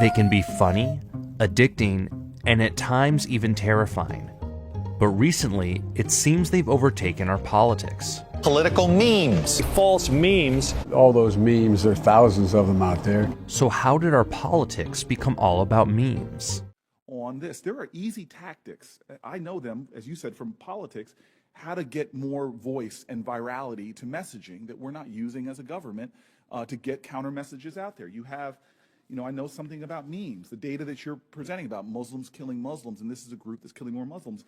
They can be funny, addicting, and at times even terrifying. But recently, it seems they've overtaken our politics. Political memes. False memes. All those memes, there are thousands of them out there. So how did our politics become all about memes? On this, there are easy tactics. I know them, as you said, from politics, how to get more voice and virality to messaging that we're not using as a government to get counter messages out there. You have, I know something about memes, the data that you're presenting about Muslims killing Muslims, and this is a group that's killing more Muslims,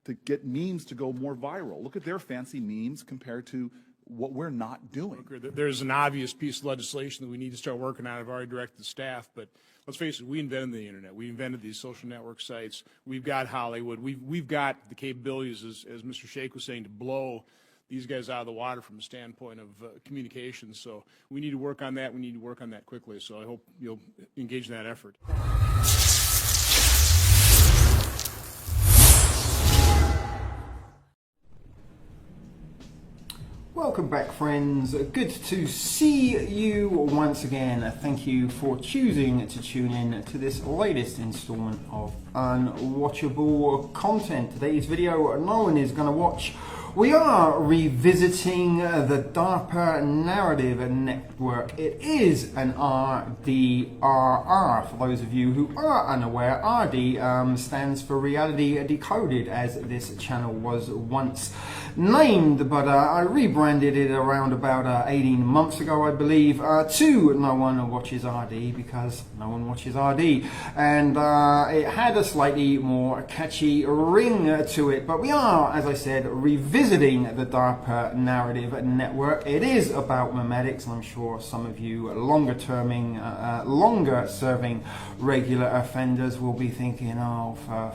to get memes to go more viral. Look at their fancy memes compared to what we're not doing. There's an obvious piece of legislation that we need to start working on. I've already directed the staff, but let's face it, we invented the internet. We invented these social network sites. We've got Hollywood. We've got the capabilities, as Mr. Sheikh was saying, to blow these guys out of the water from a standpoint of communication. So we need to work on that. We need to work on that quickly. So I hope you'll engage in that effort. Welcome back, friends. Good to see you once again. Thank you for choosing to tune in to this latest installment of unwatchable content. Today's video, no one is going to watch. We are revisiting the Darpa narrative network. It is an RDRR. For those of you who are unaware, RD stands for Reality Decoded, as this channel was once named, but I rebranded it around about 18 months ago, I believe, to No One Watches RD, because no one watches RD, and it had a slightly more catchy ring to it. But we are, as I said, revisiting the Darpa narrative network. It is about memetics, and I'm sure some of you longer serving regular offenders will be thinking, oh, for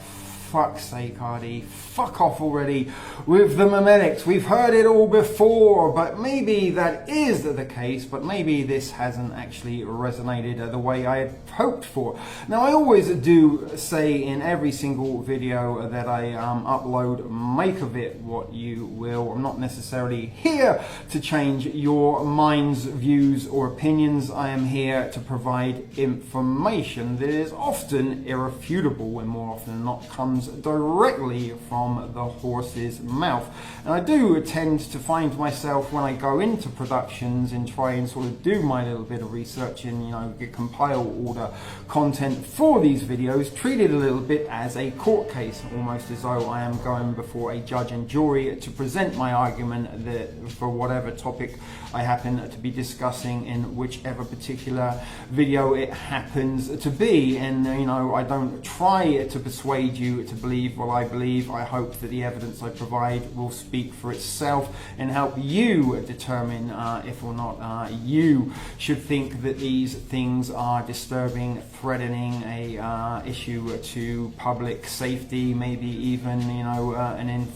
fuck's sake, RD, fuck off already with the memetics. We've heard it all before. But maybe that is the case, but maybe this hasn't actually resonated the way I had hoped for. Now, I always do say in every single video that I upload, make of it what you will. I'm not necessarily here to change your minds, views, or opinions. I am here to provide information that is often irrefutable, and more often than not comes directly from the horse's mouth. And I do tend to find myself, when I go into productions and try and sort of do my little bit of research and compile all the content for these videos, treat it a little bit as a court case, almost as though I am going before a judge and jury to present my argument that for whatever topic I happen to be discussing in whichever particular video it happens to be. And I don't try to persuade you to believe what I believe. I hope that the evidence I provide will speak for itself and help you determine if or not you should think that these things are disturbing, threatening a issue to public safety, maybe even an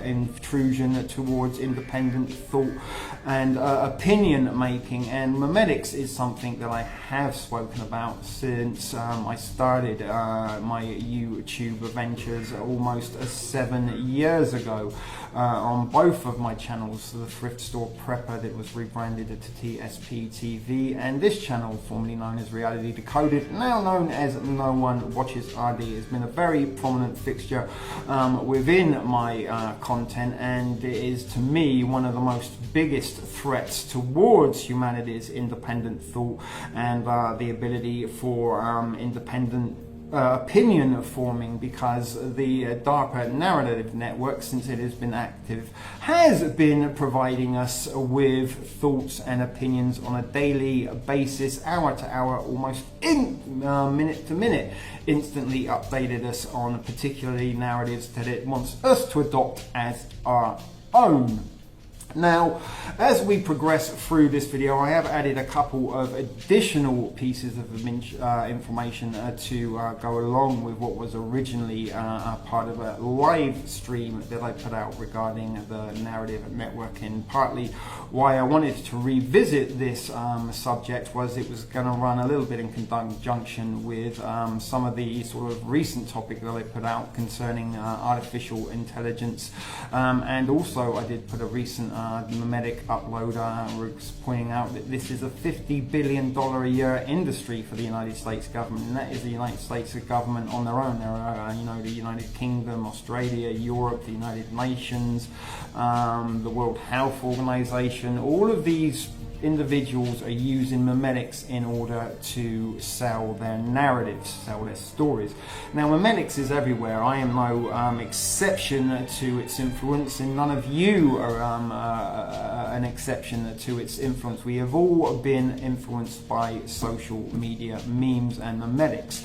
intrusion towards independent thought and opinion making. And memetics is something that I have spoken about since I started my YouTube ventures almost 7 years ago on both of my channels, the Thrift Store Prepper that was rebranded to TSP TV, and this channel formerly known as Reality Decoded, now known as No One Watches RD, has been a very prominent fixture within my content, and it is to me one of the most biggest threats towards humanity's independent thought and the ability for independent opinion forming, because the Darpa narrative network, since it has been active, has been providing us with thoughts and opinions on a daily basis, hour to hour, almost minute to minute, instantly updated us on particularly narratives that it wants us to adopt as our own. Now, as we progress through this video, I have added a couple of additional pieces of information to go along with what was originally part of a live stream that I put out regarding the narrative network. And partly why I wanted to revisit this subject was it was going to run a little bit in conjunction with some of the sort of recent topic that I put out concerning artificial intelligence. And also I did put a recent memetic uploader was pointing out that this is a $50 billion a year industry for the United States government, and that is the United States government on their own. There are, the United Kingdom, Australia, Europe, the United Nations, the World Health Organization. All of these individuals are using memetics in order to sell their narratives, sell their stories. Now, memetics is everywhere. I am no exception to its influence, and none of you are an exception to its influence. We have all been influenced by social media, memes, and memetics.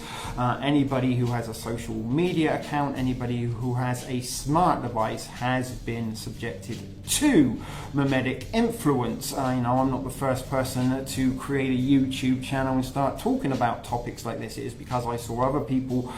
Anybody who has a social media account, anybody who has a smart device has been subjected to memetic influence. I'm not the first person to create a YouTube channel and start talking about topics like this. It is because I saw other people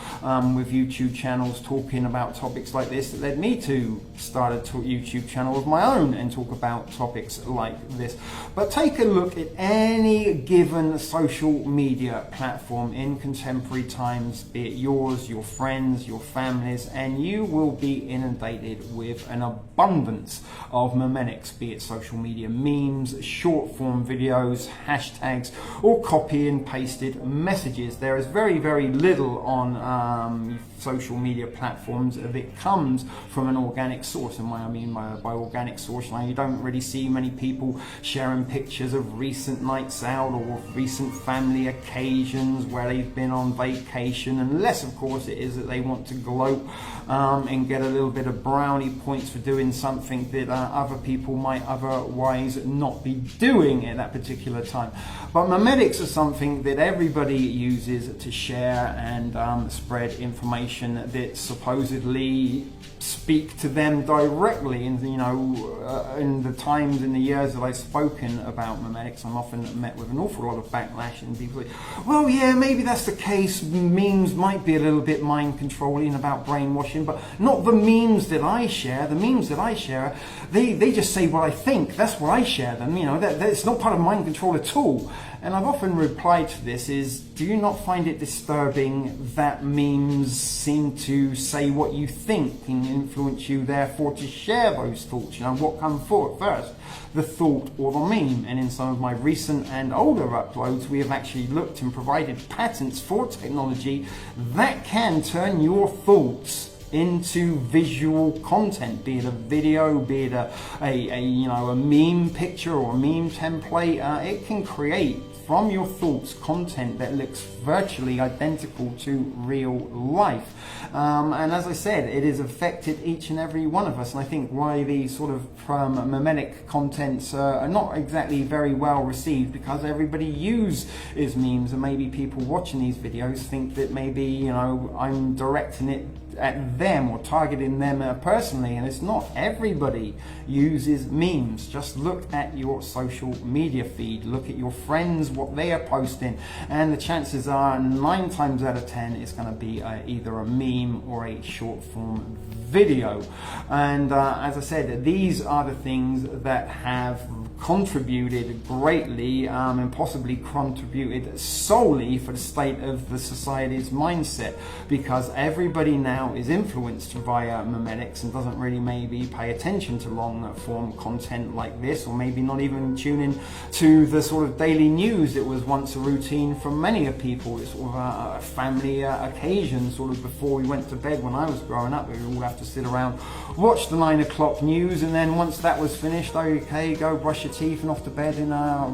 with YouTube channels talking about topics like this that led me to start a YouTube channel of my own and talk about topics like this. But take a look at any given social media platform in contemporary times, be it yours, your friends, your families, and you will be inundated with an abundance of memetics, be it social media memes, short form videos, hashtags, or copy and pasted messages. There is very, very little on social media platforms that comes from an organic source. And what I mean by organic source, you don't really see many people sharing pictures of recent nights out or recent family occasions where they've been on vacation, unless of course it is that they want to gloat and get a little bit of brownie points for doing something that other people might otherwise not be doing at that particular time. But memetics are something that everybody uses to share and spread information that supposedly speak to them directly. And in the times, in the years that I've spoken about memetics, I'm often met with an awful lot of backlash, and people say, well, yeah, maybe that's the case. Memes might be a little bit mind controlling about brainwashing, but not the memes that I share. The memes that I share, they just say what I think. That's why I share them. It's not part of mind control at all. And I've often replied to this is, do you not find it disturbing that memes seem to say what you think and influence you therefore to share those thoughts? What comes forward first, the thought or the meme? And in some of my recent and older uploads, we have actually looked and provided patents for technology that can turn your thoughts into visual content, be it a video, be it a meme picture or a meme template. It can create from your thoughts content that looks virtually identical to real life. And as I said, it has affected each and every one of us. And I think why these sort of memetic contents are not exactly very well received, because everybody uses memes, and maybe people watching these videos think that maybe I'm directing it at them or targeting them personally, and it's not. Everybody uses memes. Just look at your social media feed, look at your friends, what they are posting, and the chances are 9 times out of 10 it's going to be either a meme or a short form video. And as I said, these are the things that have contributed greatly and possibly contributed solely for the state of the society's mindset, because everybody now is influenced via memetics and doesn't really maybe pay attention to long form content like this, or maybe not even tune in to the sort of daily news that was once a routine for many of people. It's sort of a family occasion, sort of before we went to bed when I was growing up. We would all have to sit around, watch the 9 o'clock news, and then once that was finished, okay, go brush your teeth and off to bed and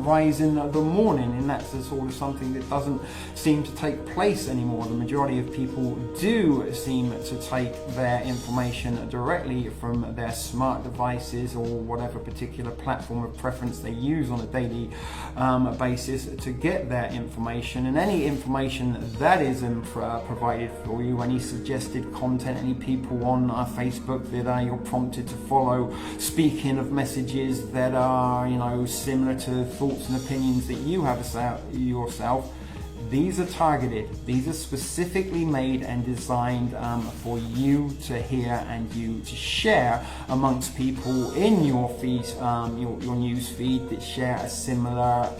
rise in the morning. And that's the sort of something that doesn't seem to take place anymore. The majority of people do seem to take their information directly from their smart devices or whatever particular platform of preference they use on a daily basis to get their information. And any information that is provided for you, any suggested content, any people on Facebook that you're prompted to follow speaking of messages that are similar to thoughts and opinions that you have yourself, these are targeted. These are specifically made and designed for you to hear and you to share amongst people in your feed, your news feed that share a similar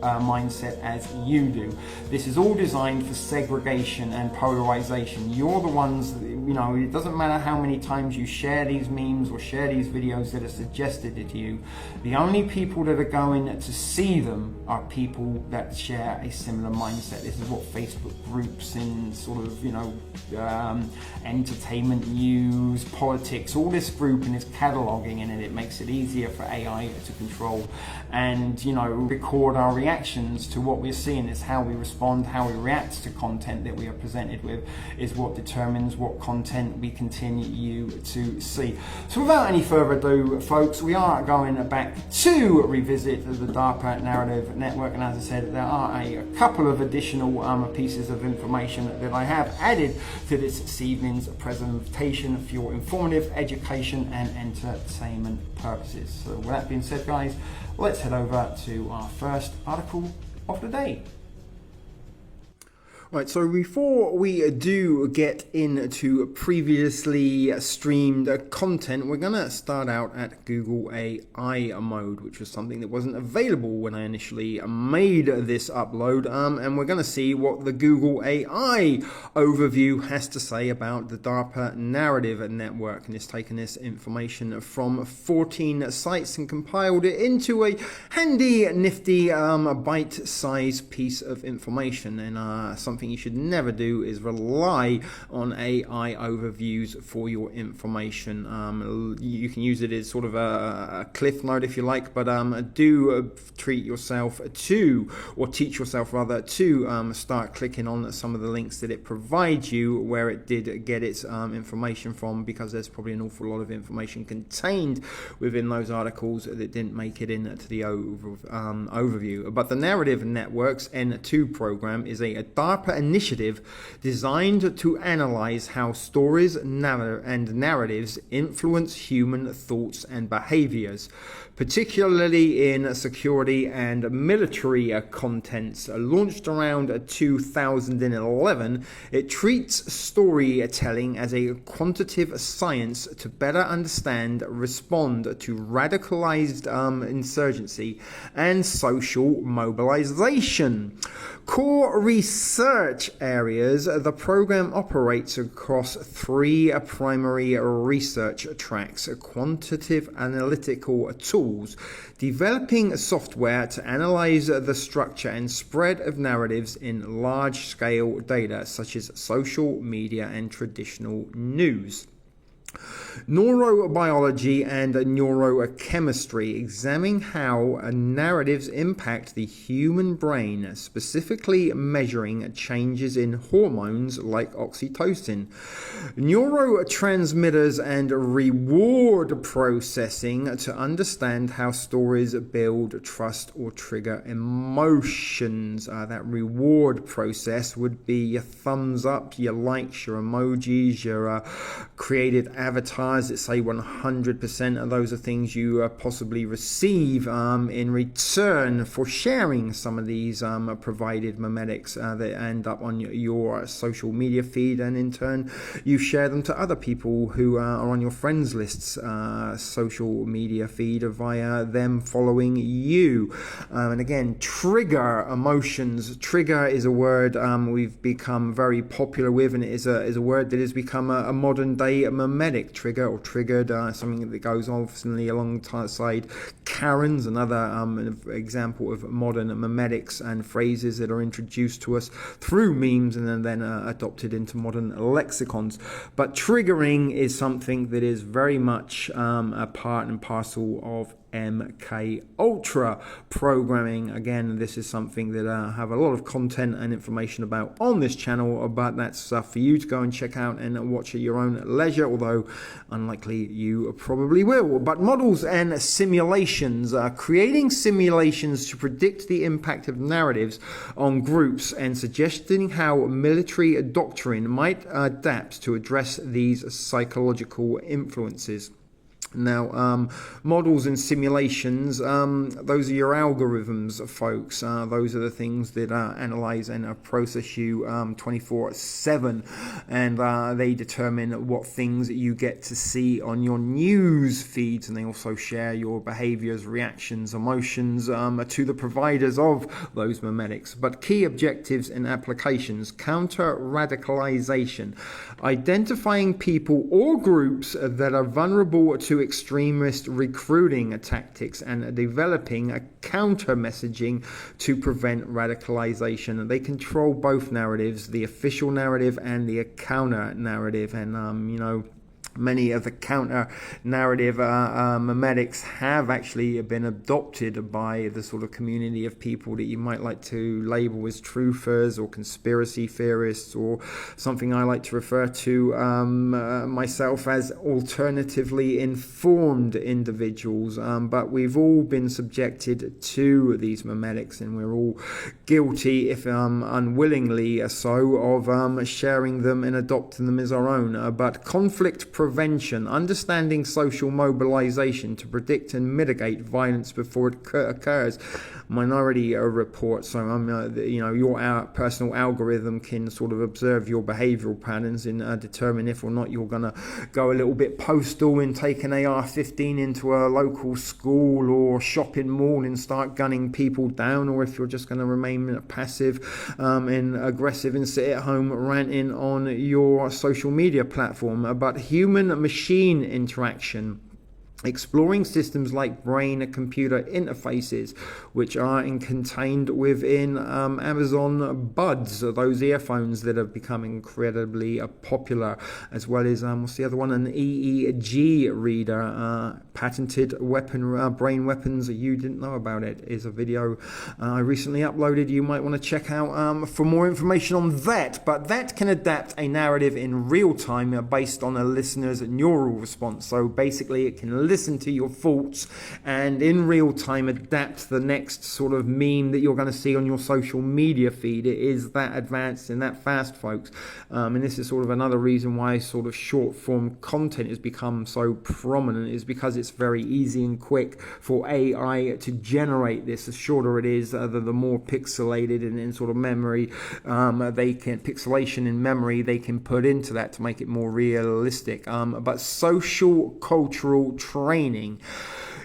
mindset as you do. This is all designed for segregation and polarization. You're the ones that, it doesn't matter how many times you share these memes or share these videos that are suggested to you. The only people that are going to see them are people that share a similar mindset. This is what Facebook groups in sort of, entertainment, news, politics, all this group and this cataloging in it. It makes it easier for AI to control and, record our reactions to what we're seeing. Is how we respond, how we react to content that we are presented with is what determines what content we continue to see. So without any further ado, folks, we are going back to revisit the Darpa narrative network, and as I said, there are a couple of additional pieces of information that I have added to this evening's presentation for your informative, education and entertainment purposes. So with that being said, guys, let's head over to our first article of the day. Right, so before we do get into previously streamed content, we're going to start out at Google AI mode, which was something that wasn't available when I initially made this upload, and we're going to see what the Google AI overview has to say about the Darpa narrative network. And it's taken this information from 14 sites and compiled it into a handy, nifty, bite-sized piece of information, and something you should never do is rely on AI overviews for your information. You can use it as sort of a cliff note if you like, but do treat yourself to, or teach yourself rather, to start clicking on some of the links that it provides you where it did get its information from, because there's probably an awful lot of information contained within those articles that didn't make it into the overview. But the Narrative Networks N2 program is a DARPA initiative designed to analyze how stories and narratives influence human thoughts and behaviors, particularly in security and military contents. Launched around 2011, it treats storytelling as a quantitative science to better understand, respond to radicalized insurgency and social mobilization. Core research areas, the program operates across three primary research tracks: quantitative analytical tools, developing software to analyze the structure and spread of narratives in large-scale data such as social media and traditional news. Neurobiology and neurochemistry, examining how narratives impact the human brain, specifically measuring changes in hormones like oxytocin. Neurotransmitters and reward processing, to understand how stories build trust or trigger emotions. That reward process would be your thumbs up, your likes, your emojis, your created avatars that say 100% of those are things you possibly receive in return for sharing some of these provided memetics that end up on your social media feed, and in turn you share them to other people who are on your friends lists social media feed via them following you. And again, trigger emotions. Trigger is a word we've become very popular with, and it is a word that has become a modern day memetic. Trigger or triggered, something that goes obviously alongside Karens, another example of modern memetics and phrases that are introduced to us through memes and then adopted into modern lexicons. But triggering is something that is very much a part and parcel of MK Ultra programming. Again, this is something that I have a lot of content and information about on this channel, but that's stuff for you to go and check out and watch at your own leisure, although unlikely you probably will. But models and simulations, creating simulations to predict the impact of narratives on groups and suggesting how military doctrine might adapt to address these psychological influences. Now, models and simulations, those are your algorithms, folks. Those are the things that analyze and process you 24/7, and they determine what things you get to see on your news feeds, and they also share your behaviors, reactions, emotions to the providers of those memetics. But key objectives and applications: counter-radicalization, identifying people or groups that are vulnerable to extremist recruiting tactics and developing a counter messaging to prevent radicalization. They control both narratives, the official narrative and the counter narrative, and many of the counter narrative memetics have actually been adopted by the sort of community of people that you might like to label as truthers or conspiracy theorists, or something I like to refer to myself as alternatively informed individuals. But we've all been subjected to these memetics, and we're all guilty, if unwillingly so, of sharing them and adopting them as our own. But conflict prevention, understanding social mobilization to predict and mitigate violence before it occurs. Minority Report. So your personal algorithm can sort of observe your behavioral patterns and determine if or not you're going to go a little bit postal and take an AR-15 into a local school or shopping mall and start gunning people down, or if you're just going to remain passive and aggressive and sit at home ranting on your social media platform. But human-machine interaction, exploring systems like brain-computer interfaces, which are contained within Amazon Buds, those earphones that have become incredibly popular, as well as what's the other one? An EEG reader, patented brain weapons you didn't know about. It is a video I recently uploaded. You might want to check out for more information on that. But that can adapt a narrative in real time based on a listener's neural response. So basically, it can listen to your thoughts and in real time adapt the next sort of meme that you're going to see on your social media feed. It is that advanced and that fast, folks. And this is sort of another reason why sort of short form content has become so prominent, is because it's very easy and quick for AI to generate this. The shorter it is, the more pixelated and in sort of memory they can, pixelation in memory they can put into that to make it more realistic. But social cultural training,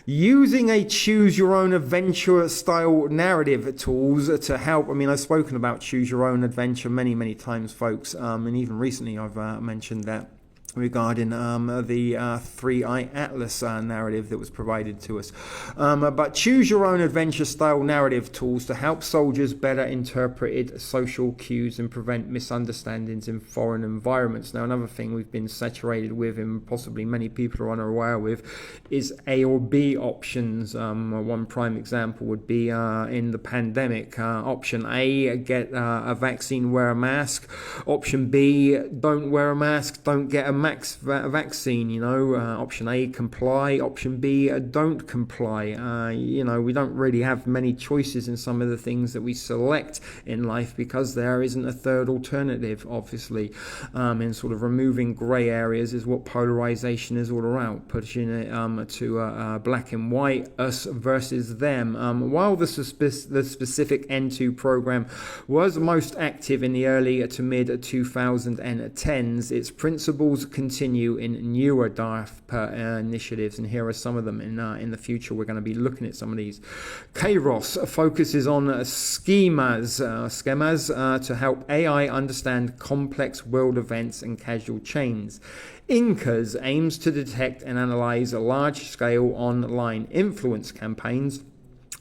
using a choose your own adventure style narrative tools to help. I mean, I've spoken about choose your own adventure many times, folks, and even recently I've mentioned that regarding the 3i Atlas narrative that was provided to us. But choose your own adventure style narrative tools to help soldiers better interpret social cues and prevent misunderstandings in foreign environments. Now, another thing we've been saturated with, and possibly many people are unaware with, is A or B options. One prime example would be in the pandemic. Option A, get a vaccine, wear a mask. Option B, don't wear a mask, don't get a vaccine. Option A, comply. Option B, don't comply. We don't really have many choices in some of the things that we select in life, because there isn't a third alternative, obviously. And sort of removing grey areas is what polarization is all about, pushing it to black and white, us versus them. While the specific N2 program was most active in the early to mid 2010s, its principles continue in newer Darpa initiatives, and here are some of them. In the future, we're going to be looking at some of these. Kairos focuses on schemas to help AI understand complex world events and causal chains. Incas aims to detect and analyze large-scale online influence campaigns.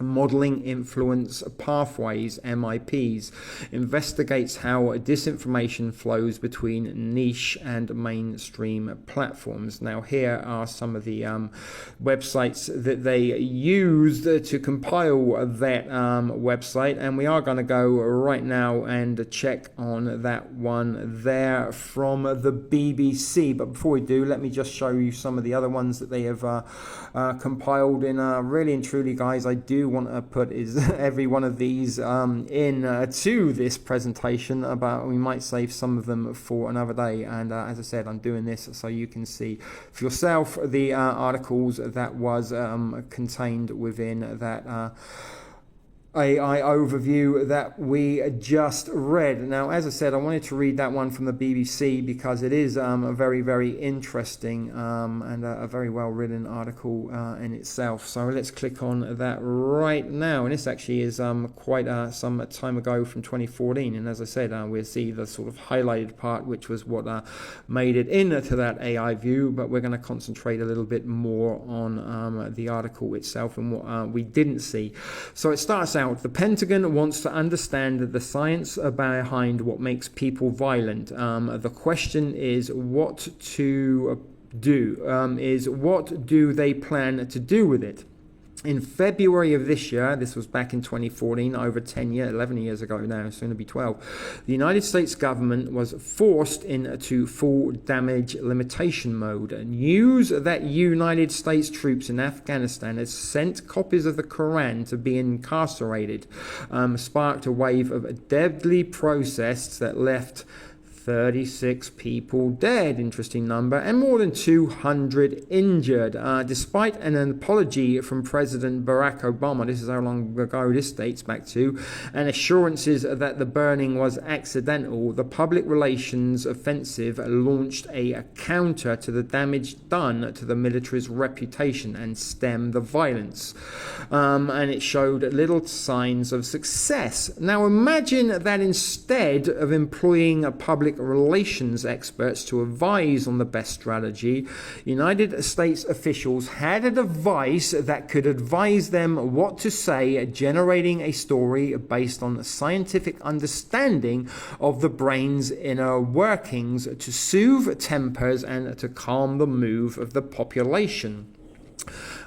Modeling influence pathways, MIPs, investigates how disinformation flows between niche and mainstream platforms. Now, here are some of the websites that they used to compile that website, and we are going to go right now and check on that one there from the BBC. But before we do, let me just show you some of the other ones that they have compiled. And really and truly, guys, I do want to put is every one of these to this presentation, but we might save some of them for another day. And as I said, I'm doing this so you can see for yourself the articles that was contained within that AI overview that we just read. Now, as I said, I wanted to read that one from the BBC because it is a very, very interesting and a very well written article in itself. So let's click on that right now. And this actually is quite some time ago from 2014. And as I said, we'll see the sort of highlighted part, which was what made it into that AI view. But we're going to concentrate a little bit more on the article itself and what we didn't see. So it starts out, the Pentagon wants to understand the science behind what makes people violent. The question is what to do, what do they plan to do with it? In February of this year, this was back in 2014, over 11 years ago now, soon to be 12, the United States government was forced into full damage limitation mode. News that United States troops in Afghanistan had sent copies of the Quran to be incarcerated sparked a wave of deadly protests that left 36 people dead, interesting number, and more than 200 injured. Despite an apology from President Barack Obama, this is how long ago this dates back to, and assurances that the burning was accidental, the public relations offensive launched a counter to the damage done to the military's reputation and stemmed the violence. And it showed little signs of success. Now imagine that instead of employing a public relations experts to advise on the best strategy, United States officials had a device that could advise them what to say, generating a story based on scientific understanding of the brain's inner workings to soothe tempers and to calm the mood of the population.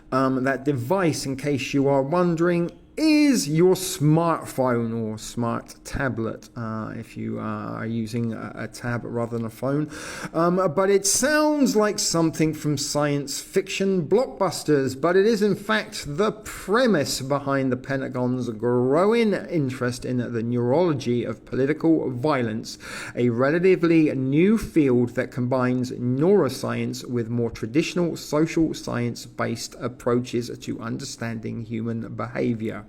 That device, in case you are wondering, is your smartphone or smart tablet if you are using a tab rather than a phone. But it sounds like something from science fiction blockbusters, but it is in fact the premise behind the Pentagon's growing interest in the neurology of political violence, a relatively new field that combines neuroscience with more traditional social science-based approaches to understanding human behavior.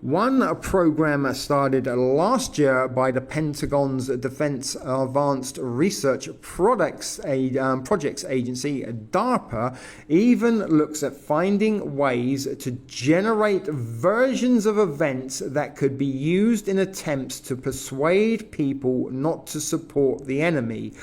One program started last year by the Pentagon's Defense Advanced Research Projects Agency, DARPA, even looks at finding ways to generate versions of events that could be used in attempts to persuade people not to support the enemy.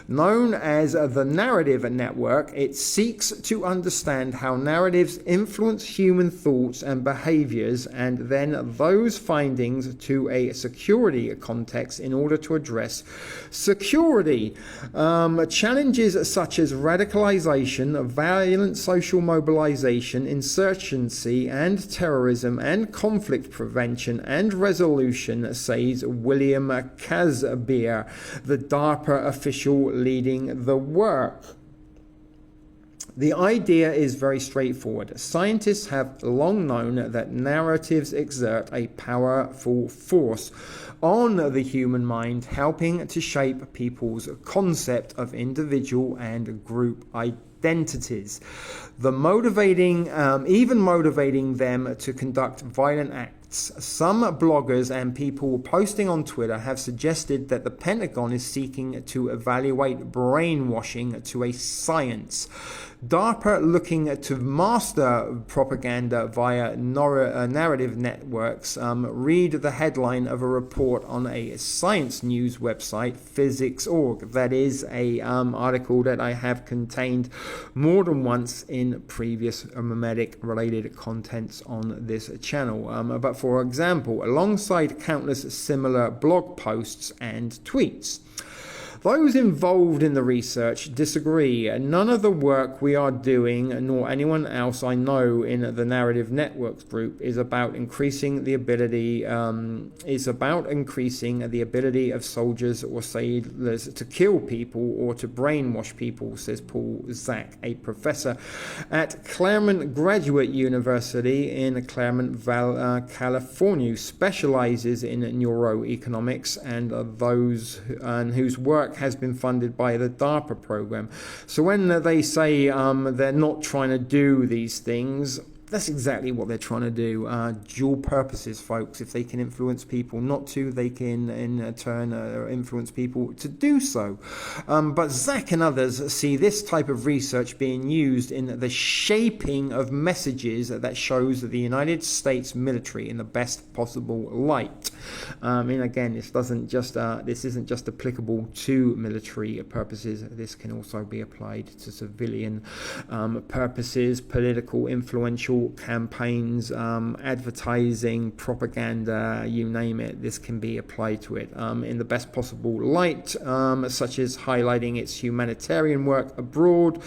Known as the Narrative Network, it seeks to understand how narratives influence human thoughts and behaviors, and then those findings to a security context in order to address security. Challenges such as radicalization, violent social mobilization, insurgency, and terrorism, and conflict prevention and resolution, says William Casbier, the DARPA official leading the work. The idea is very straightforward. Scientists have long known that narratives exert a powerful force on the human mind, helping to shape people's concept of individual and group identities, even motivating them to conduct violent acts. Some bloggers and people posting on Twitter have suggested that the Pentagon is seeking to evaluate brainwashing to a science. DARPA looking to master propaganda via narrative networks. Read the headline of a report on a science news website, physics.org. That is a article that I have contained more than once in previous memetic related contents on this channel. But for example, alongside countless similar blog posts and tweets. Those involved in the research disagree. None of the work we are doing, nor anyone else I know in the Narrative Networks group, is about increasing the ability of soldiers or sailors to kill people or to brainwash people, says Paul Zak, a professor at Claremont Graduate University in Claremont, California, who specializes in neuroeconomics and whose work has been funded by the Darpa program. So when they say they're not trying to do these things, that's exactly what they're trying to do. Dual purposes, folks. If they can influence people not to, they can in turn influence people to do so. But Zak and others see this type of research being used in the shaping of messages that shows the United States military in the best possible light. And again, this isn't just applicable to military purposes. This can also be applied to civilian purposes, political, influential campaigns, advertising, propaganda, you name it. This can be applied to it in the best possible light, such as highlighting its humanitarian work abroad.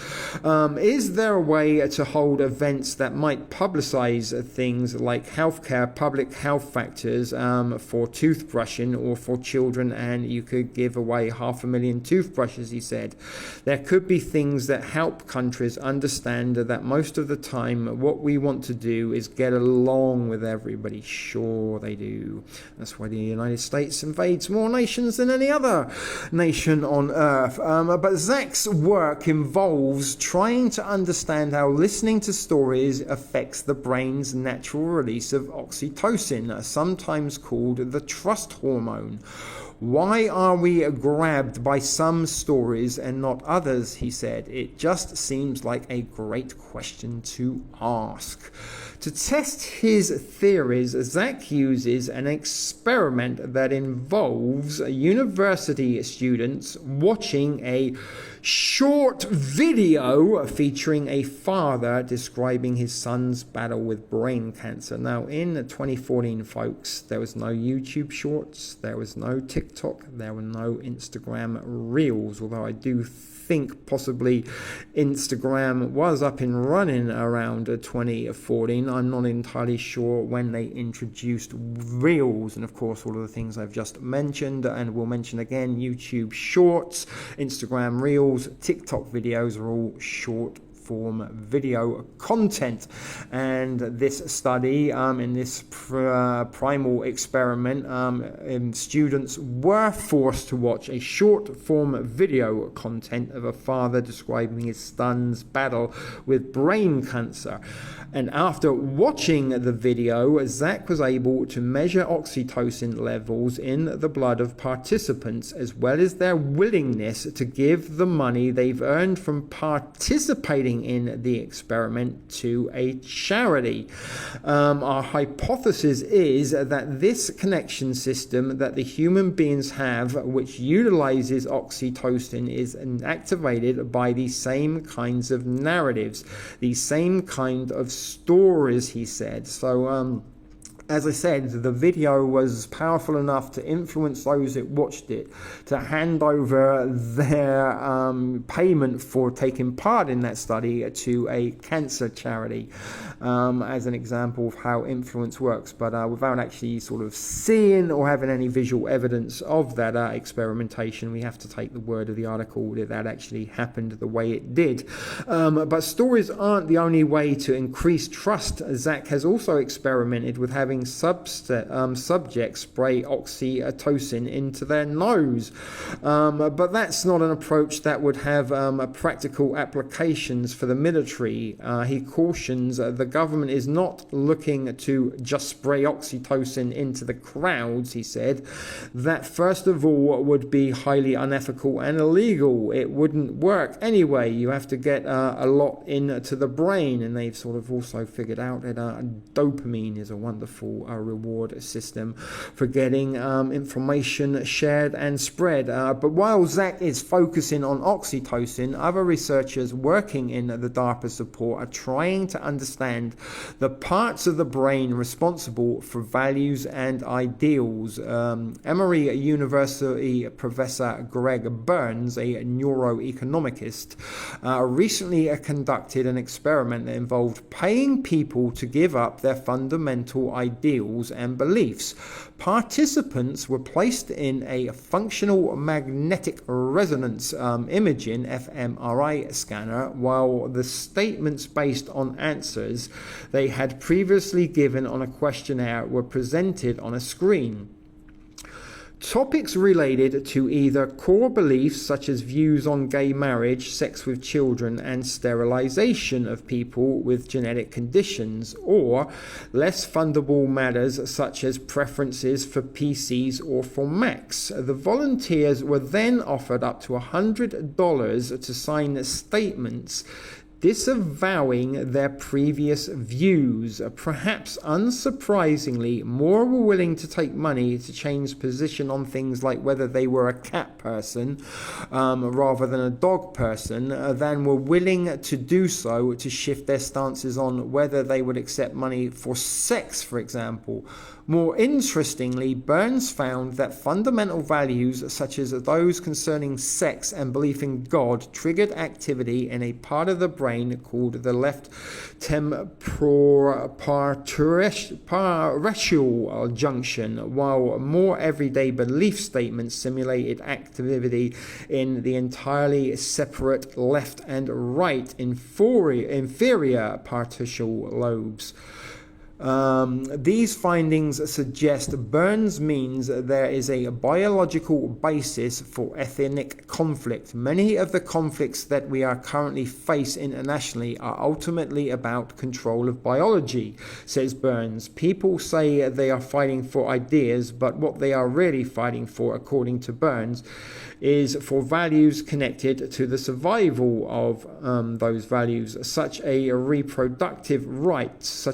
Is there a way to hold events that might publicize things like healthcare, public health factors for toothbrushing or for children, and you could give away 500,000 toothbrushes, he said. There could be things that help countries understand that most of the time what we want to do is get along with everybody. Sure they do. That's why the United States invades more nations than any other nation on earth. But Zak's work involves trying to understand how listening to stories affects the brain's natural release of oxytocin, sometimes called the trust hormone. Why are we grabbed by some stories and not others, he said. It just seems like a great question to ask. To test his theories, Zak uses an experiment that involves university students watching a short video featuring a father describing his son's battle with brain cancer. Now, in 2014, folks, there was no YouTube Shorts, there was no TikTok, there were no Instagram Reels, although I do think possibly Instagram was up and running around 2014. I'm not entirely sure when they introduced Reels, and of course all of the things I've just mentioned, and we'll mention again: YouTube Shorts, Instagram Reels, TikTok videos are all short form video content. And this study, in this primal experiment, students were forced to watch a short form video content of a father describing his son's battle with brain cancer. And after watching the video, Zak was able to measure oxytocin levels in the blood of participants, as well as their willingness to give the money they've earned from participating in the experiment to a charity. Our hypothesis is that this connection system that the human beings have, which utilizes oxytocin, is activated by the same kinds of narratives, the same kind of stories, he said. So, as I said, the video was powerful enough to influence those that watched it to hand over their payment for taking part in that study to a cancer charity, as an example of how influence works, but without actually sort of seeing or having any visual evidence of that experimentation. We have to take the word of the article that that actually happened the way it did. But stories aren't the only way to increase trust. Zak has also experimented with having subjects spray oxytocin into their nose, but that's not an approach that would have practical applications for the military. He cautions the government is not looking to just spray oxytocin into the crowds, he said. That first of all would be highly unethical and illegal. It wouldn't work anyway. You have to get a lot into the brain, and they've sort of also figured out that dopamine is a wonderful reward system for getting information shared and spread. But while Zak is focusing on oxytocin, other researchers working in the Darpa support are trying to understand understand the parts of the brain responsible for values and ideals. Emory University professor Greg Burns, a neuroeconomist, recently conducted an experiment that involved paying people to give up their fundamental ideals and beliefs. Participants were placed in a functional magnetic resonance imaging fMRI scanner, while the statements based on answers they had previously given on a questionnaire were presented on a screen. Topics related to either core beliefs such as views on gay marriage, sex with children, and sterilization of people with genetic conditions, or less fundable matters such as preferences for PCs or for Macs. The volunteers were then offered up to $100 to sign statements disavowing their previous views. Perhaps unsurprisingly, more were willing to take money to change position on things like whether they were a cat person rather than a dog person than were willing to do so to shift their stances on whether they would accept money for sex, for example. More interestingly, Burns found that fundamental values such as those concerning sex and belief in God triggered activity in a part of the brain called the left temporal junction, while more everyday belief statements simulated activity in the entirely separate left and right inferior partial lobes. These findings suggest Burns means there is a biological basis for ethnic conflict. Many of the conflicts that we are currently face internationally are ultimately about control of biology, says Burns. People say they are fighting for ideas, but what they are really fighting for, according to Burns, is for values connected to the survival of those values, such as reproductive rights.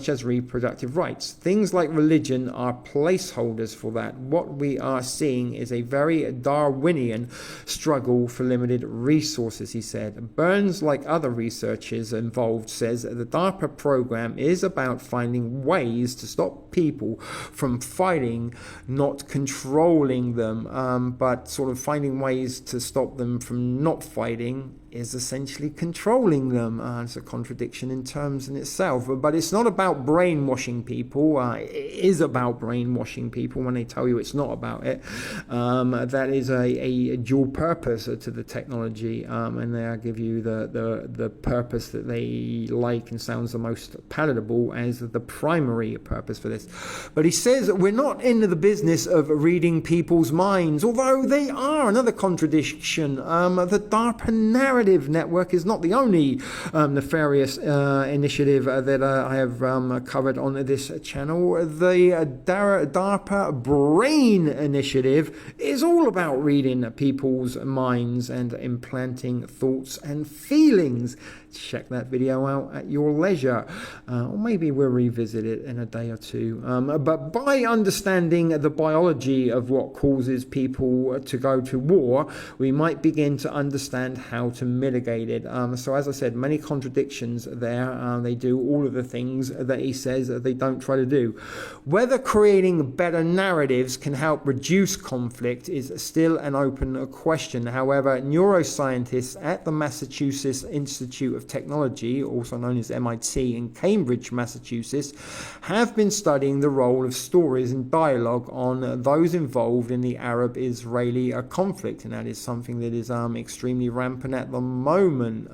Things like religion are placeholders for that. What we are seeing is a very Darwinian struggle for limited resources, he said. Burns, like other researchers involved, says the Darpa program is about finding ways to stop people from fighting, not controlling them, but sort of finding ways to stop them from not fighting is essentially controlling them. It's a contradiction in terms in itself, but it's not about brainwashing people. It is about brainwashing people when they tell you it's not about it. That is a dual purpose to the technology, and they give you the purpose that they like and sounds the most palatable as the primary purpose for this. But he says we're not in the business of reading people's minds, although they are. Another contradiction. The DARPA narrative network is not the only nefarious initiative that I have covered on this channel. The DARPA Brain Initiative is all about reading people's minds and implanting thoughts and feelings. Check that video out at your leisure, or maybe we'll revisit it in a day or two. But by understanding the biology of what causes people to go to war, we might begin to understand how to mitigate it. So as I said, many contradictions there. They do all of the things that he says that they don't try to do. Whether creating better narratives can help reduce conflict is still an open question. However, neuroscientists at the Massachusetts Institute of Technology, also known as MIT in Cambridge, Massachusetts, have been studying the role of stories and dialogue on those involved in the Arab-Israeli conflict, and that is something that is extremely rampant at the moment.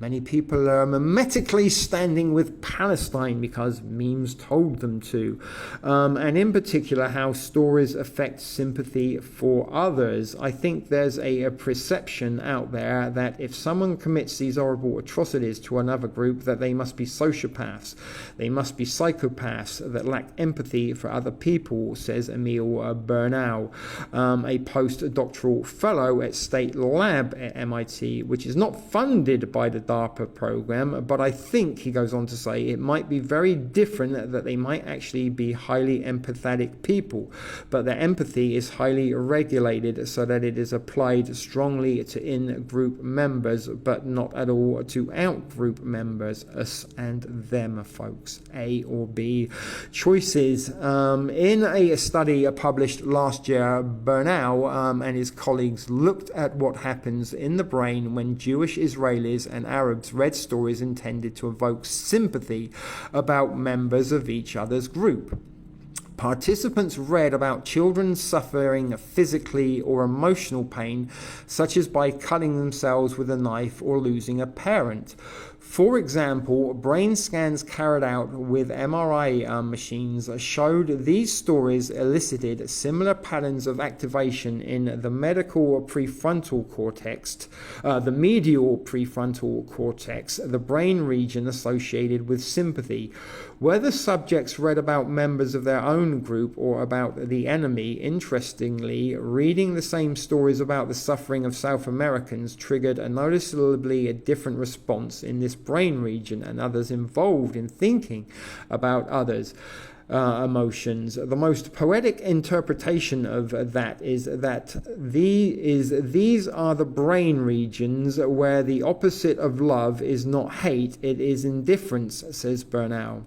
Many people are memetically standing with Palestine because memes told them to, and in particular how stories affect sympathy for others. I think there's a perception out there that if someone commits these horrible atrocities to another group, that they must be sociopaths, they must be psychopaths that lack empathy for other people, says Emil Bernau, a postdoctoral fellow at State Lab at MIT, which is not funded by the Darpa program, but I think, he goes on to say, it might be very different, that they might actually be highly empathetic people, but their empathy is highly regulated so that it is applied strongly to in-group members, but not at all to out-group members, us and them, folks. A or B choices. In a study published last year, Bernal and his colleagues looked at what happens in the brain when Jewish Israelis and Arabs read stories intended to evoke sympathy about members of each other's group. Participants read about children suffering physically or emotional pain, such as by cutting themselves with a knife or losing a parent. For example, brain scans carried out with MRI machines showed these stories elicited similar patterns of activation in the medial prefrontal cortex, the medial prefrontal cortex, the brain region associated with sympathy. Whether subjects read about members of their own group or about the enemy, interestingly, reading the same stories about the suffering of South Americans triggered a noticeably different response in this brain region and others involved in thinking about others' emotions. The most poetic interpretation of that is that these are the brain regions where the opposite of love is not hate, it is indifference, says Bernal.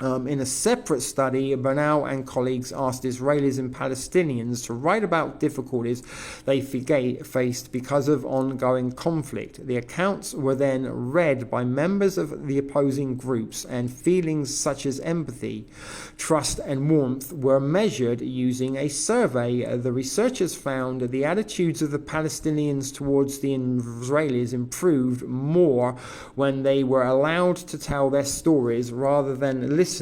In a separate study, Bernal and colleagues asked Israelis and Palestinians to write about difficulties they faced because of ongoing conflict. The accounts were then read by members of the opposing groups, and feelings such as empathy, trust, and warmth were measured using a survey. The researchers found the attitudes of the Palestinians towards the Israelis improved more when they were allowed to tell their stories rather than listening,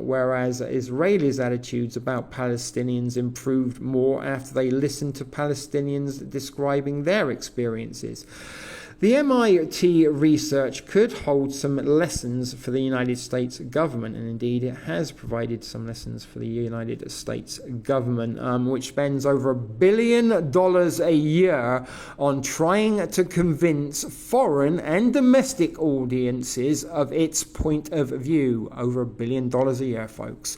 whereas Israelis' attitudes about Palestinians improved more after they listened to Palestinians describing their experiences. The MIT research could hold some lessons for the United States government, and indeed it has provided some lessons for the United States government, which spends over $1 billion a year on trying to convince foreign and domestic audiences of its point of view. Over $1 billion a year, folks.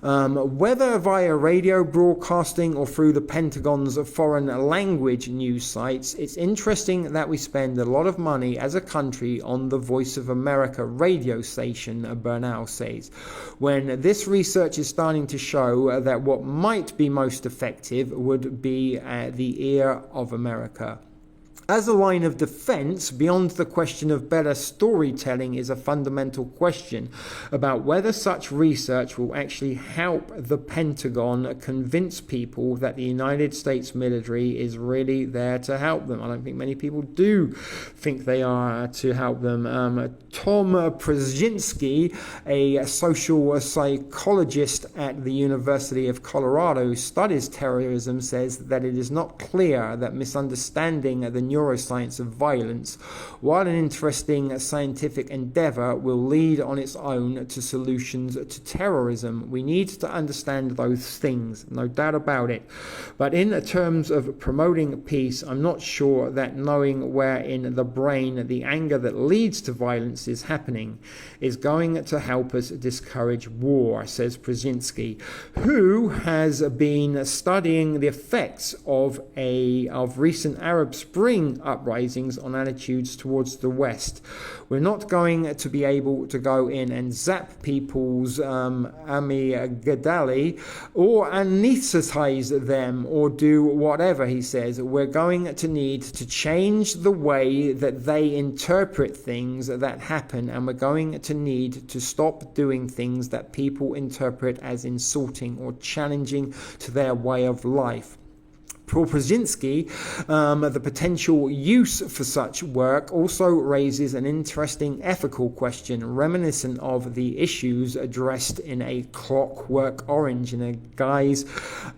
Whether via radio broadcasting or through the Pentagon's foreign language news sites, it's interesting that we spend a lot of money as a country on the Voice of America radio station, Bernal says, when this research is starting to show that what might be most effective would be the ear of America. As a line of defense, beyond the question of better storytelling is a fundamental question about whether such research will actually help the Pentagon convince people that the United States military is really there to help them. I don't think many people do think they are to help them. Tom Brzezinski, a social psychologist at the University of Colorado who studies terrorism, says that it is not clear that misunderstanding the neuroscience of violence, while an interesting scientific endeavor, will lead on its own to solutions to terrorism. We need to understand those things, no doubt about it. But in terms of promoting peace, I'm not sure that knowing where in the brain the anger that leads to violence is happening is going to help us discourage war, says Brzezinski, who has been studying the effects of recent Arab Spring uprisings on attitudes towards the West. We're not going to be able to go in and zap people's amygdala or anesthetize them or do whatever, he says. We're going to need to change the way that they interpret things that happen, and we're going to need to stop doing things that people interpret as insulting or challenging to their way of life. For Brzezinski, the potential use for such work also raises an interesting ethical question reminiscent of the issues addressed in A Clockwork Orange. And guys,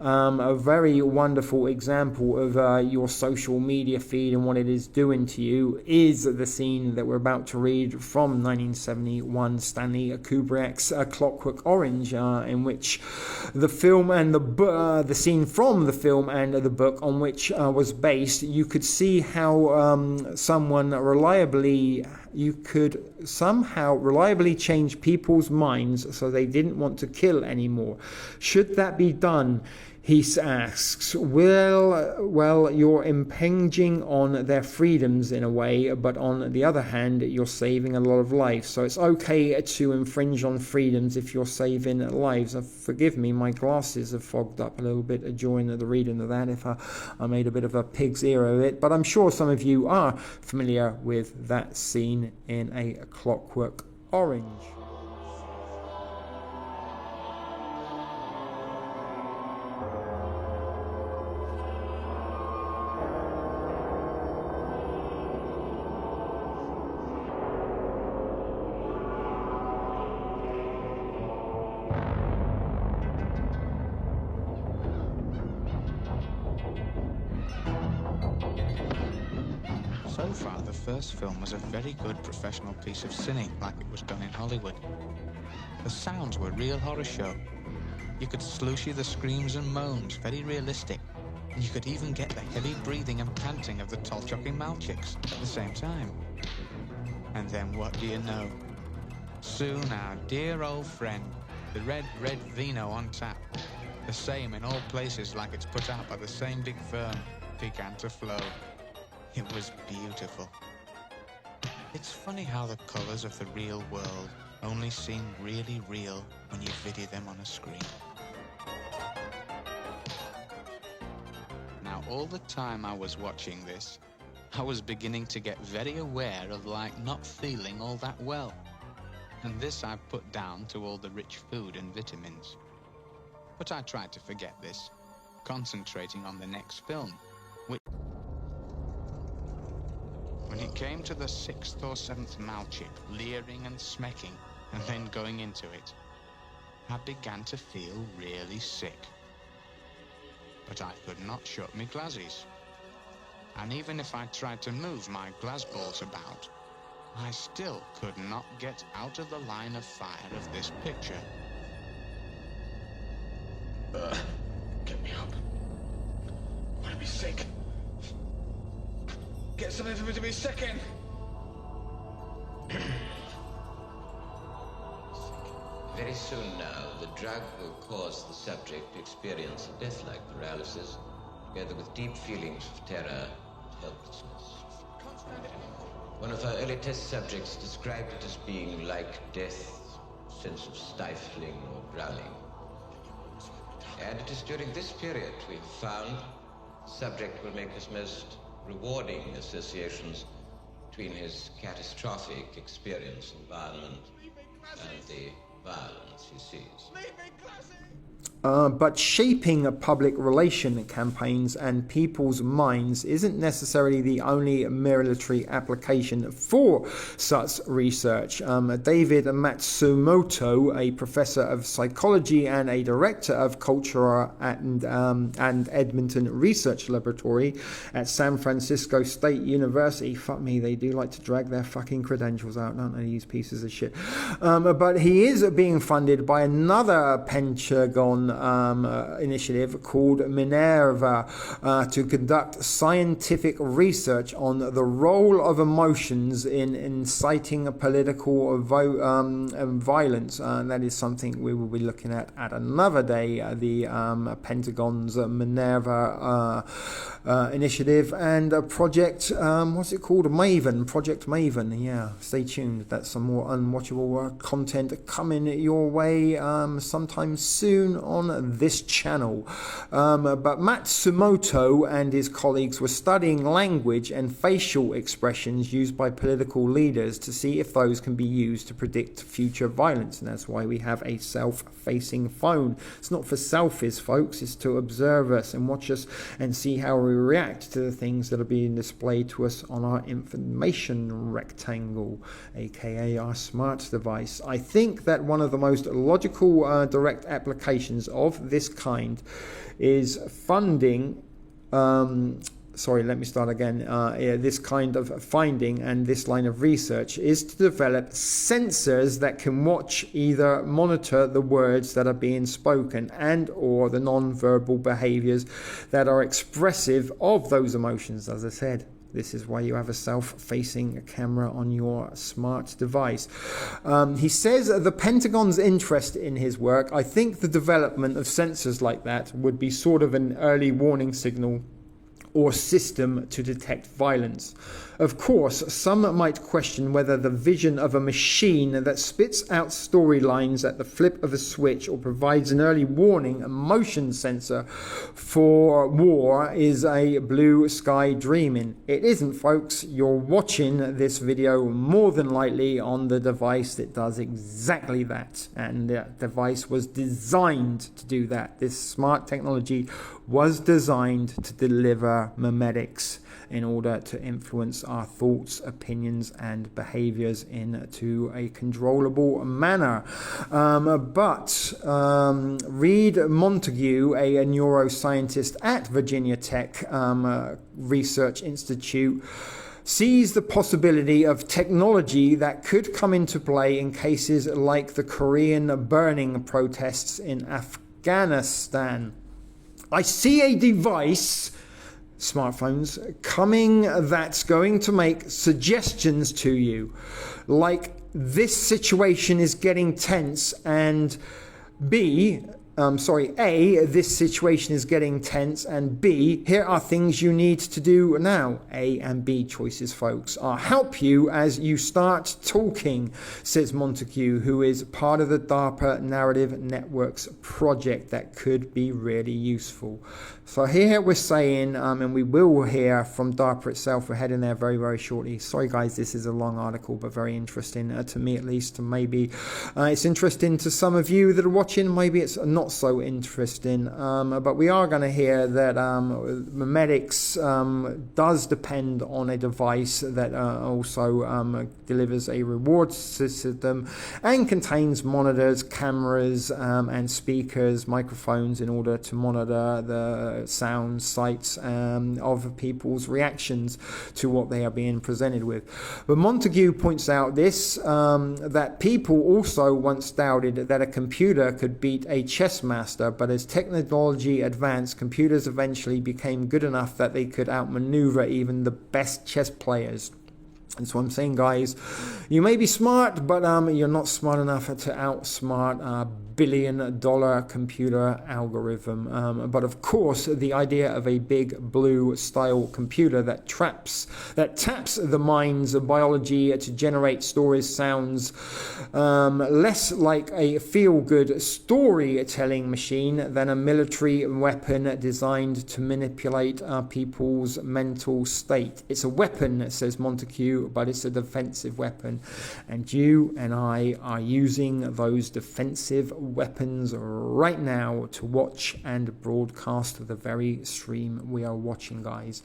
a very wonderful example of your social media feed and what it is doing to you is the scene that we're about to read from 1971 Stanley Kubrick's Clockwork Orange, in which the film and the scene from the film and the book on which was based, you could see how someone reliably you could somehow reliably change people's minds so they didn't want to kill anymore. Should that be done? He asks, well, you're impinging on their freedoms in a way, but on the other hand, you're saving a lot of lives. So it's okay to infringe on freedoms if you're saving lives. Forgive me, my glasses have fogged up a little bit during the reading of that, if I made a bit of a pig's ear of it. But I'm sure some of you are familiar with that scene in A Clockwork Orange. So far, the first film was a very good professional piece of cine, like it was done in Hollywood. The sounds were real horror show. You could slooshy the screams and moans, very realistic. And you could even get the heavy breathing and panting of the tall-chopping Malchicks at the same time. And then what do you know? Soon our dear old friend, the red vino on tap, the same in all places like it's put out by the same big firm, began to flow. It was beautiful. It's funny how the colors of the real world only seem really real when you video them on a screen. Now, all the time I was watching this, I was beginning to get very aware of not feeling all that well. And this I've put down to all the rich food and vitamins. But I tried to forget this, concentrating on the next film, when it came to the 6th or 7th Malchick leering and smecking and then going into it, I began to feel really sick. But I could not shut my glasses. And even if I tried to move my glass balls about, I still could not get out of the line of fire of this picture. Get me up. I'm gonna be sick. Get something for me to be sick in. Very soon now, the drug will cause the subject to experience a death-like paralysis, together with deep feelings of terror and helplessness. One of our early test subjects described it as being like death, sense of stifling or drowning. And it is during this period we have found the subject will make his most rewarding associations between his catastrophic experience environment and the violence he sees. But shaping public relation campaigns and people's minds isn't necessarily the only military application for such research. David Matsumoto, a professor of psychology and a director of culture and Edmonton Research Laboratory at San Francisco State University. Fuck me, they do like to drag their fucking credentials out, don't they, these pieces of shit. But he is being funded by another Pentagon initiative called Minerva to conduct scientific research on the role of emotions in inciting political violence. That is something we will be looking at another day, the Pentagon's Minerva initiative and Project, what's it called? Project Maven. Yeah, stay tuned. That's some more unwatchable content coming your way sometime soon on this channel. But Matsumoto and his colleagues were studying language and facial expressions used by political leaders to see if those can be used to predict future violence. And that's why we have a self-facing phone. It's not for selfies, folks. It's to observe us and watch us and see how we react to the things that are being displayed to us on our information rectangle, aka our smart device. I think that one of the most logical direct applications of this kind is funding this kind of finding and this line of research is to develop sensors that can monitor the words that are being spoken and or the non-verbal behaviors that are expressive of those emotions, as I said. This is why you have a self-facing camera on your smart device. He says the Pentagon's interest in his work, I think the development of sensors like that would be sort of an early warning signal or system to detect violence. Of course, some might question whether the vision of a machine that spits out storylines at the flip of a switch or provides an early warning, a motion sensor for war, is a blue sky dreaming. It isn't, folks. You're watching this video more than likely on the device that does exactly that. And that device was designed to do that. This smart technology was designed to deliver memetics in order to influence our thoughts, opinions, and behaviors into a controllable manner. Reed Montague, a neuroscientist at Virginia Tech Research Institute, sees the possibility of technology that could come into play in cases like the Korean burning protests in Afghanistan. I see a device, smartphones, coming that's going to make suggestions to you, like this situation is getting tense, and A, this situation is getting tense, and B, here are things you need to do now. A and B choices, folks. I'll help you as you start talking, says Montague, who is part of the Darpa Narrative Networks project that could be really useful. So here we're saying, and we will hear from Darpa itself, we're heading there very, very shortly. Sorry guys, this is a long article, but very interesting to me at least. Maybe it's interesting to some of you that are watching, maybe it's not so interesting. But we are going to hear that memetics does depend on a device that also delivers a reward system and contains monitors, cameras, and speakers, microphones in order to monitor the sound sights of people's reactions to what they are being presented with. But Montague points out this, that people also once doubted that a computer could beat a chess master, but as technology advanced, computers eventually became good enough that they could outmaneuver even the best chess players. And so I'm saying, guys, you may be smart, but you're not smart enough to outsmart a billion-dollar computer algorithm. But of course, the idea of a big blue-style computer that taps the mind's biology to generate stories sounds less like a feel-good storytelling machine than a military weapon designed to manipulate people's mental state. It's a weapon, says Montague, but it's a defensive weapon, and you and I are using those defensive weapons right now to watch and broadcast the very stream we are watching, guys.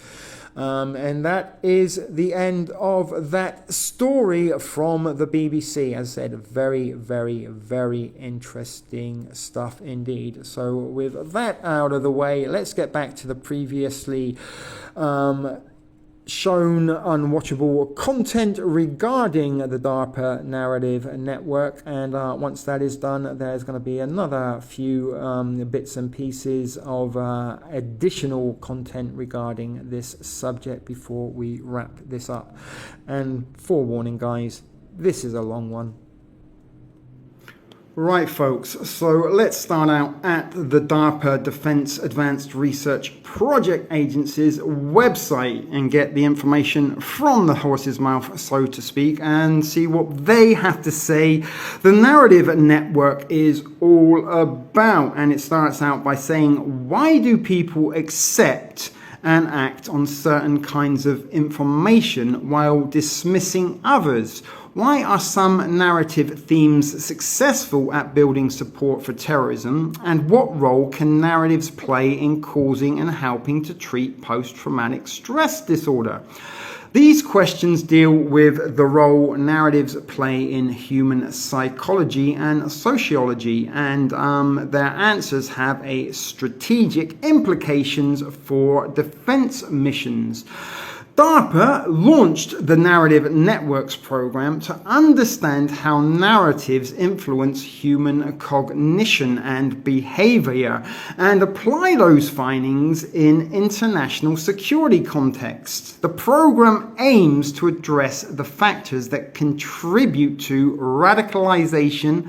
And that is the end of that story from the BBC. As I said, very, very, very interesting stuff indeed. So with that out of the way, let's get back to the previously shown unwatchable content regarding the Darpa Narrative Network, and once that is done, there's going to be another few bits and pieces of additional content regarding this subject before we wrap this up. And forewarning, guys, this is a long one. Right, folks, so let's start out at the DARPA Defense Advanced Research Project Agency's website and get the information from the horse's mouth, so to speak, and see what they have to say the narrative network is all about. And it starts out by saying, why do people accept and act on certain kinds of information while dismissing others? Why are some narrative themes successful at building support for terrorism? And what role can narratives play in causing and helping to treat post-traumatic stress disorder? These questions deal with the role narratives play in human psychology and sociology, and their answers have a strategic implications for defense missions. DARPA launched the Narrative Networks program to understand how narratives influence human cognition and behavior and apply those findings in international security contexts. The program aims to address the factors that contribute to radicalization,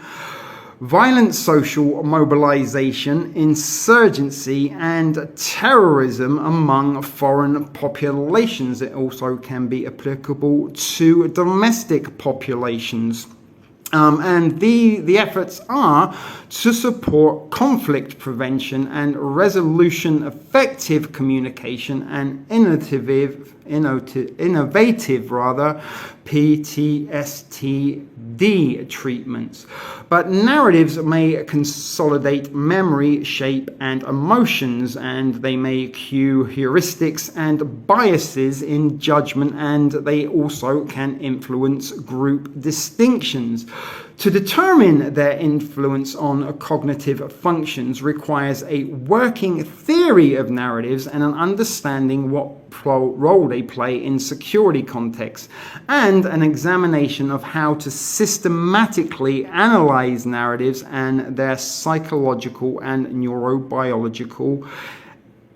violent social mobilization, insurgency, and terrorism among foreign populations. It also can be applicable to domestic populations. And the efforts are to support conflict prevention and resolution, effective communication, and innovative PTSD treatments. But narratives may consolidate memory, shape, and emotions, and they may cue heuristics and biases in judgment, and they also can influence group distinctions. To determine their influence on cognitive functions requires a working theory of narratives and an understanding what role they play in security contexts, and an examination of how to systematically analyze narratives and their psychological and neurobiological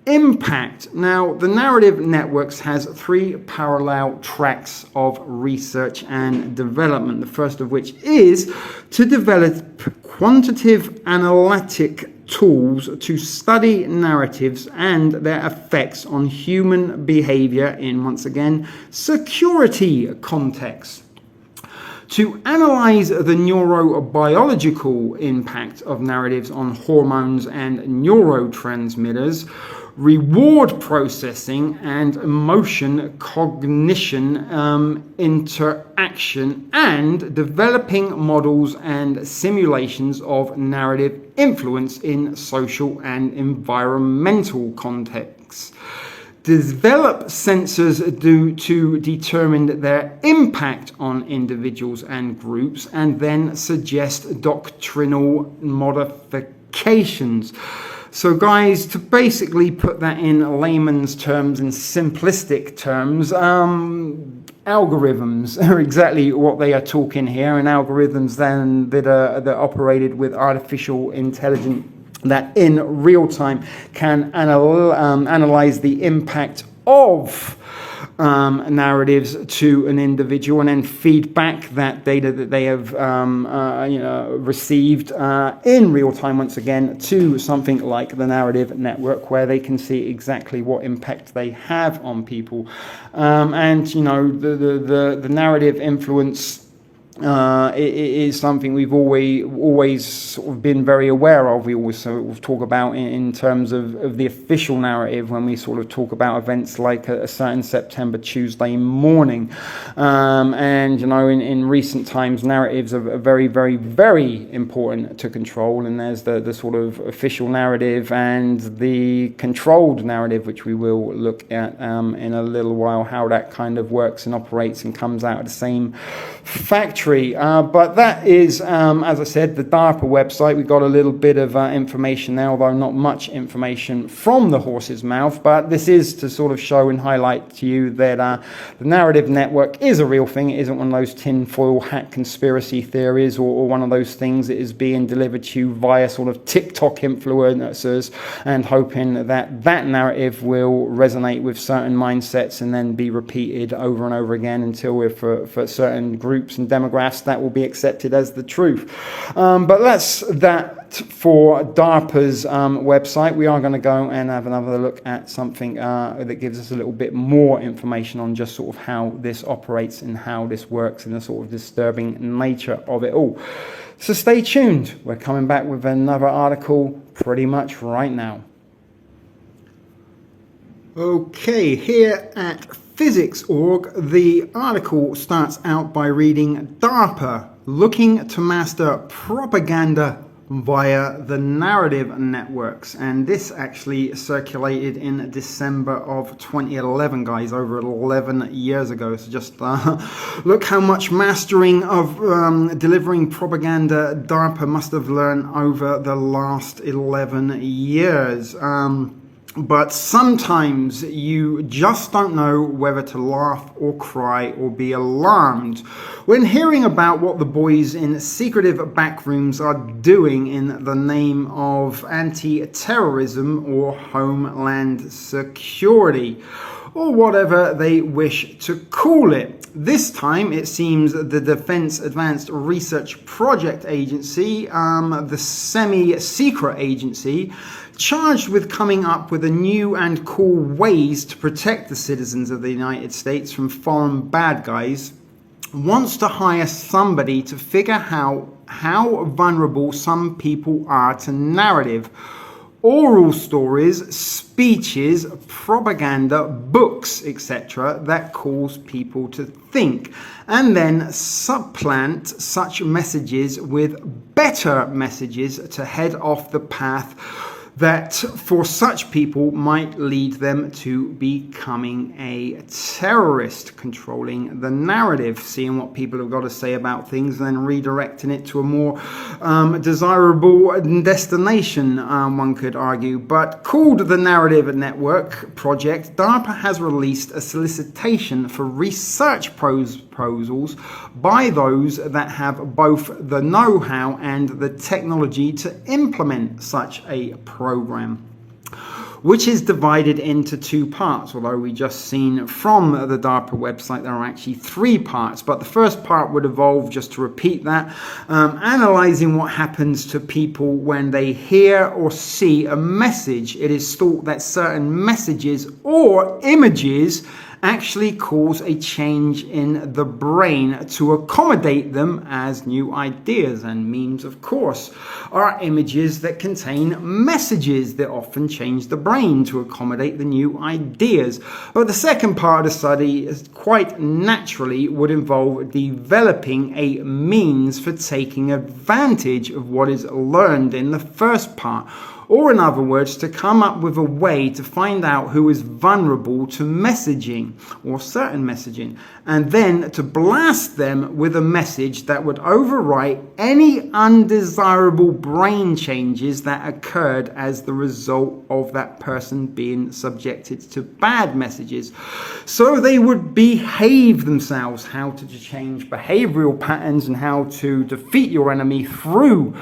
impact. Now, the Narrative Networks has 3 parallel tracks of research and development, the first of which is to develop quantitative analytic tools to study narratives and their effects on human behavior in, once again, security contexts. To analyze the neurobiological impact of narratives on hormones and neurotransmitters, reward processing, and emotion cognition interaction, and developing models and simulations of narrative influence in social and environmental contexts. Develop sensors to determine their impact on individuals and groups, and then suggest doctrinal modifications. So guys, to basically put that in layman's terms, in simplistic terms, algorithms are exactly what they are talking here, and algorithms then that are operated with artificial intelligence that in real time can analyze the impact of narratives to an individual, and then feed back that data that they have received in real time, once again, to something like the Narrative Network, where they can see exactly what impact they have on people. And the narrative influence it is something we've always sort of been very aware of. We always sort of talk about in terms of the official narrative when we sort of talk about events like a certain September Tuesday morning. And in recent times, narratives are very, very, very important to control. And there's the sort of official narrative and the controlled narrative, which we will look at in a little while, how that kind of works and operates and comes out of the same factory. But that is, as I said, the DARPA website. We got a little bit of information there, although not much information from the horse's mouth. But this is to sort of show and highlight to you that the Narrative Network is a real thing. It isn't one of those tinfoil hat conspiracy theories or one of those things that is being delivered to you via sort of TikTok influencers and hoping that that narrative will resonate with certain mindsets and then be repeated over and over again until we're for certain groups and demographics that will be accepted as the truth. But that's that for DARPA's website. We are going to go and have another look at something that gives us a little bit more information on just sort of how this operates and how this works and the sort of disturbing nature of it all. So stay tuned. We're coming back with another article pretty much right now. Okay, here at Physics.org, the article starts out by reading DARPA looking to master propaganda via the narrative networks, and this actually circulated in December of 2011, guys, over 11 years ago. So just look how much mastering of delivering propaganda DARPA must have learned over the last 11 years. but sometimes you just don't know whether to laugh or cry or be alarmed when hearing about what the boys in secretive backrooms are doing in the name of anti-terrorism or homeland security, or whatever they wish to call it. This time, it seems the Defense Advanced Research Project Agency, the semi-secret agency, charged with coming up with a new and cool ways to protect the citizens of the United States from foreign bad guys, wants to hire somebody to figure how vulnerable some people are to narrative, oral stories, speeches, propaganda, books, etc. that cause people to think, and then supplant such messages with better messages to head off the path that for such people might lead them to becoming a terrorist, controlling the narrative, seeing what people have got to say about things and then redirecting it to a more desirable destination, one could argue. But called the Narrative Network Project, DARPA has released a solicitation for research proposals by those that have both the know-how and the technology to implement such a program, which is divided into two parts, although we just seen from the DARPA website there are actually three parts. But the first part would involve, just to repeat that, analyzing what happens to people when they hear or see a message. It is thought that certain messages or images actually cause a change in the brain to accommodate them as new ideas. And memes, of course, are images that contain messages that often change the brain to accommodate the new ideas. But the second part of the study is quite naturally would involve developing a means for taking advantage of what is learned in the first part. Or in other words, to come up with a way to find out who is vulnerable to messaging or certain messaging, and then to blast them with a message that would overwrite any undesirable brain changes that occurred as the result of that person being subjected to bad messages. So they would behave themselves. How to change behavioral patterns and how to defeat your enemy through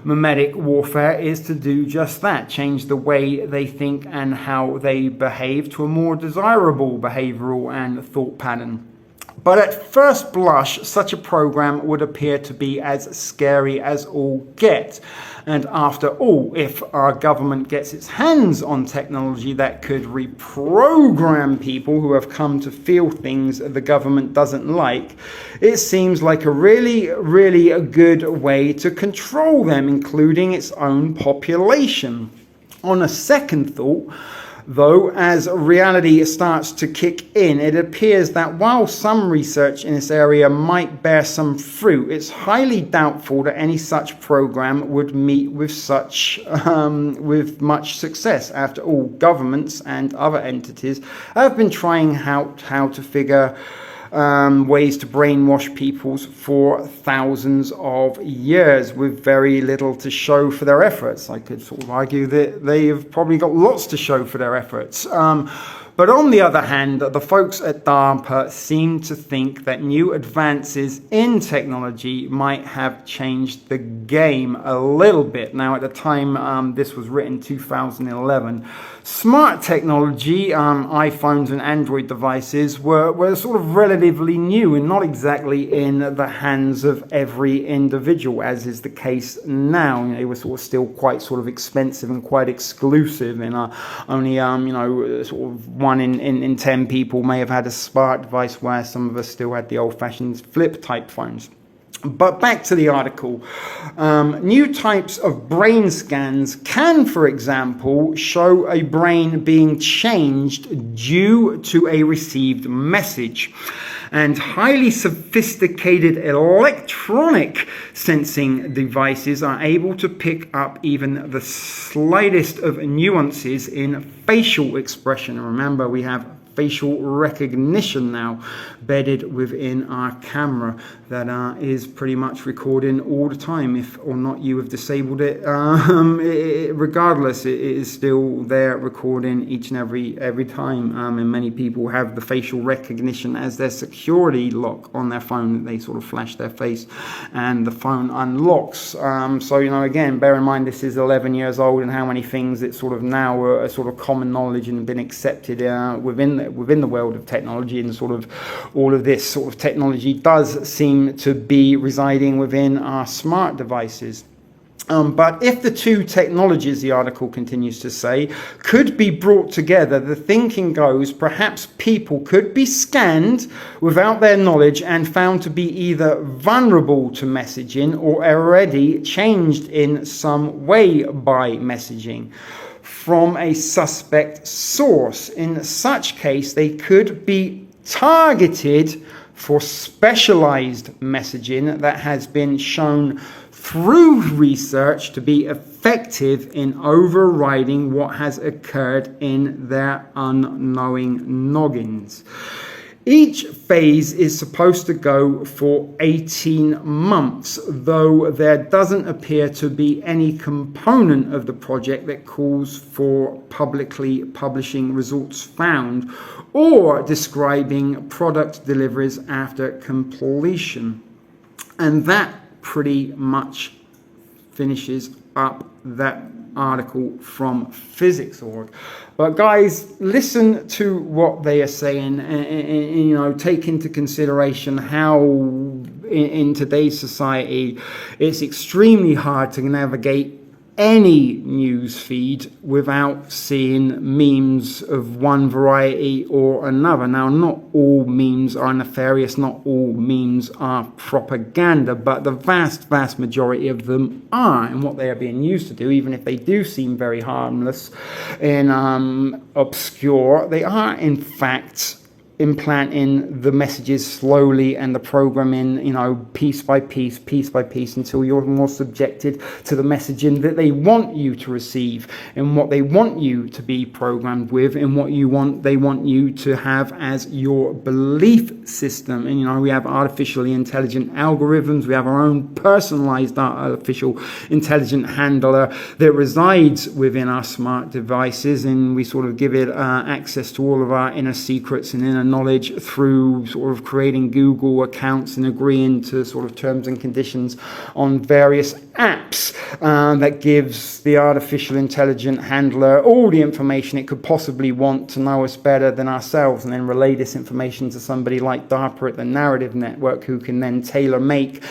memetic warfare is to do just that, change the way they think and how they behave to a more desirable behavioral and thought pattern. But at first blush, such a program would appear to be as scary as all get. And after all, if our government gets its hands on technology that could reprogram people who have come to feel things the government doesn't like, it seems like a really a good way to control them, including its own population. On a second thought, though, as reality starts to kick in, it appears that while some research in this area might bear some fruit, it's highly doubtful that any such program would meet with with much success. After all, governments and other entities have been trying how to figure ways to brainwash people for thousands of years with very little to show for their efforts. I could sort of argue that they have probably got lots to show for their efforts. But on the other hand, the folks at DARPA seem to think that new advances in technology might have changed the game a little bit. Now, at the time this was written, 2011, smart technology, iPhones and Android devices were sort of relatively new and not exactly in the hands of every individual, as is the case now. They were sort of still quite sort of expensive and quite exclusive, and only sort of 1 in 10 people may have had a smart device, where some of us still had the old-fashioned flip type phones. But back to the article. New types of brain scans can, for example, show a brain being changed due to a received message. And highly sophisticated electronic sensing devices are able to pick up even the slightest of nuances in facial expression. Remember, we have facial recognition now bedded within our camera that is pretty much recording all the time. If or not you have disabled it, regardless, it is still there recording each and every time. And many people have the facial recognition as their security lock on their phone. They sort of flash their face and the phone unlocks. So, you know, again, bear in mind this is 11 years old, and how many things that sort of now are sort of common knowledge and have been accepted within the world of technology, and sort of all of this sort of technology does seem to be residing within our smart devices. But if the two technologies, the article continues to say, could be brought together, the thinking goes perhaps people could be scanned without their knowledge and found to be either vulnerable to messaging or already changed in some way by messaging from a suspect source. In such case, they could be targeted for specialized messaging that has been shown through research to be effective in overriding what has occurred in their unknowing noggins. Each phase is supposed to go for 18 months, though there doesn't appear to be any component of the project that calls for publicly publishing results found or describing product deliveries after completion. And that pretty much finishes up that article from Physics.org. But guys, listen to what they are saying, and you know, take into consideration how in today's society it's extremely hard to navigate any news feed without seeing memes of one variety or another. Now, not all memes are nefarious, not all memes are propaganda, but the vast majority of them are, and what they are being used to do, even if they do seem very harmless and obscure, they are in fact implanting the messages slowly and the programming, you know, piece by piece, until you're more subjected to the messaging that they want you to receive and what they want you to be programmed with and what they want you to have as your belief system. And, you know, we have artificially intelligent algorithms. We have our own personalized artificial intelligent handler that resides within our smart devices, and we sort of give it access to all of our inner secrets and inner knowledge through sort of creating Google accounts and agreeing to sort of terms and conditions on various apps that gives the artificial intelligent handler all the information it could possibly want to know us better than ourselves, and then relay this information to somebody like Darpa at the Narrative Network, who can then tailor-make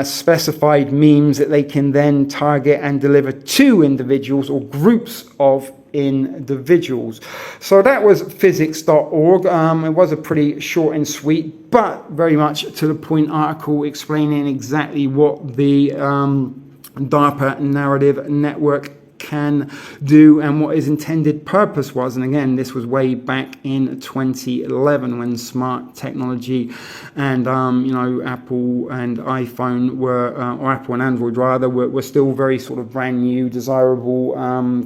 specified memes that they can then target and deliver to individuals or groups of individuals. So that was Physics.org. It was a pretty short and sweet, but very much to the point article explaining exactly what the DARPA Narrative Network can do and what his intended purpose was. And again, this was way back in 2011 when smart technology and you know, Apple and iPhone were or Apple and Android rather were still very sort of brand new, desirable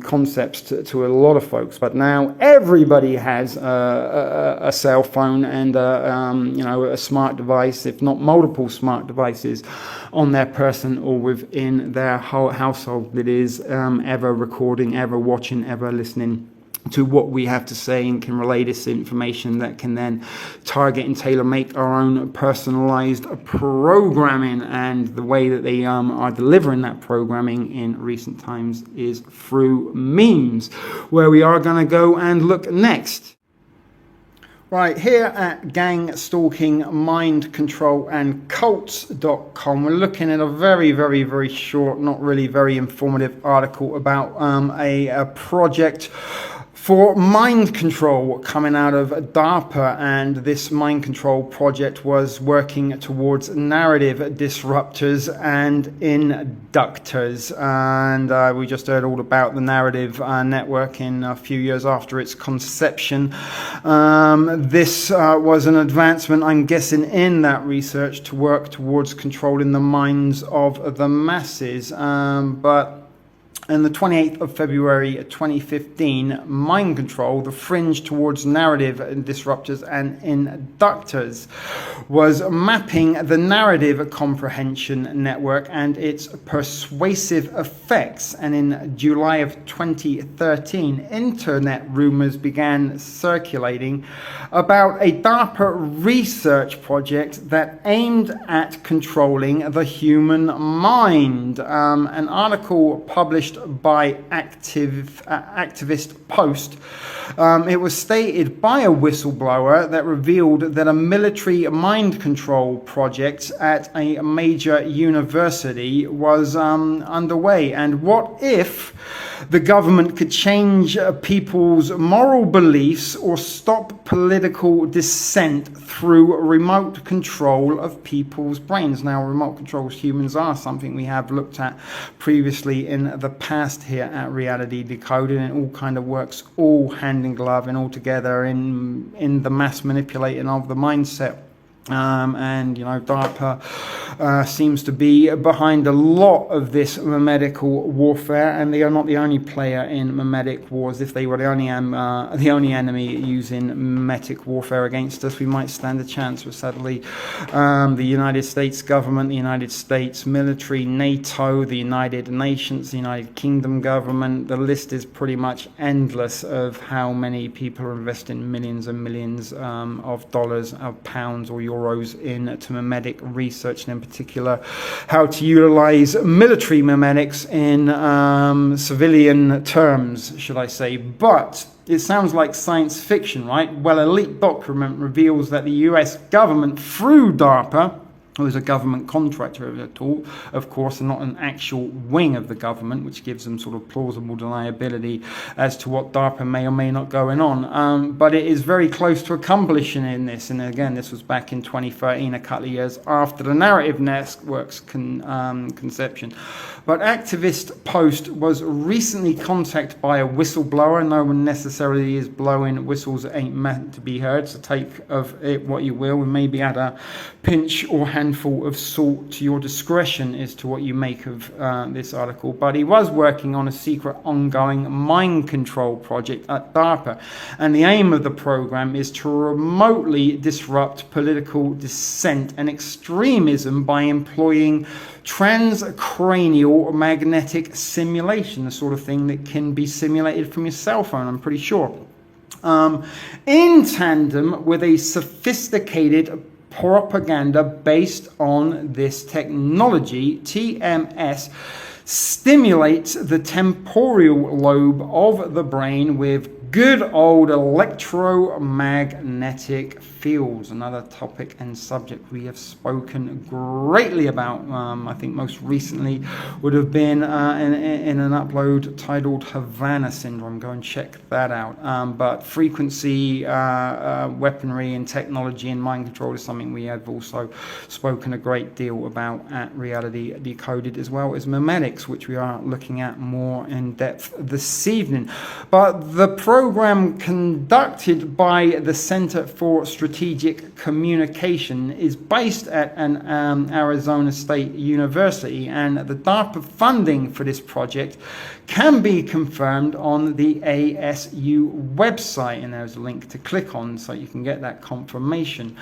concepts to a lot of folks. But now everybody has a cell phone and you know, a smart device, if not multiple smart devices on their person or within their whole household that is ever recording, ever watching, ever listening to what we have to say, and can relay this information that can then target and tailor make our own personalized programming. And the way that they are delivering that programming in recent times is through memes, where we are going to go and look next. Right, here at Gang Stalking, Mind Control and Cults.com, we're looking at a very short, not really very informative article about a project for mind control coming out of DARPA, and this mind control project was working towards narrative disruptors and inductors. And we just heard all about the narrative network in a few years after its conception. This was an advancement, I'm guessing, in that research to work towards controlling the minds of the masses. But And the 28th of February 2015, Mind Control, the fringe towards narrative disruptors and inductors, was mapping the narrative comprehension network and its persuasive effects. And in July of 2013, internet rumors began circulating about a DARPA research project that aimed at controlling the human mind. An article published by Activist Post. It was stated by a whistleblower that revealed that a military mind control project at a major university was underway. And what if the government could change people's moral beliefs or stop political dissent through remote control of people's brains? Now, remote controls humans are something we have looked at previously in the past here at Reality Decoded, and it all kind of works all hand in glove and all together in the mass manipulating of the mindset. And you know, DARPA seems to be behind a lot of this memetical warfare, and they are not the only player in memetic wars. If they were the only enemy using memetic warfare against us, we might stand a chance. But sadly, the United States government, the United States military, NATO, the United Nations, the United Kingdom government, the list is pretty much endless of how many people are investing millions and millions of dollars, of pounds or euros into memetic research, and in particular how to utilize military memetics in civilian terms, should I say. But it sounds like science fiction, right? Well, a leaked document reveals that the US government, through DARPA, who is a government contractor of course, and not an actual wing of the government, which gives them sort of plausible deniability as to what DARPA may or may not going on. But it is very close to accomplishing in this. And again, this was back in 2013, a couple of years after the narrative network's conception. But Activist Post was recently contacted by a whistleblower. No one necessarily is blowing whistles that ain't meant to be heard, so take of it what you will, and maybe add a pinch or handful of salt to your discretion as to what you make of this article. But he was working on a secret ongoing mind control project at DARPA, and the aim of the program is to remotely disrupt political dissent and extremism by employing transcranial magnetic simulation, the sort of thing that can be simulated from your cell phone, I'm pretty sure, in tandem with a sophisticated propaganda based on this technology. TMS stimulates the temporal lobe of the brain with good old electromagnetic fields. Another topic and subject we have spoken greatly about. I think most recently would have been in an upload titled Havana Syndrome. Go and check that out. But frequency, weaponry and technology and mind control is something we have also spoken a great deal about at Reality Decoded, as well as memetics, which we are looking at more in depth this evening. But the program conducted by the Center for Strategic Communication is based at an Arizona State University, and the DARPA funding for this project can be confirmed on the ASU website, and there's a link to click on so you can get that confirmation.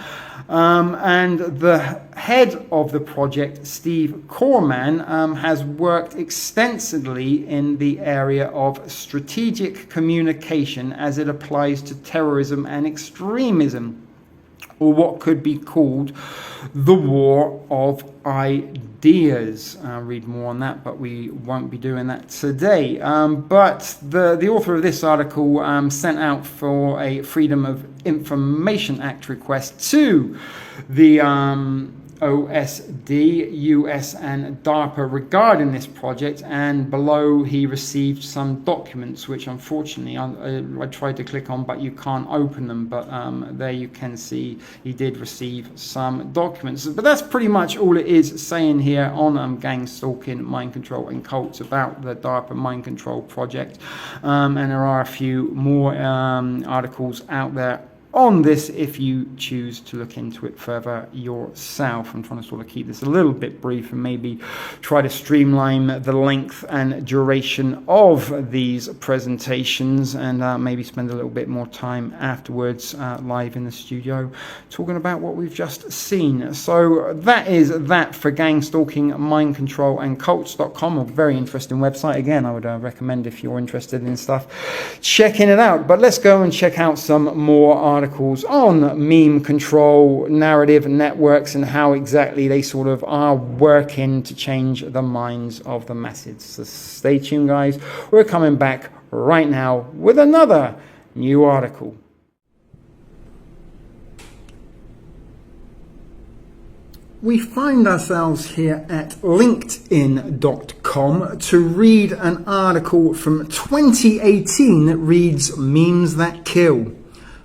And the head of the project, Steve Corman, has worked extensively in the area of strategic communication as it applies to terrorism and extremism, or what could be called the war of ideas. Read more on that, but we won't be doing that today. But the author of this article sent out for a Freedom of Information Act request to the OSD, US and DARPA regarding this project, and below he received some documents which unfortunately I tried to click on, but you can't open them. But there you can see he did receive some documents. But that's pretty much all it is saying here on gang stalking, mind control and cults about the DARPA mind control project. And there are a few more articles out there on this if you choose to look into it further yourself. I'm trying to sort of keep this a little bit brief and maybe try to streamline the length and duration of these presentations, and maybe spend a little bit more time afterwards live in the studio talking about what we've just seen. So that is that for gang stalking, mind control and cults.com, a very interesting website. Again, I would recommend, if you're interested in stuff, checking it out. But let's go and check out some more articles on meme control, narrative networks, and how exactly they sort of are working to change the minds of the masses. So stay tuned, guys. We're coming back right now with another new article. We find ourselves here at LinkedIn.com to read an article from 2018 that reads Memes That Kill,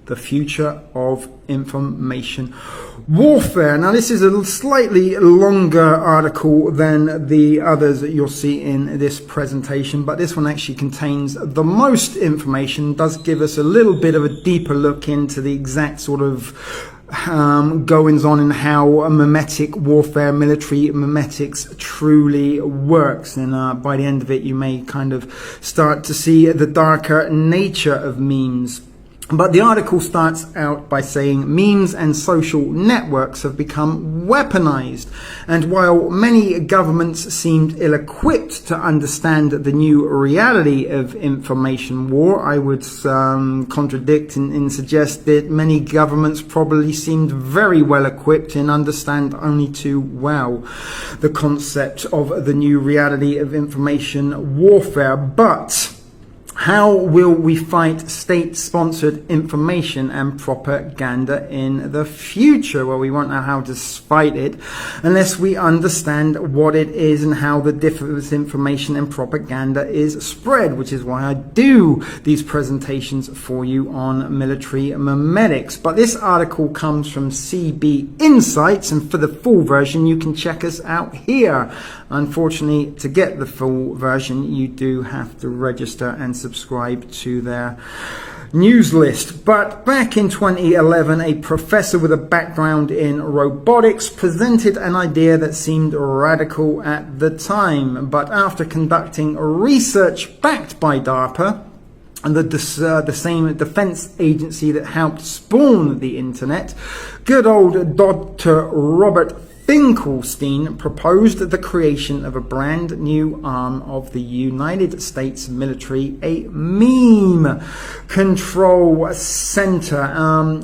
the Future of Information Warfare. Now, this is a slightly longer article than the others that you'll see in this presentation, but this one actually contains the most information, does give us a little bit of a deeper look into the exact sort of goings on and how memetic warfare, military memetics truly works. And by the end of it, you may kind of start to see the darker nature of memes. But the article starts out by saying memes and social networks have become weaponized. And while many governments seemed ill-equipped to understand the new reality of information war, I would contradict and suggest that many governments probably seemed very well equipped and understand only too well the concept of the new reality of information warfare. But how will we fight state-sponsored information and propaganda in the future? Well, we won't know how to fight it unless we understand what it is and how the different information and propaganda is spread, which is why I do these presentations for you on military memetics. But this article comes from CB Insights, and for the full version, you can check us out here. Unfortunately, to get the full version, you do have to register and subscribe to their news list. But back in 2011, a professor with a background in robotics presented an idea that seemed radical at the time. But after conducting research backed by Darpa, and the same defense agency that helped spawn the internet, good old Dr. Robert Finkelstein proposed the creation of a brand new arm of the United States military, a meme control center.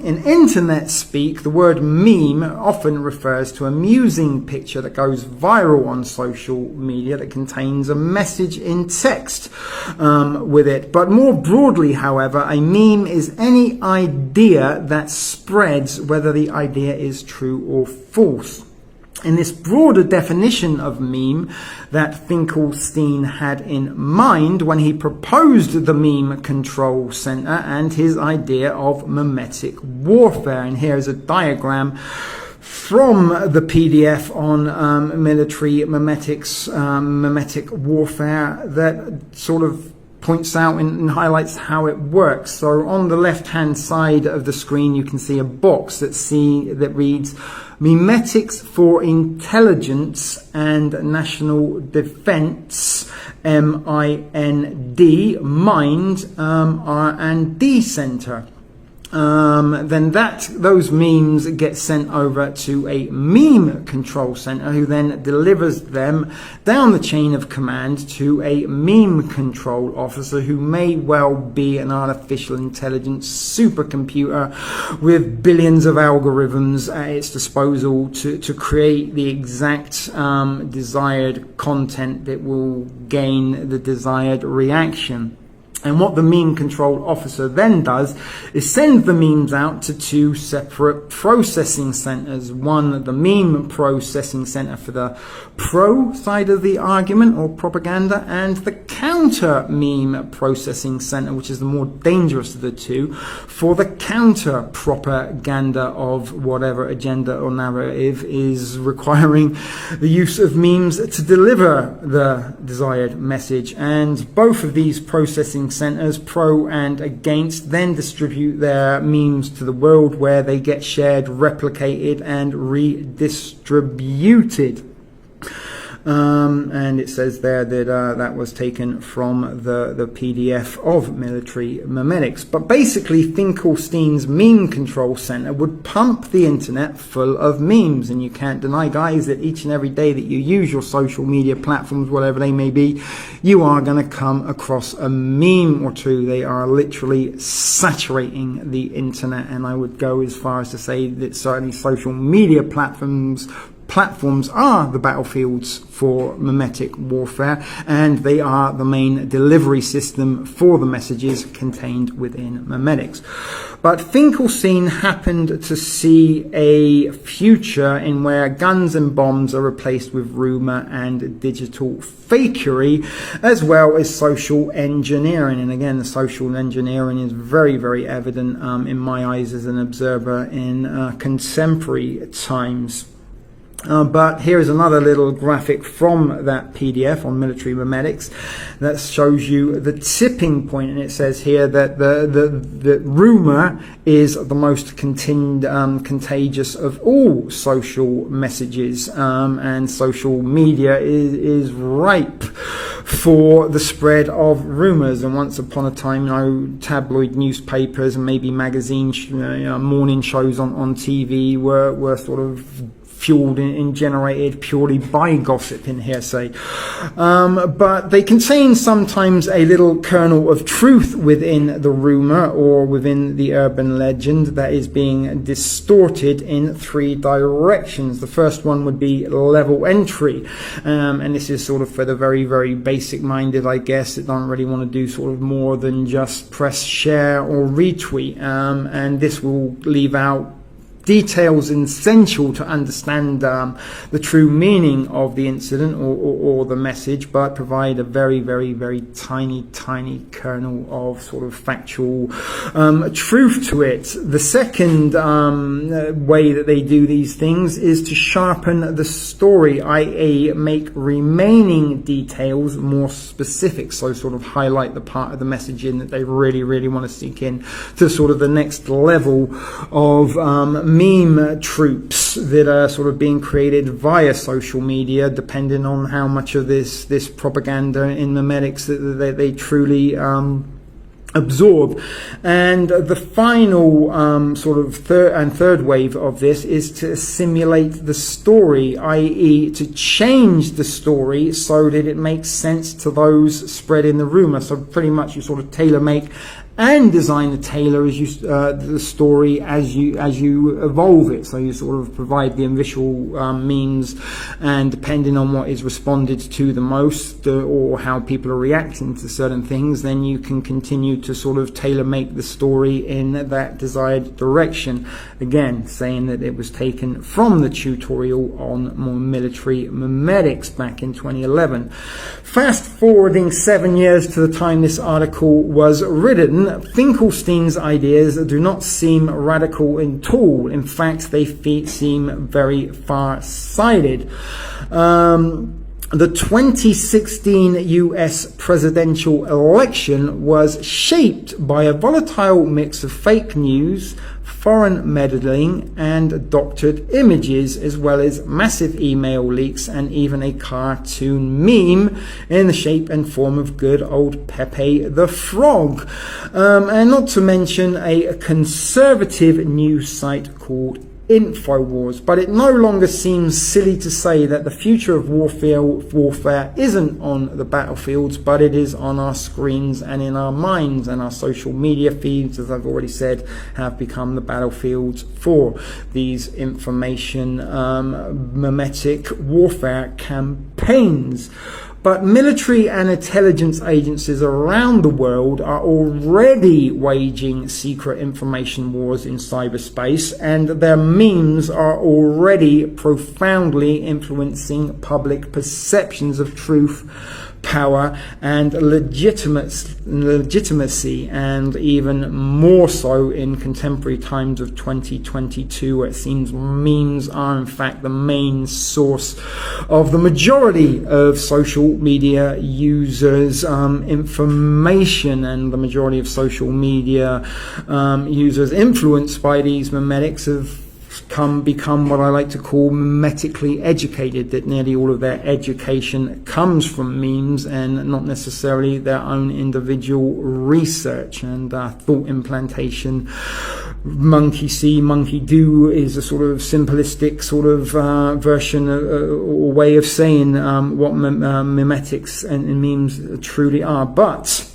In internet speak, the word meme often refers to a amusing picture that goes viral on social media that contains a message in text with it. But more broadly, however, a meme is any idea that spreads, whether the idea is true or false. In this broader definition of meme that Finkelstein had in mind when he proposed the meme control center and his idea of memetic warfare. And here's a diagram from the PDF on military memetics, memetic warfare, that sort of points out and highlights how it works. So on the left-hand side of the screen, you can see a box that reads Memetics for Intelligence and National Defense, MIND, Mind, R&D Center. Then those memes get sent over to a meme control center, who then delivers them down the chain of command to a meme control officer, who may well be an artificial intelligence supercomputer with billions of algorithms at its disposal to create the exact desired content that will gain the desired reaction. And what the meme control officer then does is send the memes out to two separate processing centers. One, the meme processing center for the pro side of the argument or propaganda, and the counter meme processing center, which is the more dangerous of the two, for the counter propaganda of whatever agenda or narrative is requiring the use of memes to deliver the desired message. And both of these processing centers, pro and against, then distribute their memes to the world, where they get shared, replicated, and redistributed. And it says there that that was taken from the PDF of Military Memetics. But basically, Finkelstein's Meme Control Center would pump the internet full of memes. And you can't deny, guys, that each and every day that you use your social media platforms, whatever they may be, you are going to come across a meme or two. They are literally saturating the internet. And I would go as far as to say that certainly social media platforms are the battlefields for memetic warfare, and they are the main delivery system for the messages contained within memetics. But Finkelstein happened to see a future in where guns and bombs are replaced with rumor and digital fakery, as well as social engineering. And again, the social engineering is very, very evident in my eyes as an observer in contemporary times. But here is another little graphic from that PDF on military memetics that shows you the tipping point, and it says here that the rumor is the most contagious of all social messages, and social media is ripe for the spread of rumors. And once upon a time, tabloid newspapers and maybe magazines, morning shows on TV were sort of fueled and generated purely by gossip and hearsay. But they contain sometimes a little kernel of truth within the rumor or within the urban legend that is being distorted in three directions. The first one would be level entry. And this is sort of for the very, very basic minded, I guess, that don't really want to do sort of more than just press share or retweet. And this will leave out details essential to understand the true meaning of the incident or the message, but provide a very, very, very tiny kernel of sort of factual truth to it. The second way that they do these things is to sharpen the story, i.e. make remaining details more specific, so sort of highlight the part of the message in that they really, really want to sink in to sort of the next level of meme troops that are sort of being created via social media, depending on how much of this propaganda in memetics that they truly absorb. And the final sort of third wave of this is to simulate the story, i.e. to change the story so that it makes sense to those spreading the rumor. So pretty much you sort of tailor make and design the tailor as the story as you evolve it. So you sort of provide the initial means, and depending on what is responded to the most or how people are reacting to certain things, then you can continue to sort of tailor make the story in that desired direction. Again, saying that it was taken from the tutorial on more military memetics back in 2011. Fast forwarding 7 years to the time this article was written, Finkelstein's ideas do not seem radical at all. In fact, they seem very far-sighted. The 2016 US presidential election was shaped by a volatile mix of fake news, foreign meddling, and doctored images, as well as massive email leaks and even a cartoon meme in the shape and form of good old Pepe the Frog. And not to mention a conservative news site called InfoWars. But it no longer seems silly to say that the future of warfare isn't on the battlefields, but it is on our screens and in our minds, and our social media feeds, as I've already said, have become the battlefields for these information memetic warfare campaigns. But military and intelligence agencies around the world are already waging secret information wars in cyberspace, and their memes are already profoundly influencing public perceptions of truth, power and legitimacy, and even more so in contemporary times of 2022, where it seems memes are in fact the main source of the majority of social media users' information, and the majority of social media users influenced by these memetics have become what I like to call memetically educated, that nearly all of their education comes from memes and not necessarily their own individual research. And thought implantation, monkey see, monkey do, is a sort of simplistic sort of version or way of saying what memetics and memes truly are. But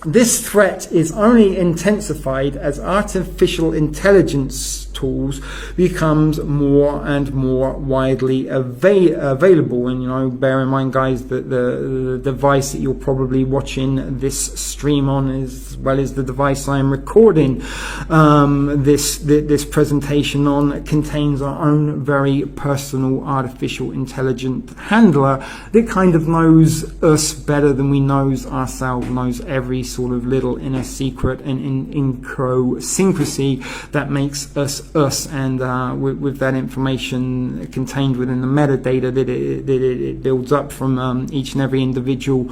this threat is only intensified as artificial intelligence tools becomes more and more widely available. And, you know, bear in mind, guys, that the device that you're probably watching this stream on, as well as the device I am recording this presentation on, contains our own very personal artificial intelligent handler that kind of knows us better than we knows ourselves, knows every sort of little inner secret and idiosyncrasy that makes us us, and with that information contained within the metadata that it builds up from each and every individual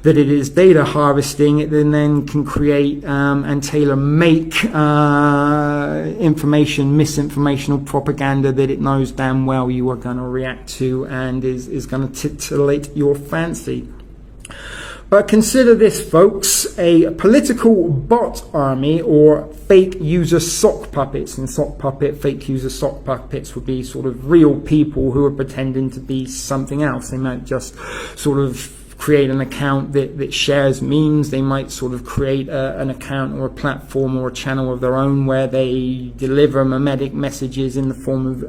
that it is data harvesting, it then can create and tailor make information, misinformation or propaganda that it knows damn well you are going to react to and is going to titillate your fancy. But consider this, folks, a political bot army or fake user sock puppets. And fake user sock puppets would be sort of real people who are pretending to be something else. They might just sort of create an account that shares memes. They might sort of create an account or a platform or a channel of their own where they deliver memetic messages in the form of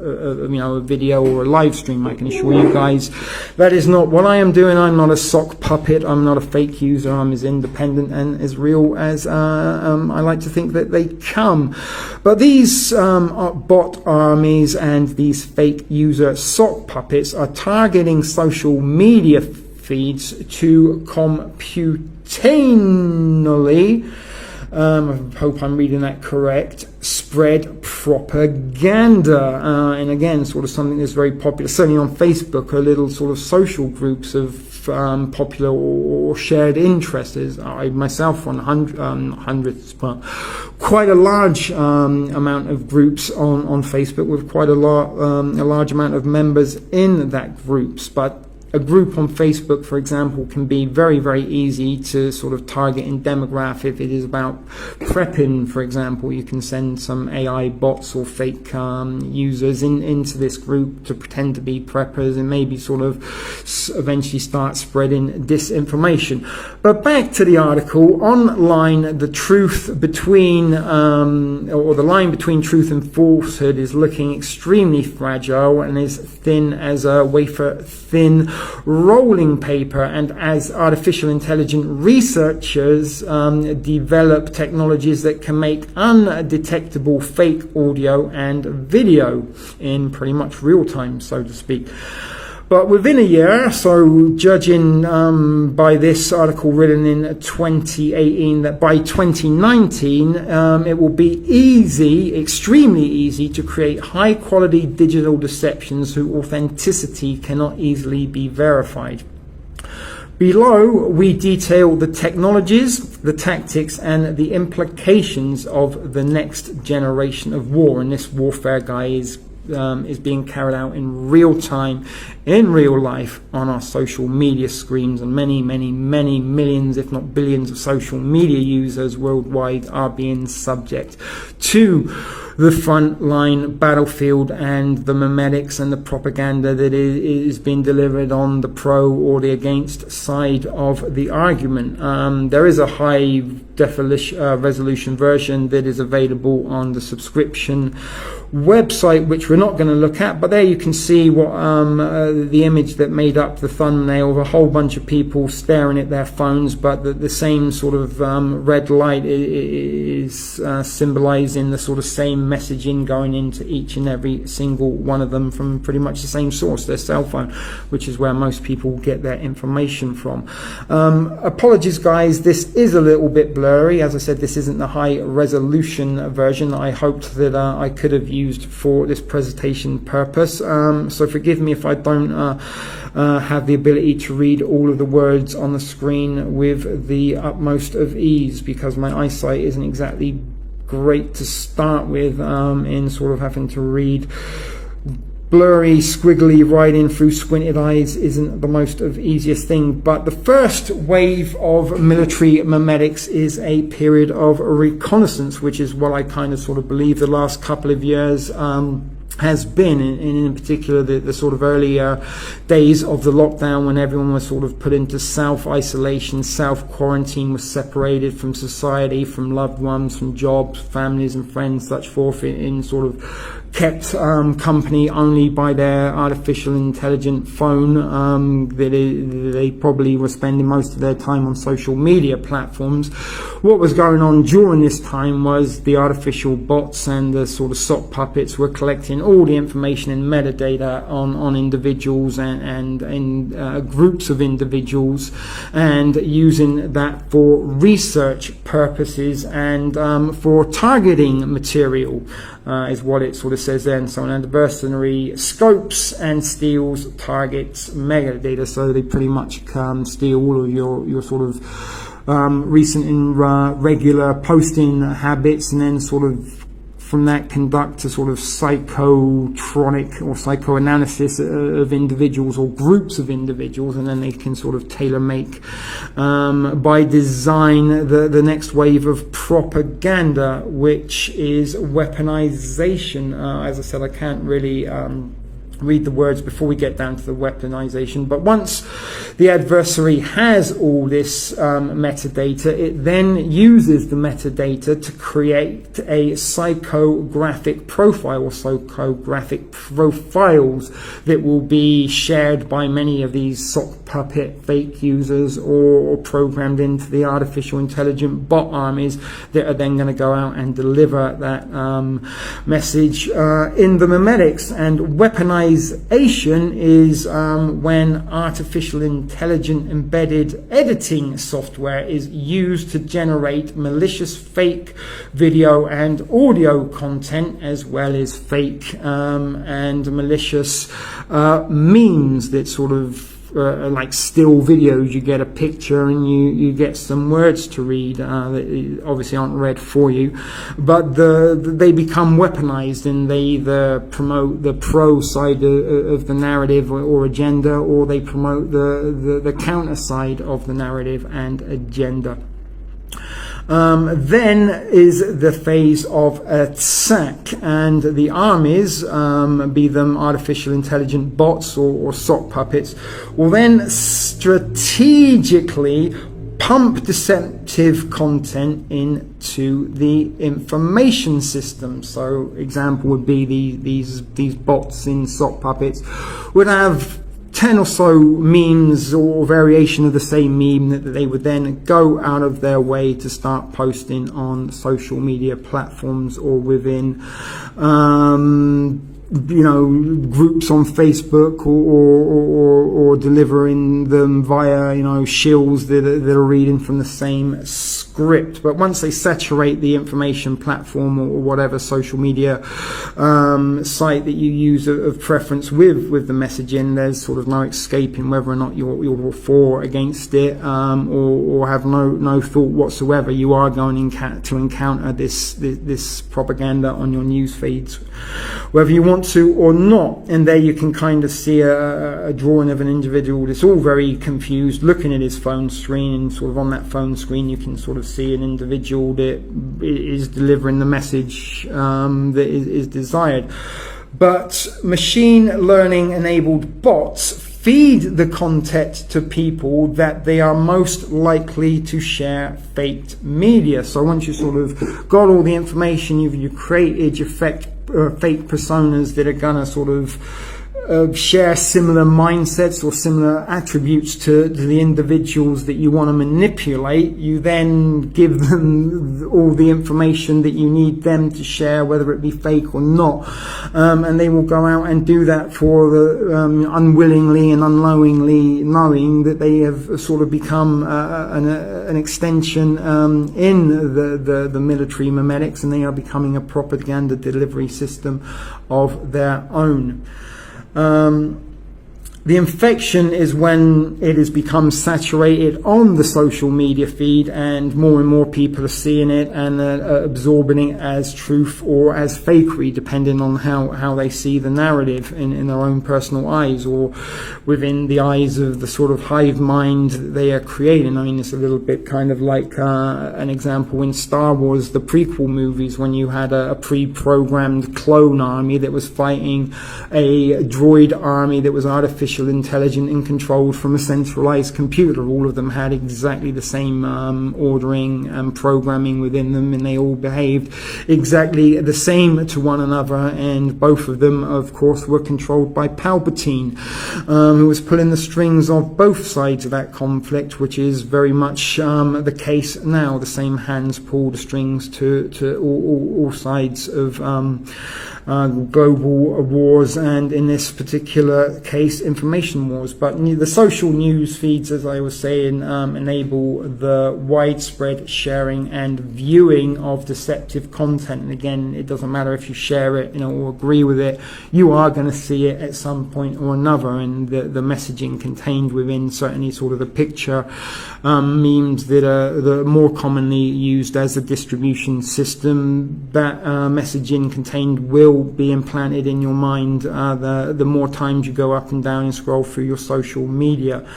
you know, a video or a live stream. I can assure you guys that is not what I am doing. I'm not a sock puppet. I'm not a fake user. I'm as independent and as real as I like to think that they come. But these bot armies and these fake user sock puppets are targeting social media feeds to computationally, I hope I'm reading that correct, spread propaganda. And again, sort of something that's very popular, certainly on Facebook, are little sort of social groups of popular or shared interests. I myself run hundreds, but quite a large amount of groups on Facebook with quite a large amount of members in that groups. But a group on Facebook, for example, can be very, very easy to sort of target in demographic. If it is about prepping, for example, you can send some AI bots or fake users into this group to pretend to be preppers and maybe sort of eventually start spreading disinformation. But back to the article. Online, the truth between, or the line between truth and falsehood is looking extremely fragile and as thin as a wafer-thin rolling paper, and as artificial intelligence researchers develop technologies that can make undetectable fake audio and video in pretty much real time, so to speak. But within a year, so judging by this article written in 2018, that by 2019 it will be easy, extremely easy, to create high quality digital deceptions whose authenticity cannot easily be verified. Below, we detail the technologies, the tactics, and the implications of the next generation of war. And this warfare, guys, is being carried out in real time, in real life, on our social media screens, and many millions, if not billions, of social media users worldwide are being subject to the frontline battlefield and the memetics and the propaganda that is being delivered on the pro or the against side of the argument. There is a high resolution version that is available on the subscription website, which we're not going to look at, but there you can see what the image that made up the thumbnail of a whole bunch of people staring at their phones, but the same sort of red light is is symbolizing the sort of same messaging going into each and every single one of them from pretty much the same source, their cell phone, which is where most people get their information from. Apologies guys, this is a little bit blurry. As I said, this isn't the high resolution version I hoped that I could have used for this presentation purpose, so forgive me if I don't have the ability to read all of the words on the screen with the utmost of ease, because my eyesight isn't exactly great to start with, in sort of having to read blurry, squiggly writing through squinted eyes isn't the most of easiest thing. But the first wave of military memetics is a period of reconnaissance, which is what I kind of sort of believe the last couple of years has been, in particular the sort of earlier days of the lockdown, when everyone was sort of put into self-isolation, self-quarantine, was separated from society, from loved ones, from jobs, families and friends, such forth, in sort of kept company only by their artificial intelligent phone. They probably were spending most of their time on social media platforms. What was going on during this time was the artificial bots and the sort of sock puppets were collecting all the information and metadata on individuals and groups of individuals, and using that for research purposes and for targeting material. Is what it sort of says then. So an adversary scopes and steals targets metadata, so they pretty much steal all of your sort of recent and regular posting habits, and then sort of from that conduct a sort of psychotronic or psychoanalysis of individuals or groups of individuals, and then they can sort of tailor make by design the next wave of propaganda, which is weaponization. As I said, I can't really read the words before we get down to the weaponization, but once the adversary has all this metadata, it then uses the metadata to create a psychographic profile or psychographic profiles that will be shared by many of these sock puppet fake users or programmed into the artificial intelligent bot armies that are then going to go out and deliver that message in the memetics. And weaponization is when artificial intelligent embedded editing software is used to generate malicious fake video and audio content, as well as fake and malicious memes that sort of like still videos. You get a picture and you get some words to read that obviously aren't read for you, but they become weaponized, and they either promote the pro side of the narrative or agenda, or they promote the counter side of the narrative and agenda. Then is the phase of attack, and the armies, be them artificial intelligent bots or sock puppets, will then strategically pump deceptive content into the information system. So example would be these bots in sock puppets would have 10 or so memes or variation of the same meme that they would then go out of their way to start posting on social media platforms or within groups on Facebook, or delivering them via shills that are reading from the same script. But once they saturate the information platform or whatever social media site that you use of preference with the messaging, there's sort of no escaping whether or not you're for or against it, or have no thought whatsoever. You are going to encounter this propaganda on your news feeds, whether you want to or not. And there you can kind of see a drawing of an individual that's all very confused, looking at his phone screen, and sort of on that phone screen you can sort of see an individual that is delivering the message that is desired. But machine learning enabled bots feed the content to people that they are most likely to share faked media. So once you sort of got all the information, you've created your fake personas that are gonna sort of share similar mindsets or similar attributes to the individuals that you want to manipulate, you then give them all the information that you need them to share, whether it be fake or not, and they will go out and do that for the unwillingly and unknowingly, knowing that they have sort of become an extension in the military memetics, and they are becoming a propaganda delivery system of their own. The infection is when it has become saturated on the social media feed, and more people are seeing it and absorbing it as truth or as fakery, depending on how they see the narrative in their own personal eyes, or within the eyes of the sort of hive mind that they are creating. I mean, it's a little bit kind of like an example in Star Wars, the prequel movies, when you had a pre-programmed clone army that was fighting a droid army that was artificial intelligent and controlled from a centralized computer. All of them had exactly the same ordering and programming within them, and they all behaved exactly the same to one another, and both of them, of course, were controlled by Palpatine, who was pulling the strings of both sides of that conflict, which is very much the case now. The same hands pull the strings to all sides of global wars, and in this particular case, information wars. But the social news feeds, as I was saying, enable the widespread sharing and viewing of deceptive content. And again, it doesn't matter if you share it, or agree with it, you are going to see it at some point or another. And the messaging contained within certainly sort of the picture memes that are the more commonly used as a distribution system, that messaging contained will be implanted in your mind the more times you go up and down and scroll through your social media.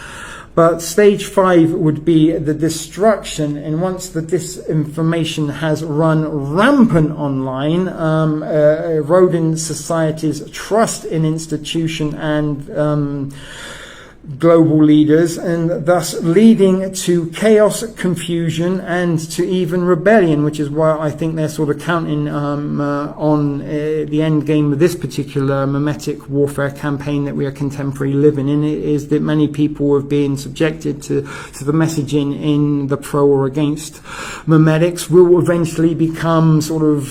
But stage 5 would be the destruction, and once the disinformation has run rampant online, eroding society's trust in institution and global leaders, and thus leading to chaos, confusion, and to even rebellion, which is why I think they're sort of counting on the end game of this particular memetic warfare campaign that we are contemporarily living in, is that many people have been subjected to the messaging in the pro or against memetics will eventually become sort of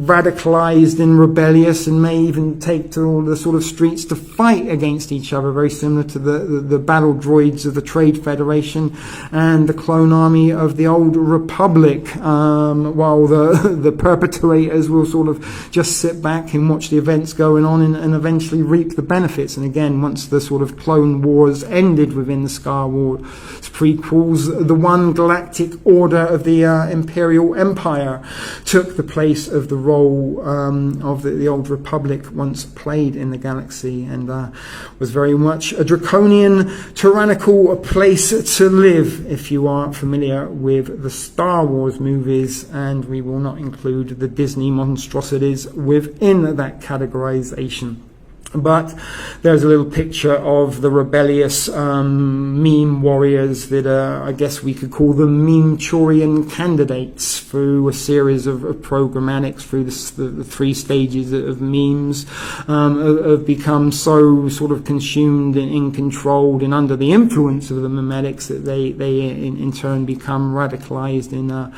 radicalized and rebellious, and may even take to all the sort of streets to fight against each other, very similar to the battle droids of the Trade Federation and the clone army of the Old Republic, while the perpetrators will sort of just sit back and watch the events going on and eventually reap the benefits. And again, once the sort of clone wars ended within the Star Wars prequels, the one galactic order of the Imperial Empire took the place of the role of the Old Republic once played in the galaxy, and was very much a draconian, tyrannical place to live, if you are familiar with the Star Wars movies, and we will not include the Disney monstrosities within that categorization. But there's a little picture of the rebellious meme warriors that I guess we could call them Meme-Chorian candidates through a series of programmatics, through the 3 stages of memes, have become so sort of consumed and controlled and under the influence of the memetics that they in turn become radicalized in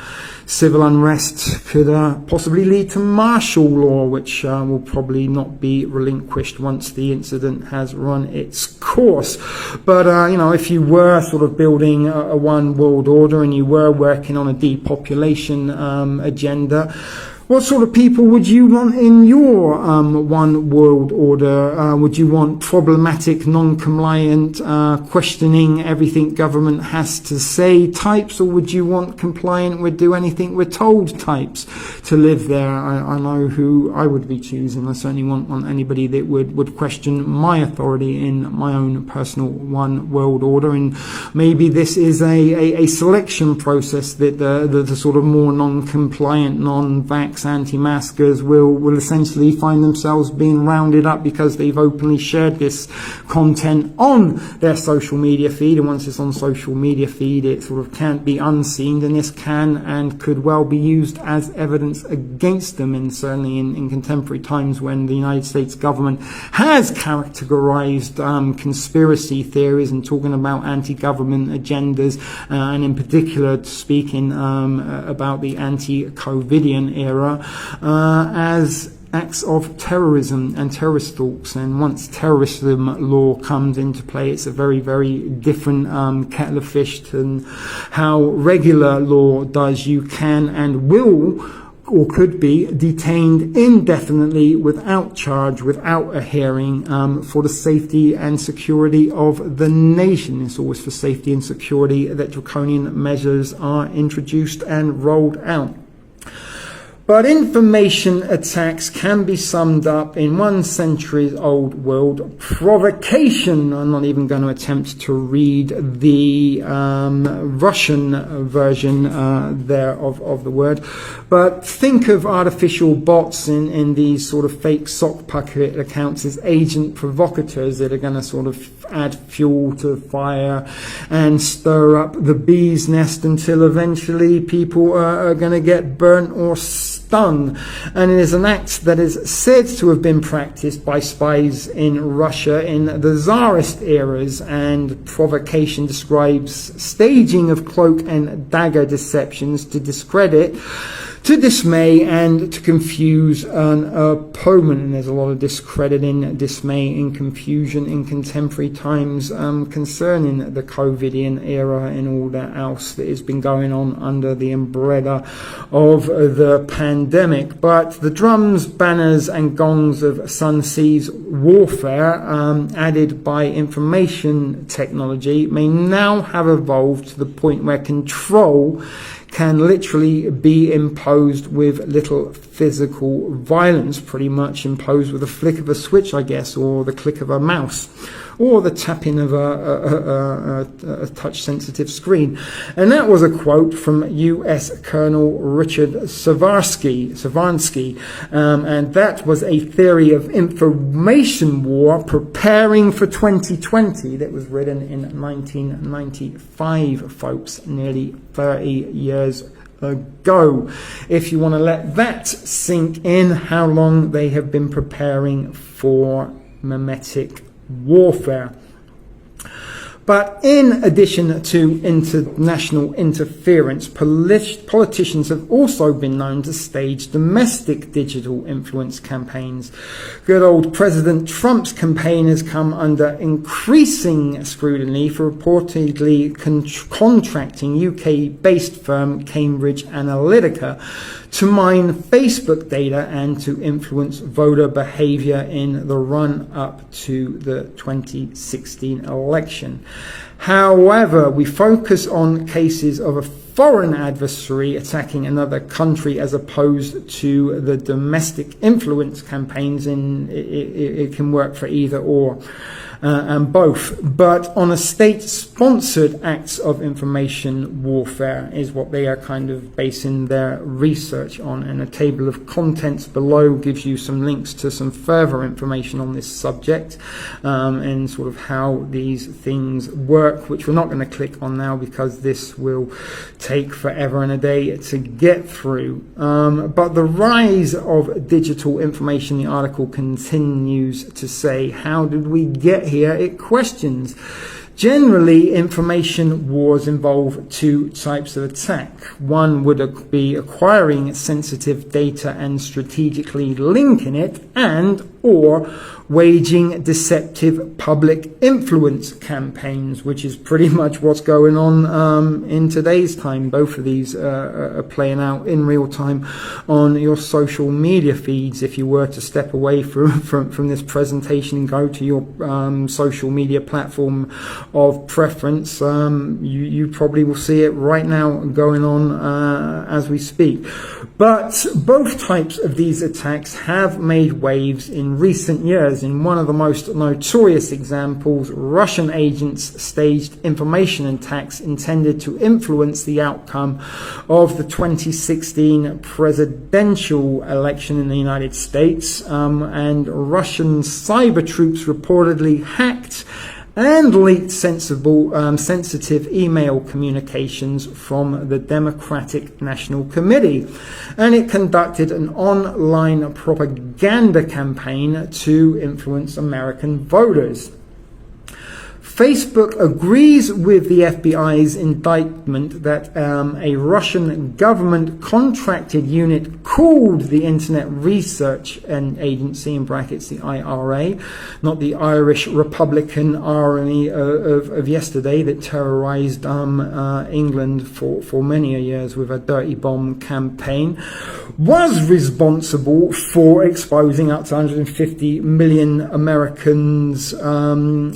civil unrest, could possibly lead to martial law, which will probably not be relinquished once the incident has run its course. But if you were sort of building a one world order, and you were working on a depopulation agenda, what sort of people would you want in your one world order? Would you want problematic, non-compliant, questioning everything government has to say types, or would you want compliant, would do anything we're told types to live there? I know who I would be choosing. I certainly won't want anybody that would question my authority in my own personal one world order. And maybe this is a selection process that the sort of more non-compliant, non-vax anti-vax, anti-maskers will essentially find themselves being rounded up because they've openly shared this content on their social media feed. And once it's on social media feed, it sort of can't be unseen, and this can and could well be used as evidence against them, and certainly in contemporary times when the United States government has categorized conspiracy theories and talking about anti-government agendas, and in particular speaking about the anti-COVIDian era as acts of terrorism and terrorist thoughts. And once terrorism law comes into play, it's a very, very different kettle of fish than how regular law does. You can and will or could be detained indefinitely without charge, without a hearing, for the safety and security of the nation. It's always for safety and security that draconian measures are introduced and rolled out. But information attacks can be summed up in one century-old word: provocation. I'm not even going to attempt to read the Russian version there of the word. But think of artificial bots in these sort of fake sock puppet accounts as agent provocateurs that are going to sort of add fuel to the fire and stir up the bee's nest until eventually people are going to get burnt or stung. And it is an act that is said to have been practiced by spies in Russia in the Tsarist eras, and provocation describes staging of cloak and dagger deceptions to discredit, to dismay, and to confuse an opponent. And there's a lot of discrediting, dismay, and confusion in contemporary times concerning the COVIDian era and all that else that has been going on under the umbrella of the pandemic. But the drums, banners, and gongs of sun-seas warfare, added by information technology, may now have evolved to the point where control can literally be imposed with little physical violence, pretty much imposed with a flick of a switch, I guess, or the click of a mouse, or the tapping of a touch-sensitive screen. And that was a quote from U.S. Colonel Richard Savansky, and that was a theory of information war preparing for 2020 that was written in 1995, folks, nearly 30 years ago. If you want to let that sink in, how long they have been preparing for memetic warfare. But in addition to international interference, politicians have also been known to stage domestic digital influence campaigns. Good old President Trump's campaign has come under increasing scrutiny for reportedly contracting UK-based firm Cambridge Analytica to mine Facebook data and to influence voter behavior in the run-up to the 2016 election. However, we focus on cases of a foreign adversary attacking another country as opposed to the domestic influence campaigns, and it can work for either or. And both, but on a state-sponsored acts of information warfare is what they are kind of basing their research on. And a table of contents below gives you some links to some further information on this subject, and sort of how these things work, which we're not going to click on now because this will take forever and a day to get through. But the rise of digital information, the article continues to say, how did we get here? It questions. Generally, information wars involve two types of attack. One would be acquiring sensitive data and strategically linking it, and or waging deceptive public influence campaigns, which is pretty much what's going on in today's time. Both of these are playing out in real time on your social media feeds. If you were to step away from this presentation and go to your social media platform of preference, you probably will see it right now going on as we speak. But both types of these attacks have made waves in in recent years. In one of the most notorious examples, Russian agents staged information attacks intended to influence the outcome of the 2016 presidential election in the United States, and Russian cyber troops reportedly hacked and leaked sensitive email communications from the Democratic National Committee. And it conducted an online propaganda campaign to influence American voters. Facebook agrees with the FBI's indictment that a Russian government contracted unit called the Internet Research Agency, in brackets the IRA, not the Irish Republican Army of yesterday that terrorized England for many years with a dirty bomb campaign, was responsible for exposing up to 150 million Americans or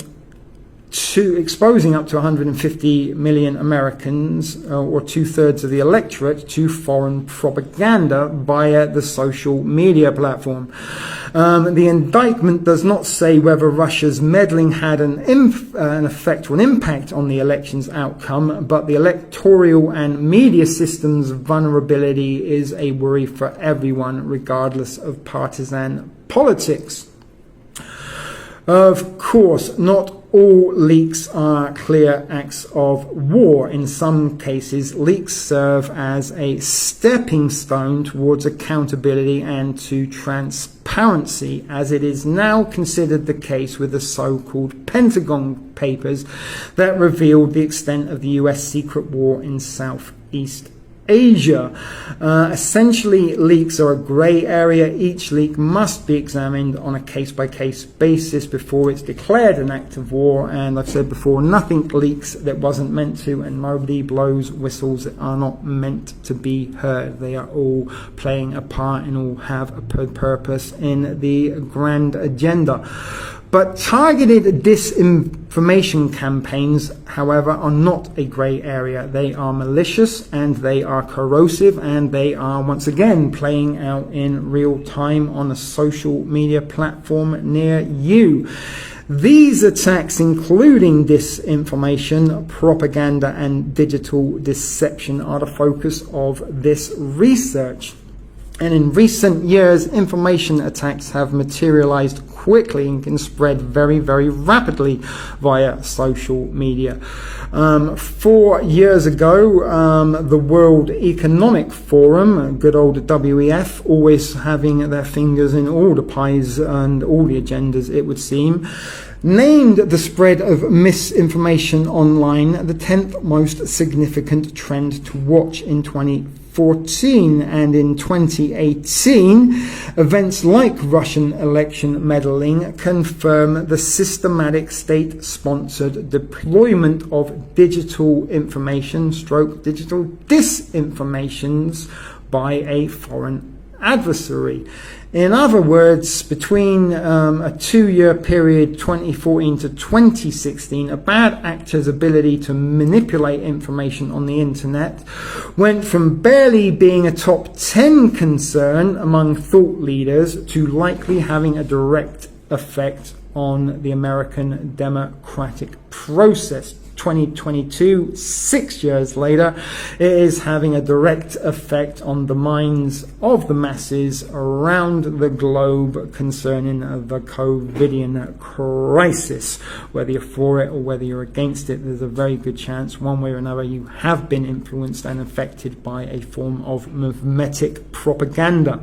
2/3 of the electorate, to foreign propaganda via the social media platform. The indictment does not say whether Russia's meddling had an effect or an impact on the election's outcome, but the electoral and media system's vulnerability is a worry for everyone, regardless of partisan politics. Of course, not all leaks are clear acts of war. In some cases, leaks serve as a stepping stone towards accountability and to transparency, as it is now considered the case with the so-called Pentagon Papers that revealed the extent of the US secret war in Southeast Asia. Essentially, leaks are a grey area. Each leak must be examined on a case-by-case basis before it's declared an act of war. And I've said before, nothing leaks that wasn't meant to, and nobody blows whistles that are not meant to be heard. They are all playing a part and all have a purpose in the grand agenda. But targeted disinformation campaigns, however, are not a grey area. They are malicious and they are corrosive, and they are once again playing out in real time on a social media platform near you. These attacks, including disinformation, propaganda, and digital deception, are the focus of this research. And in recent years, information attacks have materialized quickly and can spread very, very rapidly via social media. 4 years ago, the World Economic Forum, good old WEF, always having their fingers in all the pies and all the agendas, it would seem, named the spread of misinformation online the 10th most significant trend to watch in 2014, and in 2018, events like Russian election meddling confirm the systematic state-sponsored deployment of digital information / digital disinformations by a foreign adversary. In other words, between a 2-year period, 2014 to 2016, a bad actor's ability to manipulate information on the internet went from barely being a top 10 concern among thought leaders to likely having a direct effect on the American democratic process. 2022, 6 years later, it is having a direct effect on the minds of the masses around the globe concerning the COVIDian crisis. Whether you're for it or whether you're against it, there's a very good chance one way or another you have been influenced and affected by a form of memetic propaganda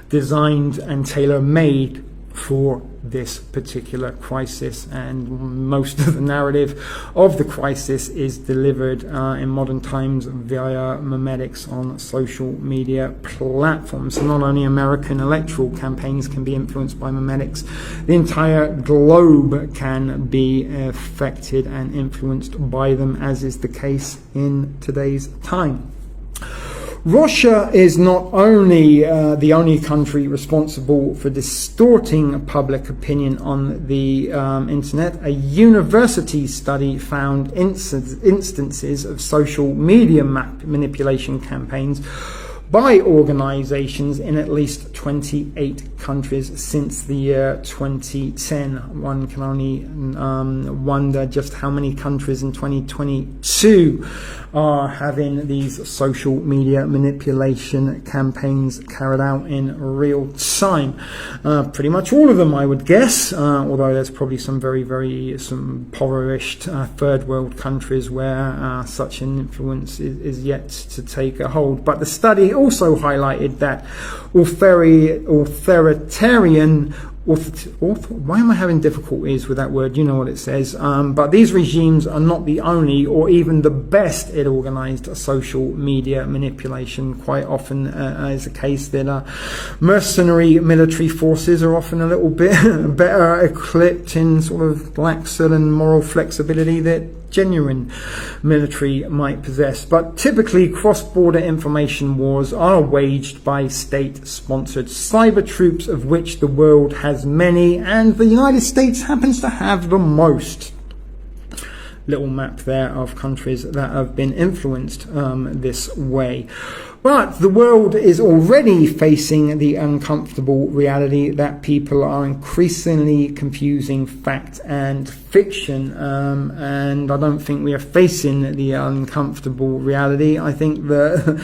designed and tailor-made for this particular crisis. And most of the narrative of the crisis is delivered in modern times via memetics on social media platforms. So not only American electoral campaigns can be influenced by memetics, the entire globe can be affected and influenced by them, as is the case in today's time. Russia is not only the only country responsible for distorting public opinion on the internet. A university study found instances of social media manipulation campaigns by organizations in at least 28 countries since the year 2010. One can only wonder just how many countries in 2022 are having these social media manipulation campaigns carried out in real time. Pretty much all of them, I would guess, although there's probably some some impoverished third world countries where such an influence is yet to take a hold. But the study also highlighted that authoritarian why am I having difficulties with that word? You know what it says. But these regimes are not the only or even the best at organized social media manipulation. Quite often is the case that mercenary military forces are often a little bit better equipped in sort of lack certain moral flexibility that genuine military might possess. But typically cross-border information wars are waged by state-sponsored cyber troops, of which the world has many, and the United States happens to have the most. Little map there of countries that have been influenced this way. But the world is already facing the uncomfortable reality that people are increasingly confusing fact and fiction, and I don't think we are facing the uncomfortable reality. I think the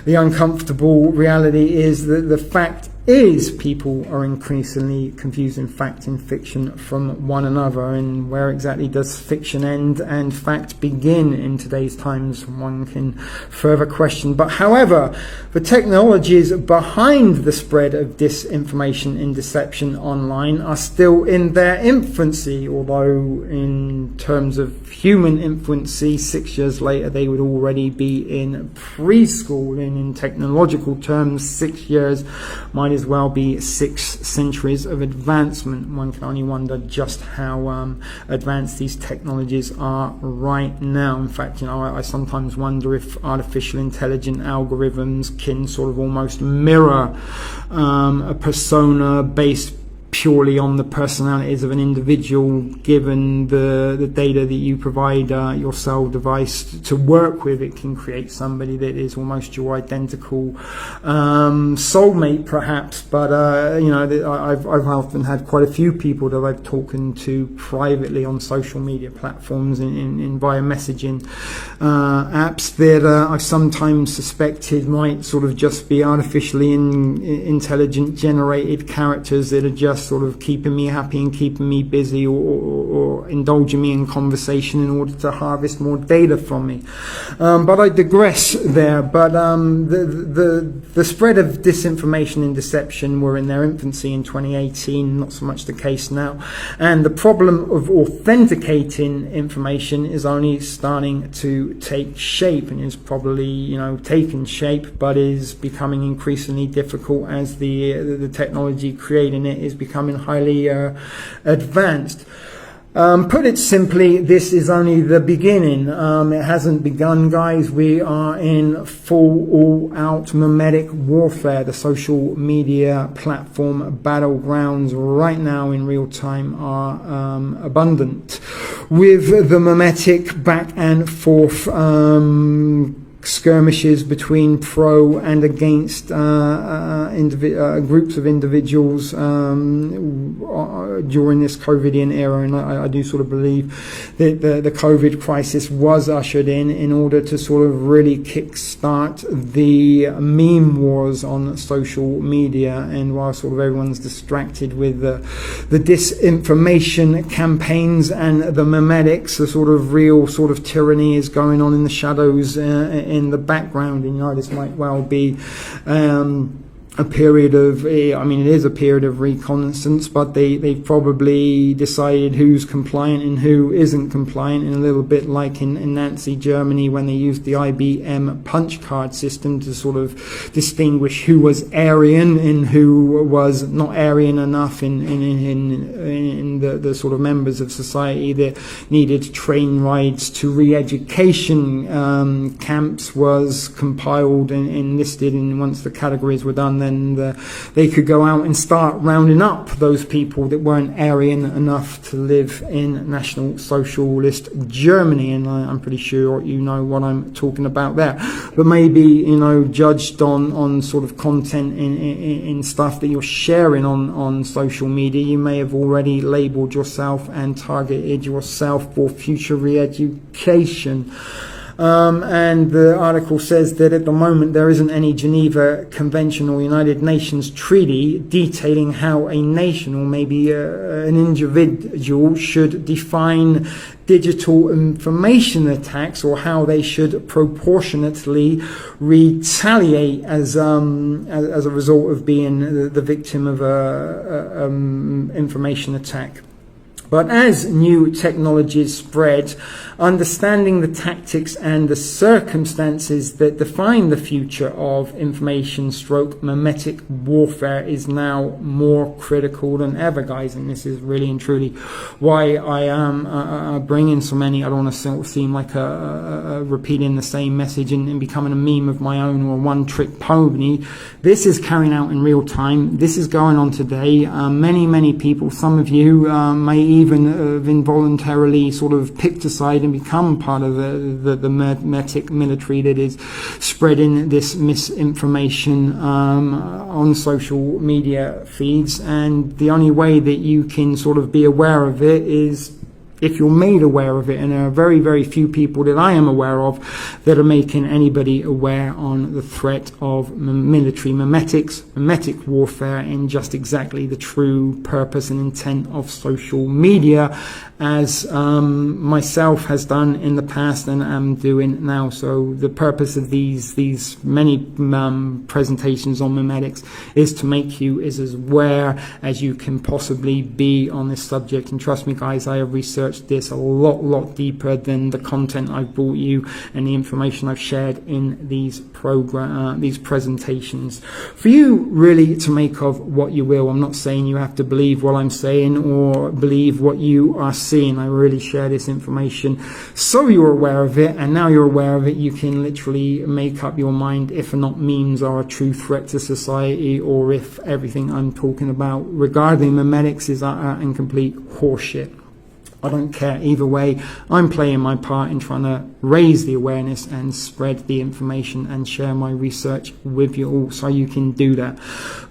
uncomfortable reality is that the fact is people are increasingly confusing fact and fiction from one another. And where exactly does fiction end and fact begin in today's times? One can further question. But however, the technologies behind the spread of disinformation and deception online are still in their infancy, although in terms of human infancy, 6 years later they would already be in preschool. And in technological terms, 6 years might as well be 6 centuries of advancement. One can only wonder just how advanced these technologies are right now. In fact, I sometimes wonder if artificial intelligent algorithms can sort of almost mirror a persona based purely on the personalities of an individual, given the data that you provide your cell device to work with. It can create somebody that is almost your identical soulmate, perhaps. But I've often had quite a few people that I've talked to privately on social media platforms in via messaging apps that I sometimes suspected might sort of just be artificially intelligent generated characters that are just sort of keeping me happy and keeping me busy, or indulging me in conversation in order to harvest more data from me. But I digress there. But the spread of disinformation and deception were in their infancy in 2018, not so much the case now. And the problem of authenticating information is only starting to take shape, and is probably taken shape, but is becoming increasingly difficult as the technology creating it is becoming highly advanced. Put it simply, this is only the beginning. It hasn't begun, guys. We are in full all-out memetic warfare. The social media platform battlegrounds right now in real time are abundant, with the memetic back and forth skirmishes between pro and against groups of individuals during this COVIDian era. And I do sort of believe that the COVID crisis was ushered in order to sort of really kickstart the meme wars on social media. And while sort of everyone's distracted with the disinformation campaigns and the memetics, the sort of real sort of tyranny is going on in the shadows in the background. And this might well be a period of, it is a period of reconnaissance, but they've probably decided who's compliant and who isn't compliant, and a little bit like in Nazi Germany when they used the IBM punch card system to sort of distinguish who was Aryan and who was not Aryan enough in the sort of members of society that needed train rides to re-education camps was compiled and listed, and once the categories were done, then they could go out and start rounding up those people that weren't Aryan enough to live in National Socialist Germany. And I'm pretty sure you know what I'm talking about there. But maybe, you know, judged on sort of content in stuff that you're sharing on social media, you may have already labeled yourself and targeted yourself for future re-education. And the article says that at the moment there isn't any Geneva Convention or United Nations treaty detailing how a nation or maybe an individual should define digital information attacks, or how they should proportionately retaliate as a result of being the victim of a information attack. But as new technologies spread, understanding the tactics and the circumstances that define the future of information/memetic warfare is now more critical than ever, guys. And this is really and truly why I am bringing so many. I don't want to seem like repeating the same message and becoming a meme of my own or a one-trick pony. This is carrying out in real time. This is going on today. Many people, some of you may even have involuntarily sort of picked a side and become part of the Memetic military that is spreading this misinformation on social media feeds. And the only way that you can sort of be aware of it is if you're made aware of it, and there are very, very few people that I am aware of that are making anybody aware on the threat of military memetics, memetic warfare, and just exactly the true purpose and intent of social media, as myself has done in the past and am doing now. So the purpose of these many presentations on memetics is to make you as aware as you can possibly be on this subject. And trust me, guys, I have researched this a lot deeper than the content I've brought you and the information I've shared in these presentations. For you really to make of what you will. I'm not saying you have to believe what I'm saying or believe what you are seeing. I really share this information so you're aware of it, and now you're aware of it, you can literally make up your mind if or not memes are a true threat to society, or if everything I'm talking about regarding memetics is utter and complete horseshit. I don't care either way. I'm playing my part in trying to raise the awareness and spread the information and share my research with you all so you can do that.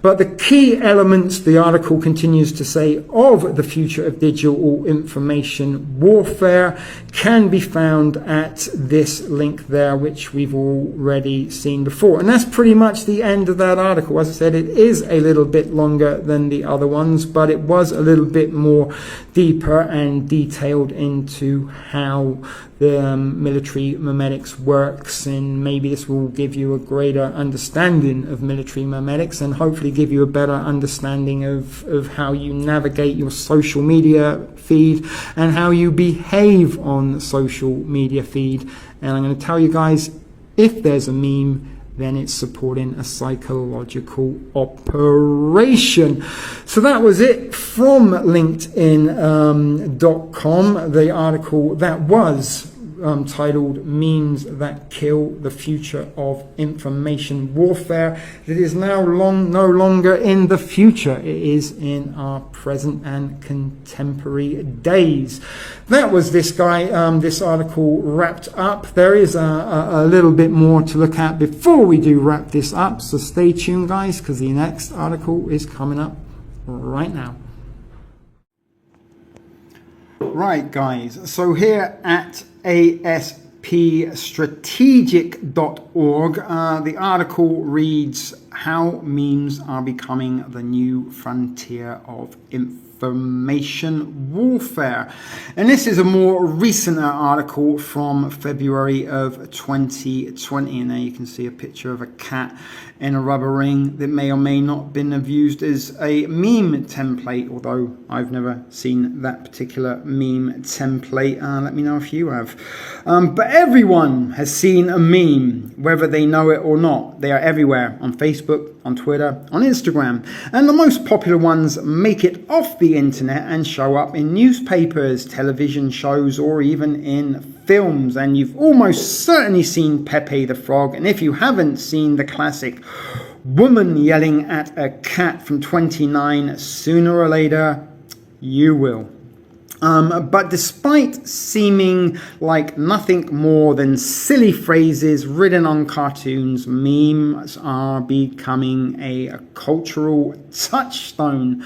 But the key elements, the article continues to say, of the future of digital information warfare can be found at this link there, which we've already seen before. And that's pretty much the end of that article. As I said, it is a little bit longer than the other ones, but it was a little bit more deeper and detailed into how the military memetics works, and maybe this will give you a greater understanding of military memetics and hopefully give you a better understanding of how you navigate your social media feed and how you behave on the social media feed. And I'm going to tell you guys, if there's a meme, then it's supporting a psychological operation. So that was it from LinkedIn.com, the article that was titled Memes That Kill the Future of Information Warfare. It is now no longer in the future. It is in our present and contemporary days. That was this guy, this article wrapped up. There is a little bit more to look at before we do wrap this up. So stay tuned, guys, because the next article is coming up right now. Right, guys, so here at aspstrategic.org, the article reads, How Memes Are Becoming the New Frontier of Information Warfare. And this is a more recent article from February of 2020. And there you can see a picture of a cat in a rubber ring that may or may not been used as a meme template, although I've never seen that particular meme template. Let me know if you have. But everyone has seen a meme, whether they know it or not. They are everywhere, on Facebook, on Twitter, on Instagram. And the most popular ones make it off the internet and show up in newspapers, television shows, or even in films. And you've almost certainly seen Pepe the Frog. And if you haven't seen the classic woman yelling at a cat from 29, sooner or later, you will. But despite seeming like nothing more than silly phrases written on cartoons, memes are becoming a cultural touchstone.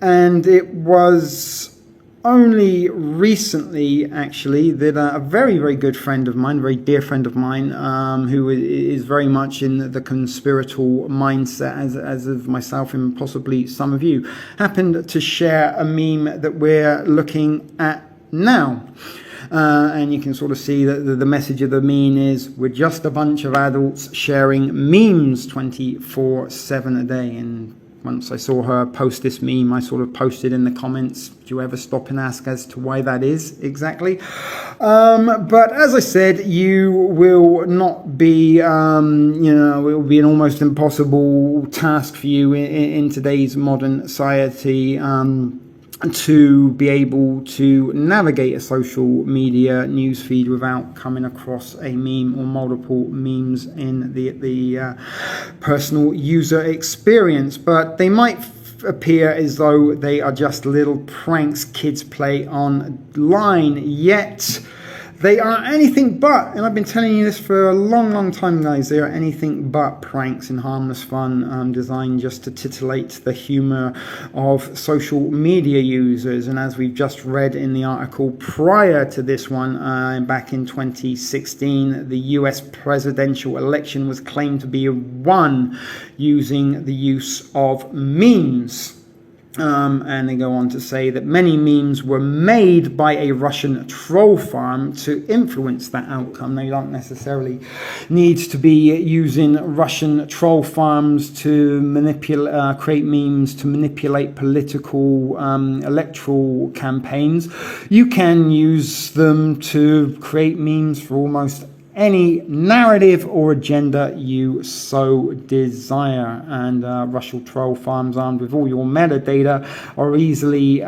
And it was only recently, actually, that a very, very good friend of mine, very dear friend of mine, who is very much in the conspiratorial mindset, as of myself and possibly some of you, happened to share a meme that we're looking at now. And you can sort of see that the message of the meme is, we're just a bunch of adults sharing memes 24/7 a day. And once I saw her post this meme, I sort of posted in the comments, do you ever stop and ask as to why that is exactly? But as I said, you will not be, it will be an almost impossible task for you in today's modern society to be able to navigate a social media newsfeed without coming across a meme or multiple memes in the personal user experience. But they might appear as though they are just little pranks kids play online, yet they are anything but, and I've been telling you this for a long, long time, guys, they are anything but pranks and harmless fun designed just to titillate the humor of social media users. And as we've just read in the article prior to this one, back in 2016, the US presidential election was claimed to be won using the use of memes. And they go on to say that many memes were made by a Russian troll farm to influence that outcome. They don't necessarily need to be using Russian troll farms to create memes to manipulate political electoral campaigns. You can use them to create memes for almost any narrative or agenda you so desire. And Russian troll farms, armed with all your metadata, are easily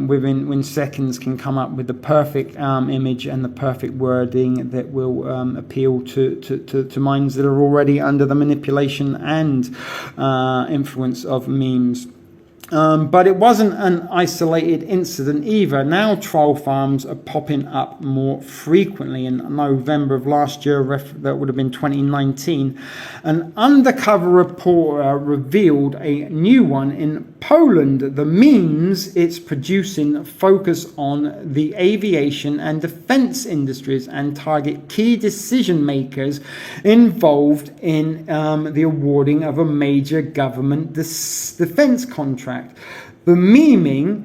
within seconds can come up with the perfect image and the perfect wording that will appeal to minds that are already under the manipulation and influence of memes. But it wasn't an isolated incident either. Now troll farms are popping up more frequently. In November of last year, that would have been 2019, an undercover reporter revealed a new one in Poland. The memes it's producing focus on the aviation and defense industries and target key decision makers involved in the awarding of a major government defense contract. The memeing,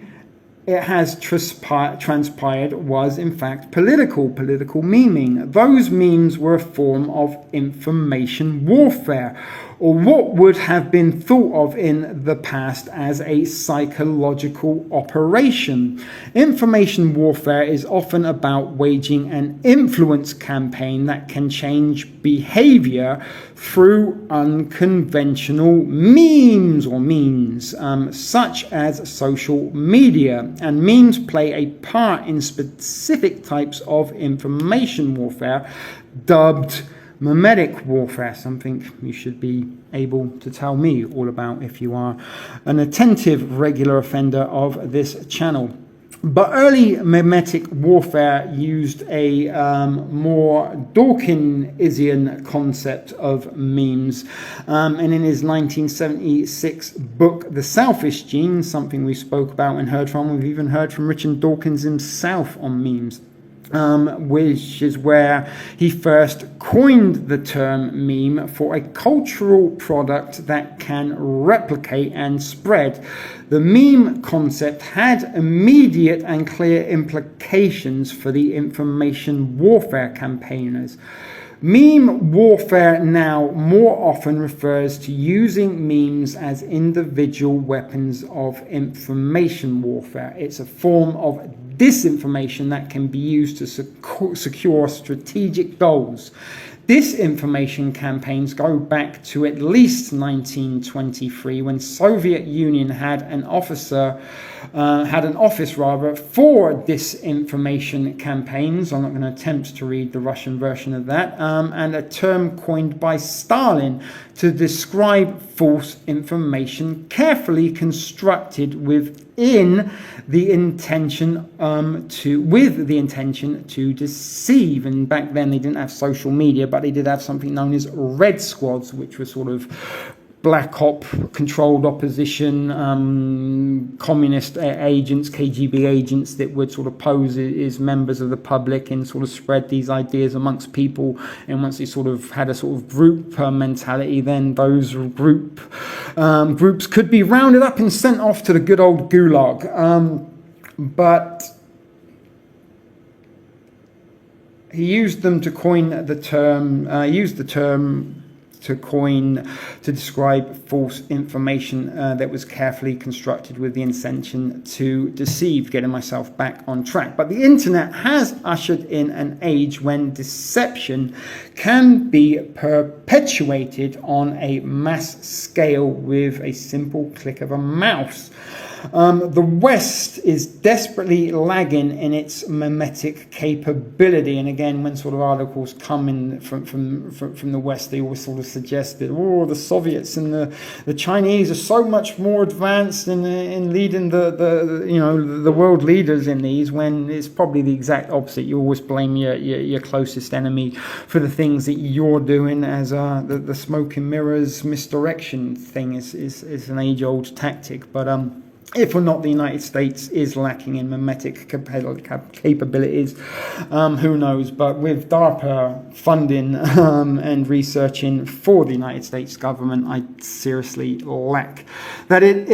it has transpired, was in fact political memeing. Those memes were a form of information warfare, or what would have been thought of in the past as a psychological operation. Information warfare is often about waging an influence campaign that can change behavior through unconventional means or means, such as social media. And memes play a part in specific types of information warfare, dubbed Memetic warfare, something you should be able to tell me all about if you are an attentive regular offender of this channel. But early memetic warfare used a more Dawkinsian concept of memes. And in his 1976 book, The Selfish Gene, something we spoke about and heard from, we've even heard from Richard Dawkins himself on memes. Which is where he first coined the term meme for a cultural product that can replicate and spread. The meme concept had immediate and clear implications for the information warfare campaigners. Meme warfare now more often refers to using memes as individual weapons of information warfare. It's a form of disinformation that can be used to secure strategic goals. disinformation campaigns go back to at least 1923, when Soviet Union had an office for disinformation campaigns. I'm not going to attempt to read the Russian version of that. And a term coined by Stalin to describe false information carefully constructed within the intention to deceive. And back then they didn't have social media, but they did have something known as red squads, which were sort of black op controlled opposition, communist agents, KGB agents that would sort of pose as members of the public and sort of spread these ideas amongst people. And once they sort of had a sort of group mentality, then those groups could be rounded up and sent off to the good old gulag. But he used them to coin the term, to describe false information that was carefully constructed with the intention to deceive, getting myself back on track. But the internet has ushered in an age when deception can be perpetuated on a mass scale with a simple click of a mouse. The West is desperately lagging in its memetic capability, and again, when sort of articles come in from the West, they always sort of suggest that the Soviets and the Chinese are so much more advanced in leading the world leaders in these, when it's probably the exact opposite. You always blame your closest enemy for the things that you're doing, as the smoke and mirrors misdirection thing is an age-old tactic, but if or not the United States is lacking in memetic capabilities, who knows? But with Darpa funding and researching for the United States government, I seriously doubt that it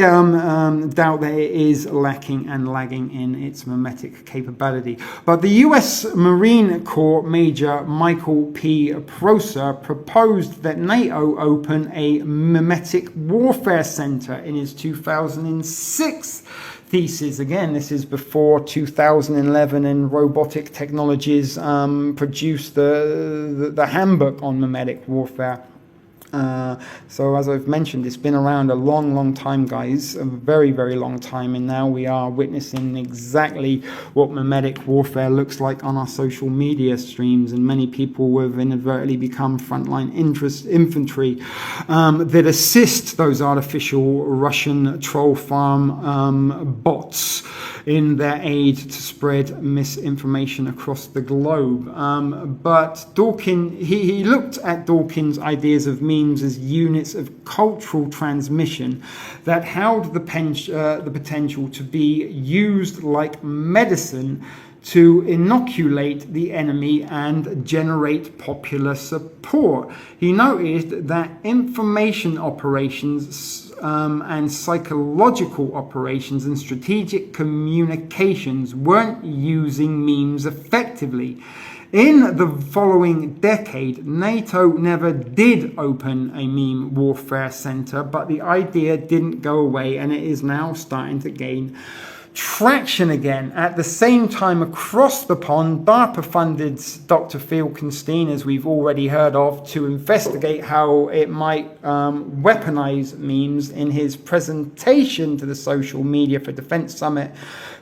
is lacking and lagging in its memetic capability. But the U.S. Marine Corps Major Michael P. Prosser proposed that NATO open a memetic warfare center in his 2006 thesis. Again, this is before 2011 and robotic technologies produced the handbook on memetic warfare. So as I've mentioned, it's been around a long time, guys, a very, very long time, and now we are witnessing exactly what memetic warfare looks like on our social media streams, and many people have inadvertently become frontline infantry that assist those artificial Russian troll farm bots in their aid to spread misinformation across the globe. But Dawkins, he looked at Dawkins' ideas of memes as units of cultural transmission that held the potential to be used like medicine to inoculate the enemy and generate popular support. He noted that information operations and psychological operations and strategic communications weren't using memes effectively. In the following decade, NATO never did open a meme warfare center, but the idea didn't go away, and it is now starting to gain traction again. At the same time, across the pond, DARPA funded Dr. Finkelstein, as we've already heard of, to investigate how it might weaponize memes. In his presentation to the Social Media for Defense Summit,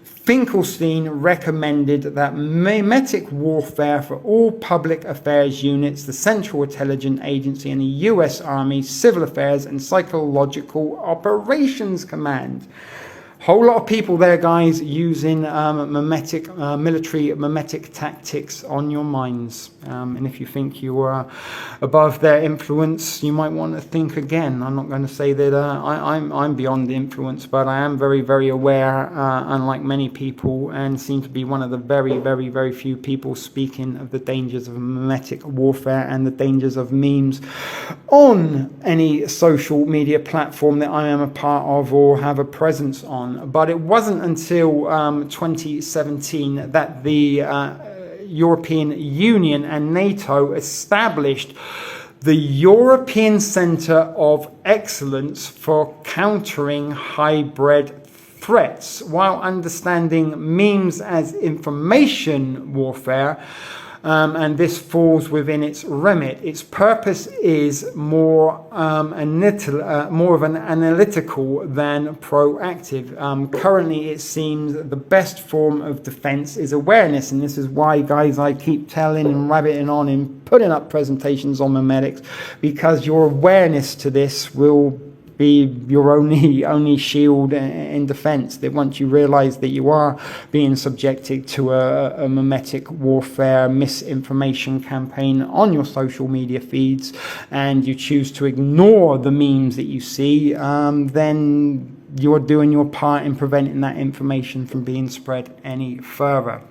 Finkelstein recommended that memetic warfare for all public affairs units, the Central Intelligence Agency, and the U.S. Army, Civil Affairs, and Psychological Operations Command. Whole lot of people there, guys, using military memetic tactics on your minds. And if you think you are above their influence, you might want to think again. I'm not going to say that I'm beyond the influence, but I am very, very aware, unlike many people, and seem to be one of the very, very, very few people speaking of the dangers of memetic warfare and the dangers of memes on any social media platform that I am a part of or have a presence on. But it wasn't until 2017 that the European Union and NATO established the European Centre of Excellence for Countering Hybrid Threats. While understanding memes as information warfare, and this falls within its remit. Its purpose is more of an analytical than proactive. Currently, it seems the best form of defense is awareness, and this is why, guys, I keep telling and rabbiting on and putting up presentations on Memetics, because your awareness to this will be your only shield in defense. That once you realize that you are being subjected to a memetic warfare misinformation campaign on your social media feeds, and you choose to ignore the memes that you see, then you're doing your part in preventing that information from being spread any further.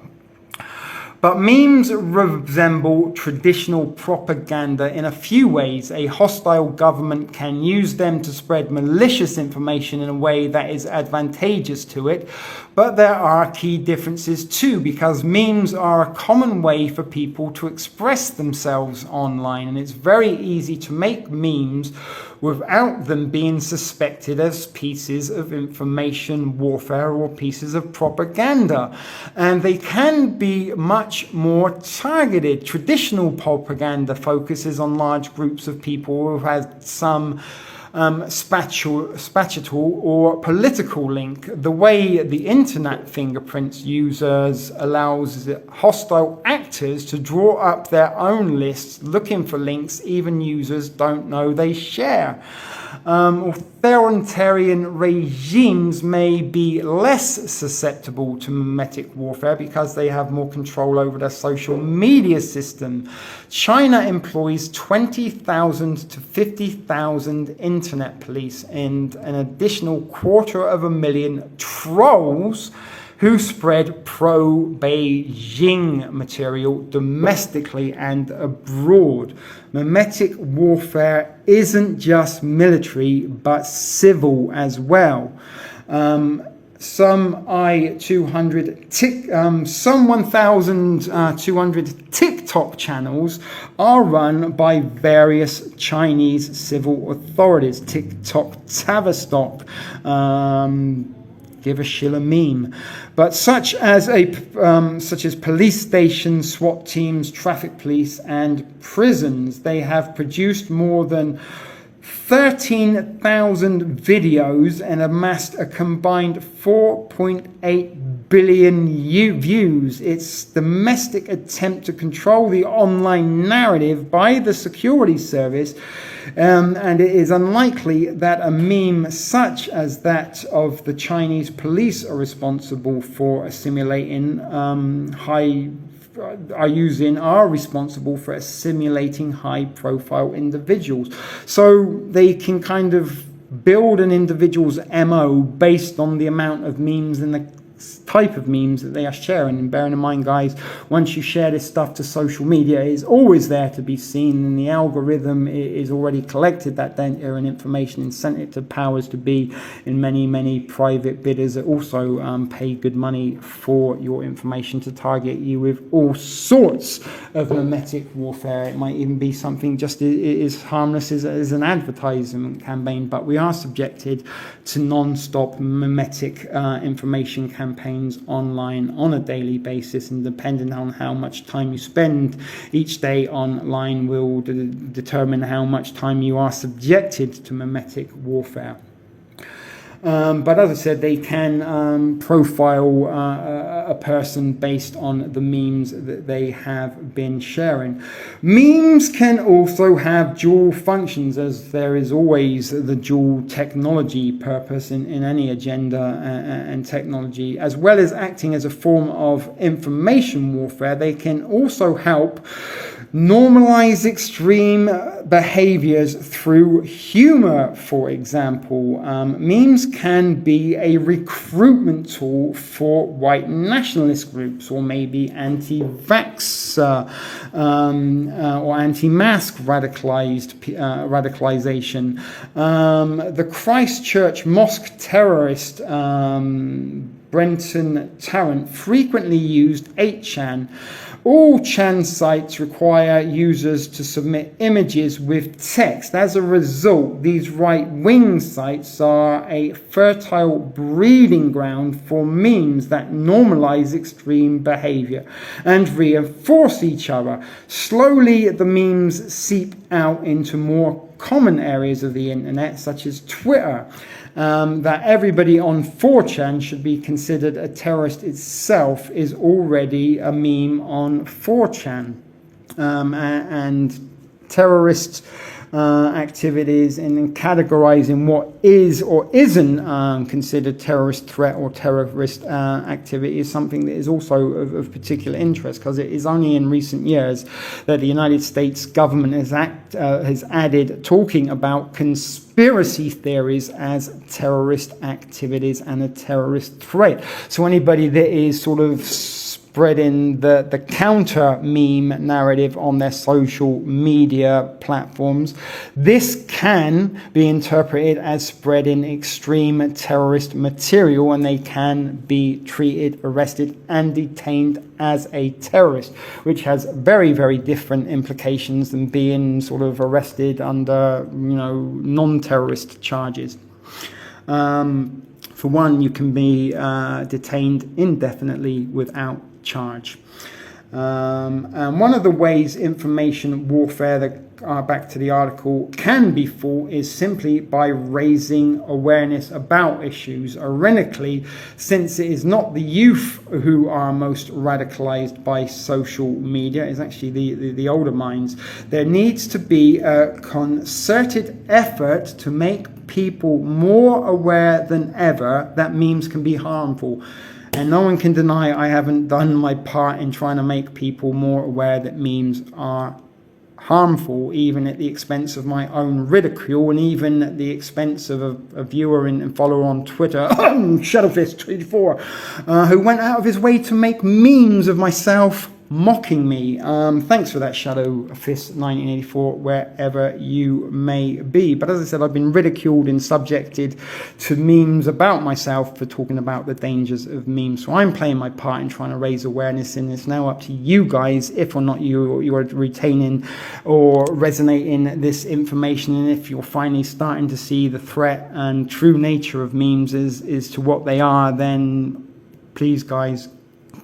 But memes resemble traditional propaganda in a few ways. A hostile government can use them to spread malicious information in a way that is advantageous to it. But there are key differences too, because memes are a common way for people to express themselves online. And it's very easy to make memes without them being suspected as pieces of information warfare or pieces of propaganda. And they can be much more targeted. Traditional propaganda focuses on large groups of people who have some spatial or political link. The way the internet fingerprints users allows hostile actors to draw up their own lists looking for links even users don't know they share. Authoritarian regimes may be less susceptible to memetic warfare because they have more control over their social media system. China employs 20,000 to 50,000 internet police and an additional 250,000 trolls who spread pro-Beijing material domestically and abroad. Memetic warfare isn't just military, but civil as well. Some 1,200 TikTok channels are run by various Chinese civil authorities. TikTok Tavistock. Give a shill a meme, but such as police stations, SWAT teams, traffic police, and prisons. They have produced more than 13,000 videos and amassed a combined 4.8 billion views. Its domestic attempt to control the online narrative by the security service, and it is unlikely that a meme such as that of the Chinese police are responsible for assimilating high-profile individuals. So they can kind of build an individual's MO based on the amount of memes and the type of memes that they are sharing. And bearing in mind, guys, once you share this stuff to social media, it is always there to be seen, and the algorithm is already collected that data and information and sent it to powers to be in many private bidders that also pay good money for your information to target you with all sorts of memetic warfare. It might even be something just as harmless as an advertisement campaign, but we are subjected to non-stop memetic information campaigns online on a daily basis, and depending on how much time you spend each day online will determine how much time you are subjected to memetic warfare. But as I said, they can profile a person based on the memes that they have been sharing. Memes can also have dual functions, as there is always the dual technology purpose in any agenda and technology. As well as acting as a form of information warfare, they can also help normalize extreme behaviors through humor, for example. Memes can be a recruitment tool for white nationalist groups, or maybe anti-vax or anti-mask radicalization. The Christchurch mosque terrorist Brenton Tarrant frequently used 8chan All Chan sites require users to submit images with text. As a result, these right-wing sites are a fertile breeding ground for memes that normalize extreme behavior and reinforce each other. Slowly, the memes seep out into more common areas of the internet, such as Twitter. That everybody on 4chan should be considered a terrorist itself is already a meme on 4chan. And terrorist activities and categorizing what is or isn't considered terrorist threat or terrorist activity is something that is also of particular interest, because it is only in recent years that the United States government has added talking about conspiracy theories as terrorist activities and a terrorist threat. So anybody that is sort of spreading the counter meme narrative on their social media platforms, this can be interpreted as spreading extreme terrorist material, and they can be treated, arrested, and detained as a terrorist, which has very, very different implications than being sort of arrested under, non-terrorist charges. For one, you can be detained indefinitely without charge. And one of the ways information warfare, back to the article, can be fought is simply by raising awareness about issues. Ironically, since it is not the youth who are most radicalized by social media, it's actually the older minds, there needs to be a concerted effort to make people more aware than ever that memes can be harmful. And no one can deny I haven't done my part in trying to make people more aware that memes are harmful, even at the expense of my own ridicule, and even at the expense of a viewer and follower on Twitter, Shadowfist24, who went out of his way to make memes of myself mocking me. Thanks for that, Shadowfist1984, wherever you may be. But as I said, I've been ridiculed and subjected to memes about myself for talking about the dangers of memes. So I'm playing my part in trying to raise awareness, and it's now up to you guys if or not you are retaining or resonating this information, and if you're finally starting to see the threat and true nature of memes as to what they are, then please, guys,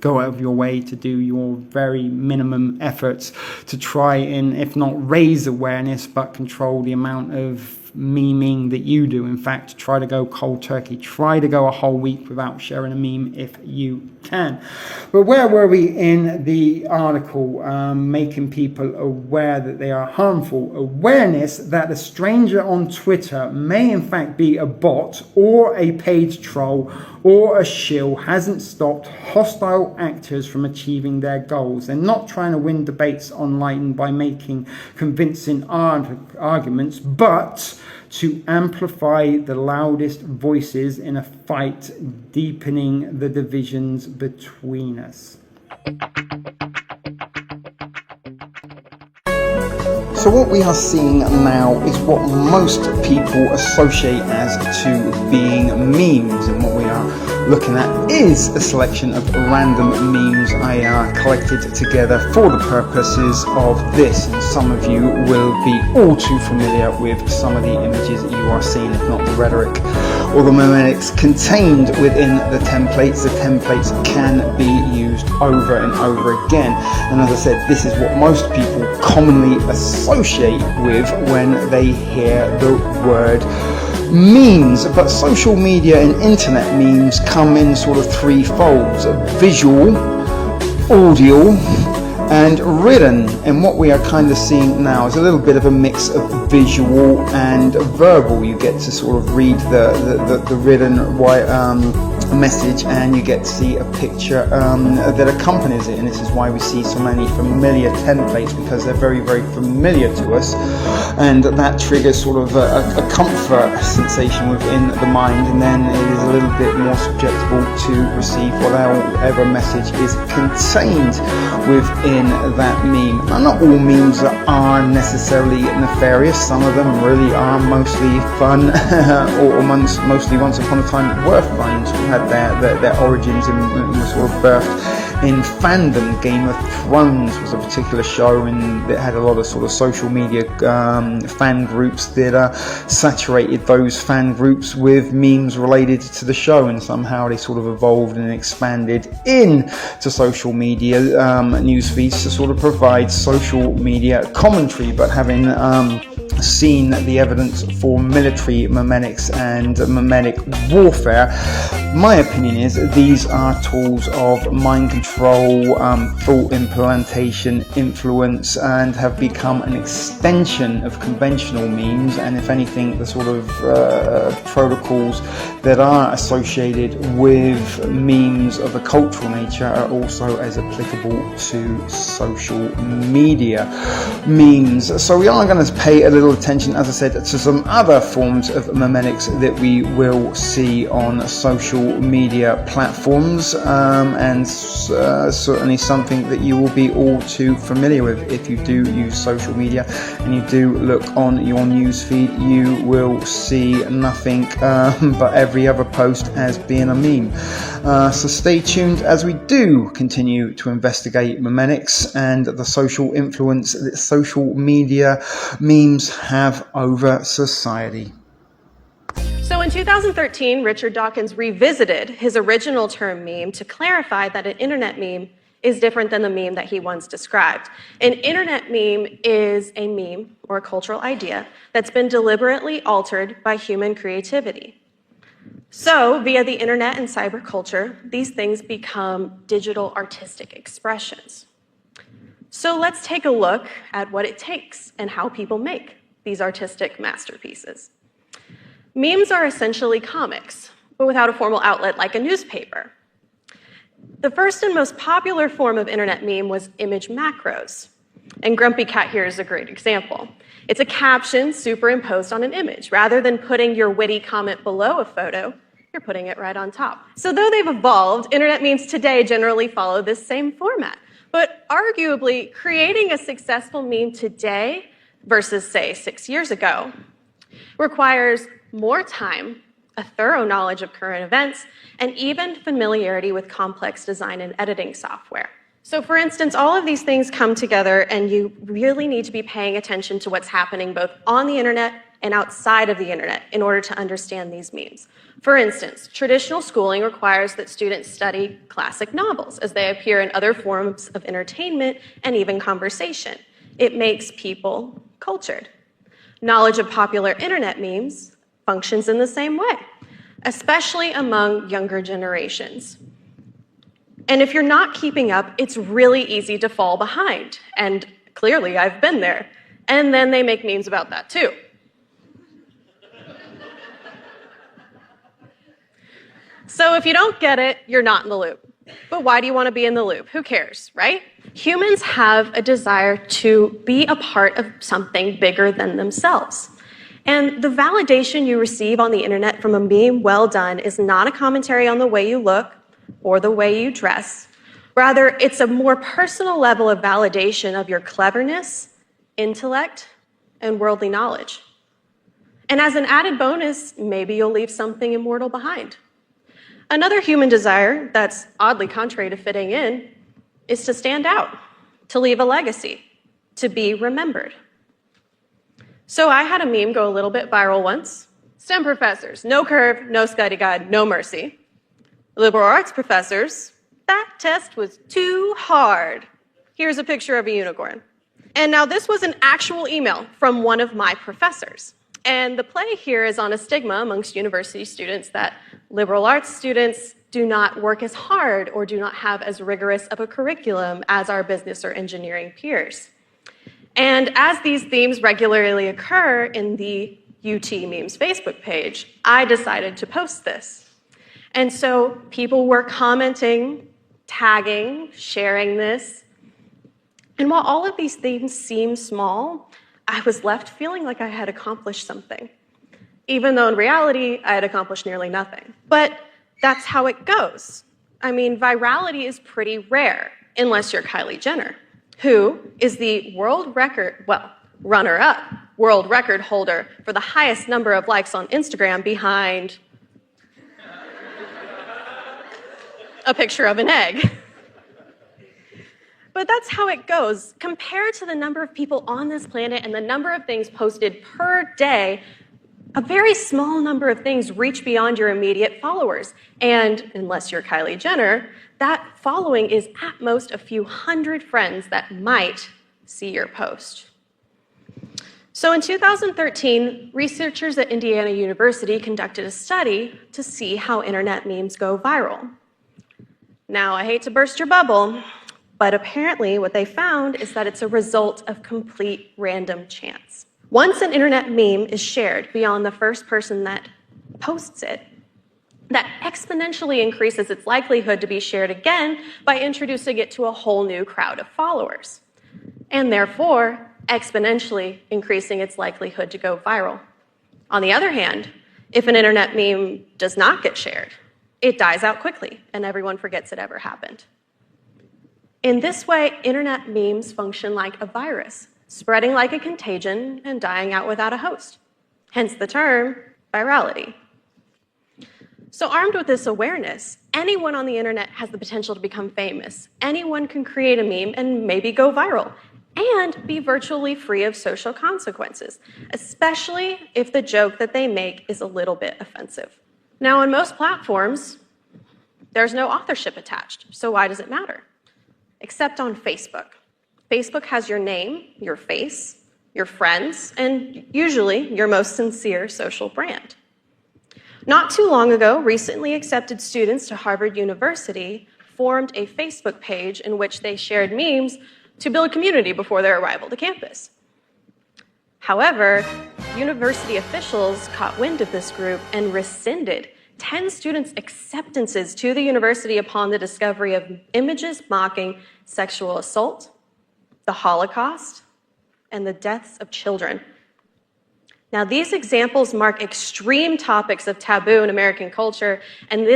go out of your way to do your very minimum efforts to try and, if not raise awareness, but control the amount of memeing that you do. In fact, try to go cold turkey. Try to go a whole week without sharing a meme if you can. But where were we in the article? Making people aware that they are harmful. Awareness that a stranger on Twitter may in fact be a bot or a paid troll or a shill hasn't stopped hostile actors from achieving their goals. They're not trying to win debates online by making convincing arguments, but to amplify the loudest voices in a fight, deepening the divisions between us. So what we are seeing now is what most people associate as to being memes, and what we are looking at is a selection of random memes I collected together for the purposes of this, and some of you will be all too familiar with some of the images that you are seeing, if not the rhetoric or the memetics contained within the templates. The templates can be used over and over again, and as I said, this is what most people commonly associate with when they hear the word memes. But social media and internet memes come in sort of three folds: visual, audio, and written. And what we are kind of seeing now is a little bit of a mix of visual and verbal. You get to sort of read the written message, and you get to see a picture that accompanies it. And this is why we see so many familiar templates, because they're very, very familiar to us, and that triggers sort of a comfort sensation within the mind, and then it is a little bit more susceptible to receive whatever message is contained within that meme. Now, not all memes are necessarily nefarious. Some of them really are mostly fun, or mostly once upon a time were fun, and had their origins and were sort of birthed in fandom. Game of Thrones was a particular show, and it had a lot of sort of social media fan groups that saturated those fan groups with memes related to the show, and somehow they sort of evolved and expanded into social media news feeds to sort of provide social media commentary. But having seen the evidence for military memetics and memetic warfare, my opinion is these are tools of mind control, thought implantation, influence, and have become an extension of conventional memes. And if anything, the sort of protocols that are associated with memes of a cultural nature are also as applicable to social media memes. So we are going to pay a little attention, as I said, to some other forms of memetics that we will see on social media platforms, and certainly something that you will be all too familiar with. If you do use social media and you do look on your news feed, you will see nothing but every other post as being a meme. So stay tuned as we do continue to investigate memetics and the social influence that social media memes have over society. So in 2013, Richard Dawkins revisited his original term meme to clarify that an internet meme is different than the meme that he once described. An internet meme is a meme or a cultural idea that's been deliberately altered by human creativity. So via the internet and cyberculture, these things become digital artistic expressions. So let's take a look at what it takes and how people make these artistic masterpieces. Memes are essentially comics, but without a formal outlet like a newspaper. The first and most popular form of internet meme was image macros. And Grumpy Cat here is a great example. It's a caption superimposed on an image. Rather than putting your witty comment below a photo, you're putting it right on top. So though they've evolved, internet memes today generally follow this same format. But arguably, creating a successful meme today versus, say, 6 years ago requires more time, a thorough knowledge of current events, and even familiarity with complex design and editing software. So for instance, all of these things come together, and you really need to be paying attention to what's happening both on the internet and outside of the internet in order to understand these memes. For instance, traditional schooling requires that students study classic novels as they appear in other forms of entertainment and even conversation. It makes people cultured. Knowledge of popular internet memes functions in the same way, especially among younger generations. And if you're not keeping up, it's really easy to fall behind. And clearly, I've been there. And then they make memes about that too. So if you don't get it, you're not in the loop. But why do you want to be in the loop? Who cares, right? Humans have a desire to be a part of something bigger than themselves. And the validation you receive on the internet from a meme well done is not a commentary on the way you look or the way you dress. Rather, it's a more personal level of validation of your cleverness, intellect, and worldly knowledge. And as an added bonus, maybe you'll leave something immortal behind. Another human desire that's oddly contrary to fitting in is to stand out, to leave a legacy, to be remembered. So I had a meme go a little bit viral once. STEM professors, no curve, no study guide, no mercy. Liberal arts professors, that test was too hard. Here's a picture of a unicorn. And now this was an actual email from one of my professors. And the play here is on a stigma amongst university students that liberal arts students do not work as hard or do not have as rigorous of a curriculum as our business or engineering peers. And as these themes regularly occur in the UT Memes Facebook page, I decided to post this. And so people were commenting, tagging, sharing this. And while all of these themes seem small, I was left feeling like I had accomplished something, even though in reality, I had accomplished nearly nothing. But that's how it goes. I mean, virality is pretty rare, unless you're Kylie Jenner, who is the world record, well, runner-up world record holder for the highest number of likes on Instagram behind a picture of an egg. But that's how it goes. Compared to the number of people on this planet and the number of things posted per day, a very small number of things reach beyond your immediate followers. And unless you're Kylie Jenner, that following is at most a few hundred friends that might see your post. So in 2013, researchers at Indiana University conducted a study to see how internet memes go viral. Now, I hate to burst your bubble, but apparently what they found is that it's a result of complete random chance. Once an internet meme is shared beyond the first person that posts it, that exponentially increases its likelihood to be shared again by introducing it to a whole new crowd of followers, and therefore exponentially increasing its likelihood to go viral. On the other hand, if an internet meme does not get shared, it dies out quickly and everyone forgets it ever happened. In this way, internet memes function like a virus, spreading like a contagion and dying out without a host. Hence the term virality. So armed with this awareness, anyone on the internet has the potential to become famous. Anyone can create a meme and maybe go viral and be virtually free of social consequences, especially if the joke that they make is a little bit offensive. Now, on most platforms, there's no authorship attached, so why does it matter? Except on Facebook. Facebook has your name, your face, your friends, and usually your most sincere social brand. Not too long ago, recently accepted students to Harvard University formed a Facebook page in which they shared memes to build community before their arrival to campus. However, university officials caught wind of this group and rescinded 10 students' acceptances to the university upon the discovery of images mocking sexual assault, the Holocaust, and the deaths of children. Now, these examples mark extreme topics of taboo in American culture, and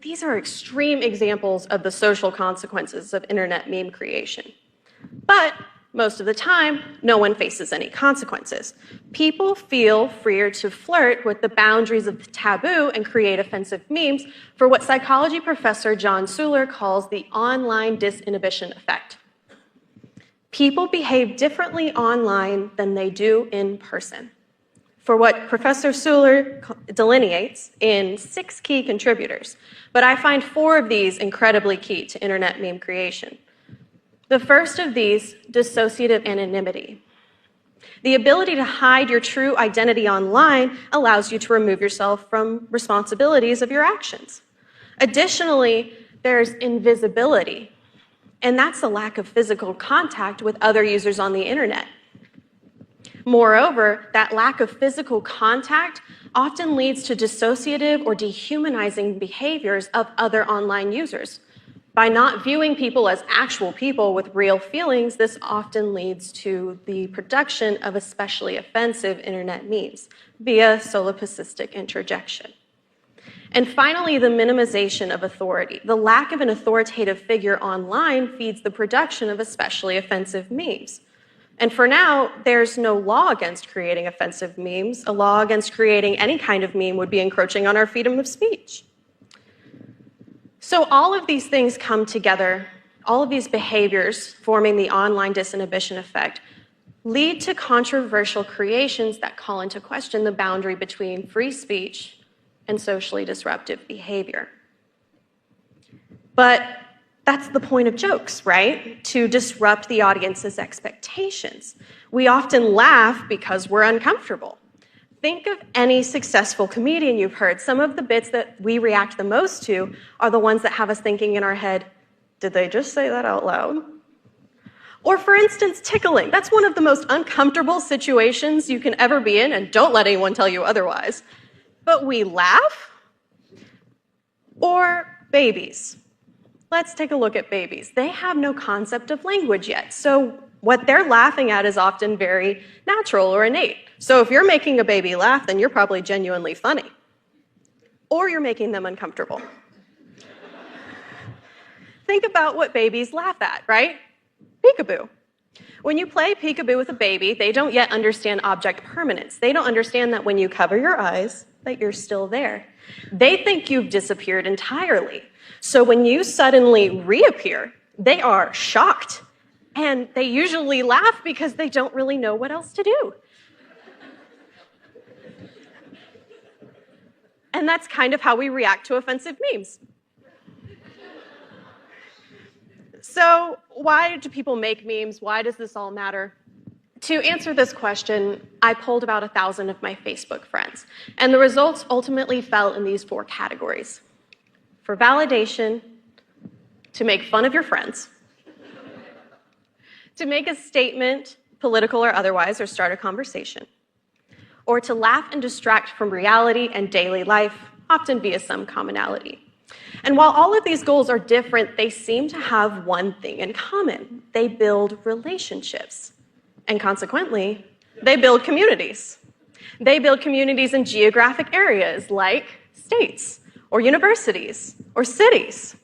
these are extreme examples of the social consequences of internet meme creation. But most of the time, no one faces any consequences. People feel freer to flirt with the boundaries of taboo and create offensive memes for what psychology professor John Suler calls the online disinhibition effect. People behave differently online than they do in person. For what Professor Suler delineates in 6 key contributors, but I find 4 of these incredibly key to internet meme creation. The first of these, dissociative anonymity. The ability to hide your true identity online allows you to remove yourself from responsibilities of your actions. Additionally, there's invisibility, and that's a lack of physical contact with other users on the internet. Moreover, that lack of physical contact often leads to dissociative or dehumanizing behaviors of other online users. By not viewing people as actual people with real feelings, this often leads to the production of especially offensive internet memes via solipsistic interjection. And finally, the minimization of authority. The lack of an authoritative figure online feeds the production of especially offensive memes. And for now, there's no law against creating offensive memes. A law against creating any kind of meme would be encroaching on our freedom of speech. So all of these things come together, all of these behaviors forming the online disinhibition effect lead to controversial creations that call into question the boundary between free speech and socially disruptive behavior. But that's the point of jokes, right? To disrupt the audience's expectations. We often laugh because we're uncomfortable. Think of any successful comedian you've heard. Some of the bits that we react the most to are the ones that have us thinking in our head, did they just say that out loud? Or for instance, tickling. That's one of the most uncomfortable situations you can ever be in, and don't let anyone tell you otherwise. But we laugh. Or babies. Let's take a look at babies. They have no concept of language yet, so what they're laughing at is often very natural or innate. So if you're making a baby laugh, then you're probably genuinely funny. Or you're making them uncomfortable. Think about what babies laugh at, right? Peekaboo. When you play peekaboo with a baby, they don't yet understand object permanence. They don't understand that when you cover your eyes, that you're still there. They think you've disappeared entirely. So when you suddenly reappear, they are shocked And they usually laugh because they don't really know what else to do. And that's kind of how we react to offensive memes. So why do people make memes? Why does this all matter? To answer this question, I polled about 1,000 of my Facebook friends, and the results ultimately fell in these 4 categories. For validation, to make fun of your friends, to make a statement, political or otherwise, or start a conversation, or to laugh and distract from reality and daily life, often via some commonality. And while all of these goals are different, they seem to have one thing in common. They build relationships. And consequently, they build communities. They build communities in geographic areas like states, or universities, or cities.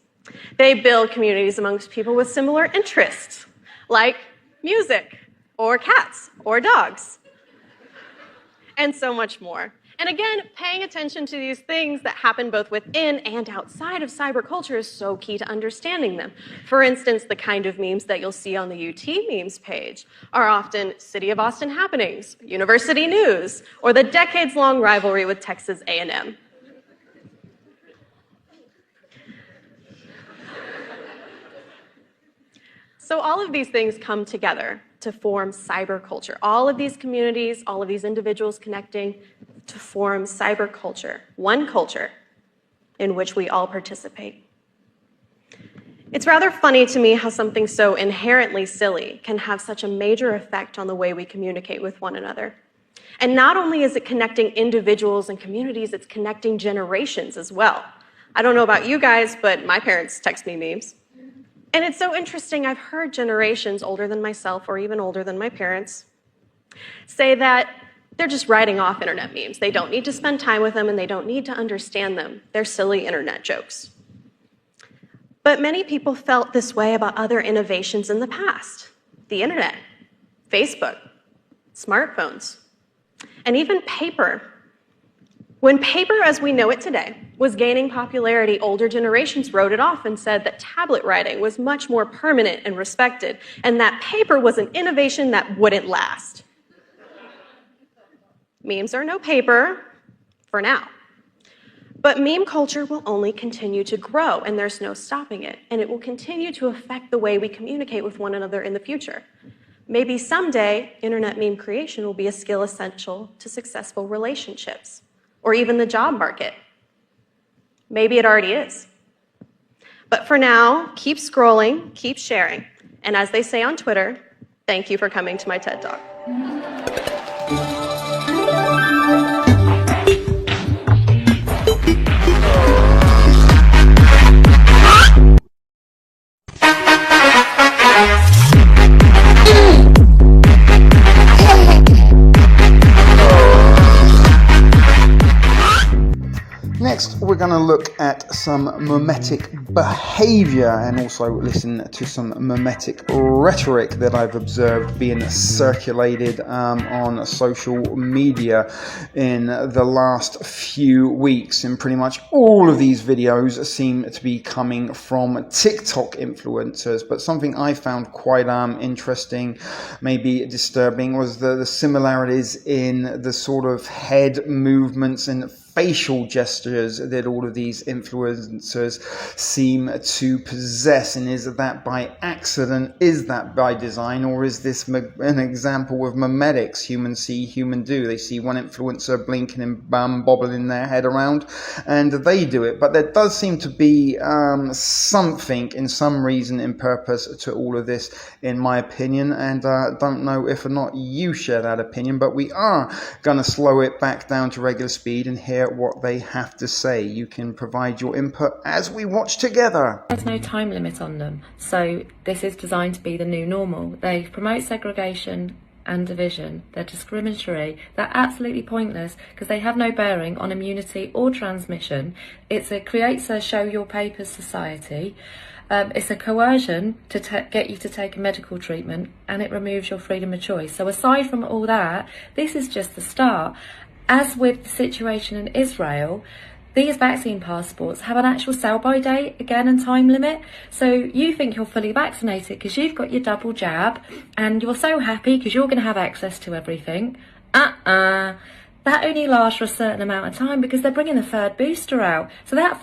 They build communities amongst people with similar interests, like music, or cats, or dogs, and so much more. And again, paying attention to these things that happen both within and outside of cyberculture is so key to understanding them. For instance, the kind of memes that you'll see on the UT memes page are often City of Austin happenings, university news, or the decades-long rivalry with Texas A&M. So all of these things come together to form cyberculture. All of these communities, all of these individuals connecting to form cyberculture, one culture in which we all participate. It's rather funny to me how something so inherently silly can have such a major effect on the way we communicate with one another. And not only is it connecting individuals and communities, it's connecting generations as well. I don't know about you guys, but my parents text me memes. And it's so interesting, I've heard generations older than myself or even older than my parents say that they're just writing off internet memes. They don't need to spend time with them and they don't need to understand them. They're silly internet jokes. But many people felt this way about other innovations in the past. The internet, Facebook, smartphones, and even paper. When paper as we know it today was gaining popularity, older generations wrote it off and said that tablet writing was much more permanent and respected, and that paper was an innovation that wouldn't last. Memes are no paper, for now. But meme culture will only continue to grow, and there's no stopping it, and it will continue to affect the way we communicate with one another in the future. Maybe someday, internet meme creation will be a skill essential to successful relationships, or even the job market. Maybe it already is. But for now, keep scrolling, keep sharing, and as they say on Twitter, thank you for coming to my TED Talk. Next, we're going to look at some memetic behavior and also listen to some memetic rhetoric that I've observed being circulated on social media in the last few weeks. And pretty much all of these videos seem to be coming from TikTok influencers. But something I found quite interesting, maybe disturbing, was the similarities in the sort of head movements and facial gestures that all of these influencers seem to possess. And is that by accident? Is that by design? Or is this an example of memetics? Human see, human do. They see one influencer blinking and bobbling their head around and they do it. But there does seem to be something in some reason in purpose to all of this, in my opinion. And I don't know if or not you share that opinion, but we are going to slow it back down to regular speed and hear what they have to say. You can provide your input as we watch together. There's no time limit on them, so this is designed to be the new normal. They promote segregation and division. They're discriminatory. They're absolutely pointless because they have no bearing on immunity or transmission. It creates a show your papers society. It's a coercion to get you to take a medical treatment, and it removes your freedom of choice. So aside from all that, this is just the start. As with the situation in Israel, these vaccine passports have an actual sell-by date, again, and time limit. So you think you're fully vaccinated because you've got your double jab and you're so happy because you're going to have access to everything. That only lasts for a certain amount of time because they're bringing a third booster out. So that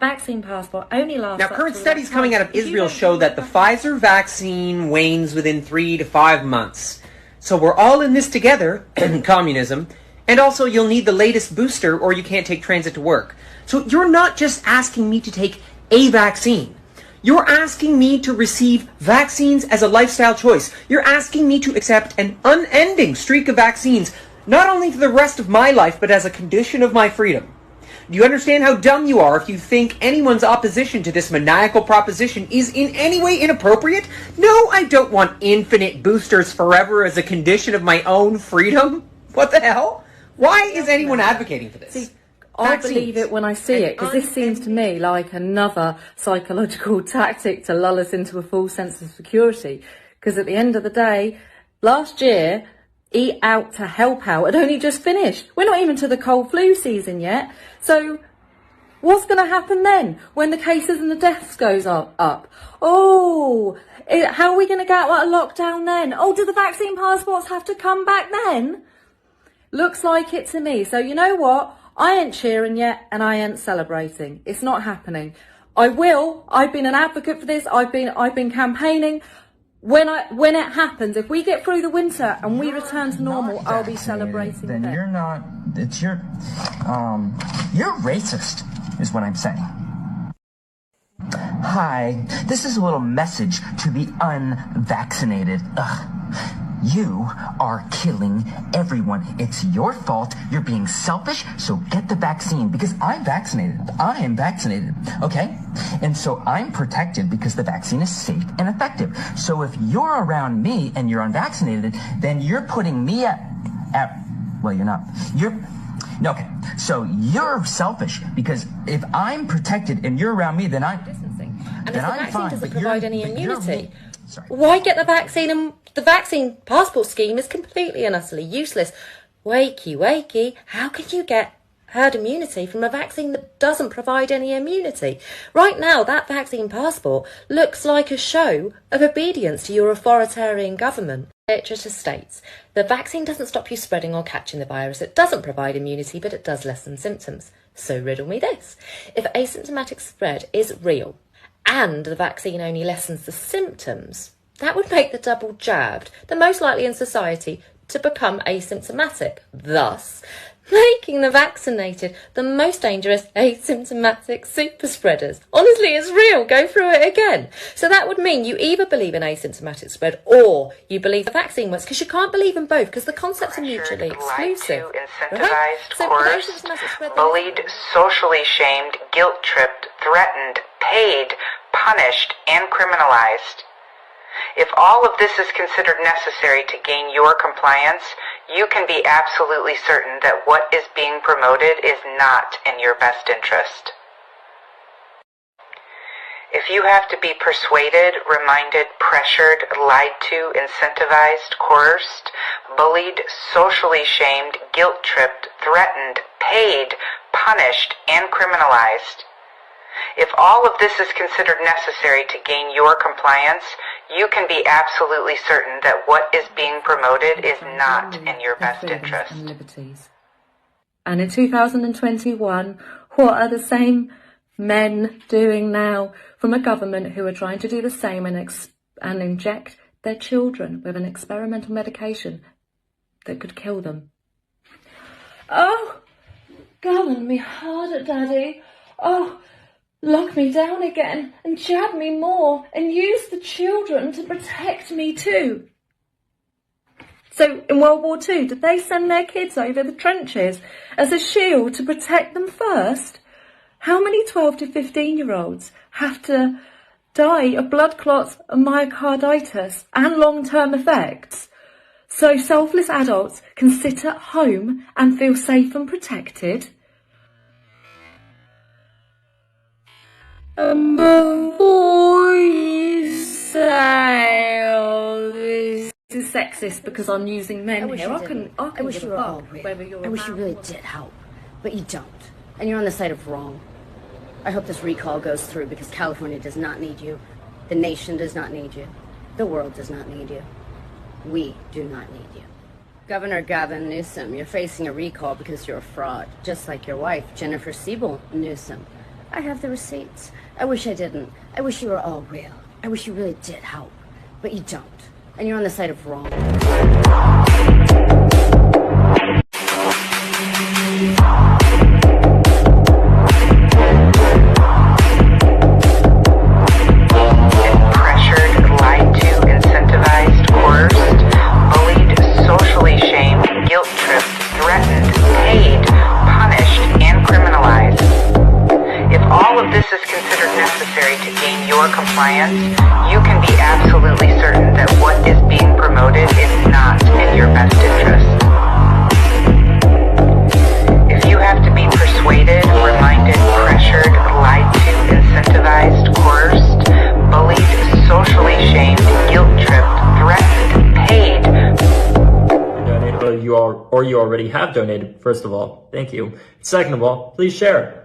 vaccine passport only lasts. Now, current studies coming out of Israel show that the Pfizer vaccine wanes within 3 to 5 months. So we're all in this together, communism, and also you'll need the latest booster or you can't take transit to work. So you're not just asking me to take a vaccine. You're asking me to receive vaccines as a lifestyle choice. You're asking me to accept an unending streak of vaccines, not only for the rest of my life, but as a condition of my freedom. Do you understand how dumb you are if you think anyone's opposition to this maniacal proposition is in any way inappropriate? No, I don't want infinite boosters forever as a condition of my own freedom. What the hell? Why is anyone advocating for this? See, I believe it when I see it, because this seems to me like another psychological tactic to lull us into a false sense of security. Because at the end of the day, last year, Eat Out to Help Out had only just finished. We're not even to the cold flu season yet. So what's going to happen then when the cases and the deaths goes up? Oh, how are we going to get out of lockdown then? Oh, do the vaccine passports have to come back then? Looks like it to me. So you know what? I ain't cheering yet and I ain't celebrating. It's not happening. I will. I've been an advocate for this. I've been campaigning. When it happens, if we get through the winter and we return to normal, I'll be celebrating. Then you're not. It's you're racist, is what I'm saying. Hi, this is a little message to the unvaccinated. You are killing everyone. It's your fault. You're being selfish, so get the vaccine because I'm vaccinated. I am vaccinated, okay? And so I'm protected because the vaccine is safe and effective. So if you're around me and you're unvaccinated, then you're putting me at well, you're not. Okay. So you're selfish because if I'm protected and you're around me, then I'm distancing. And then if the I'm vaccine fine, doesn't but provide any immunity, sorry. why get the vaccine? And the vaccine passport scheme is completely and utterly useless. Wakey, how can you get herd immunity from a vaccine that doesn't provide any immunity? Right now, that vaccine passport looks like a show of obedience to your authoritarian government. Literature states, the vaccine doesn't stop you spreading or catching the virus. It doesn't provide immunity, but it does lessen symptoms. So riddle me this. If asymptomatic spread is real and the vaccine only lessens the symptoms, that would make the double jabbed the most likely in society to become asymptomatic, thus making the vaccinated the most dangerous asymptomatic super spreaders. Honestly, it's real. Go through it again. So that would mean you either believe in asymptomatic spread or you believe the vaccine works, because you can't believe in both because the concepts are mutually exclusive. Incentivized, coerced, bullied, socially shamed, guilt-tripped, threatened, paid, punished, and criminalized. If all of this is considered necessary to gain your compliance, you can be absolutely certain that what is being promoted is not in your best interest. If you have to be persuaded, reminded, pressured, lied to, incentivized, coerced, bullied, socially shamed, guilt-tripped, threatened, paid, punished, and criminalized, if all of this is considered necessary to gain your compliance, you can be absolutely certain that what is being promoted is not in your best interest. And liberties. And in 2021, what are the same men doing now from a government who are trying to do the same and inject their children with an experimental medication that could kill them? Oh, govern me harder, Daddy. Oh, lock me down again and jab me more and use the children to protect me too. So in World War II, did they send their kids over the trenches as a shield to protect them first? How many 12 to 15-year-olds have to die of blood clots and myocarditis and long-term effects so selfless adults can sit at home and feel safe and protected? Before you say all this is sexist because I'm using men here, I couldn't give a fuck whether you're I wish you really did help, but you don't. And you're on the side of wrong. I hope this recall goes through because California does not need you. The nation does not need you. The world does not need you. We do not need you. Governor Gavin Newsom, you're facing a recall because you're a fraud, just like your wife, Jennifer Siebel Newsom. I have the receipts. I wish I didn't. I wish you were all real. I wish you really did help. But you don't. And you're on the side of wrong. Compliance, you can be absolutely certain that what is being promoted is not in your best interest. If you have to be persuaded, reminded, pressured, lied to, incentivized, coerced, bullied, socially shamed, guilt-tripped, threatened, paid, donate, or you already have donated, first of all, thank you. Second of all, please share.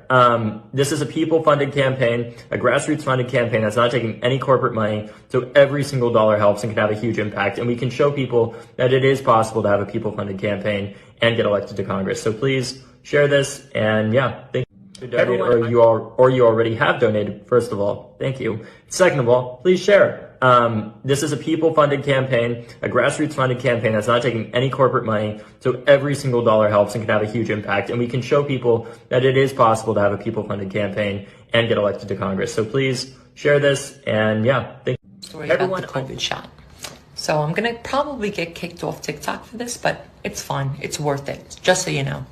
This is a people-funded campaign, a grassroots-funded campaign that's not taking any corporate money, so every single dollar helps and can have a huge impact. And we can show people that it is possible to have a people-funded campaign and get elected to Congress. So please share this, and yeah, thank you. Donate, or you already have donated, first of all, thank you. Second of all, please share. This is a people-funded campaign, a grassroots-funded campaign that's not taking any corporate money, so every single dollar helps and can have a huge impact. And we can show people that it is possible to have a people-funded campaign and get elected to Congress. So please share this, and yeah, thank you. Story about the COVID shot. So I'm gonna probably get kicked off TikTok for this, but it's fun. It's worth it, just so you know.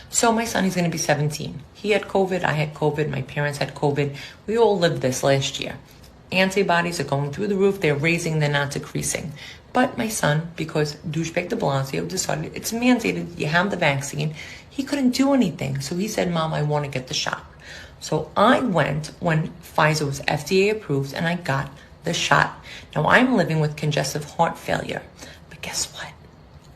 So my son is gonna be 17. He had COVID, I had COVID, my parents had COVID. We all lived this last year. Antibodies are going through the roof. They're raising, they're not decreasing. But my son, because douchebag de Blasio decided it's mandated, you have the vaccine, he couldn't do anything. So he said, Mom, I want to get the shot. So I went when Pfizer was FDA approved and I got the shot. Now I'm living with congestive heart failure. But guess what?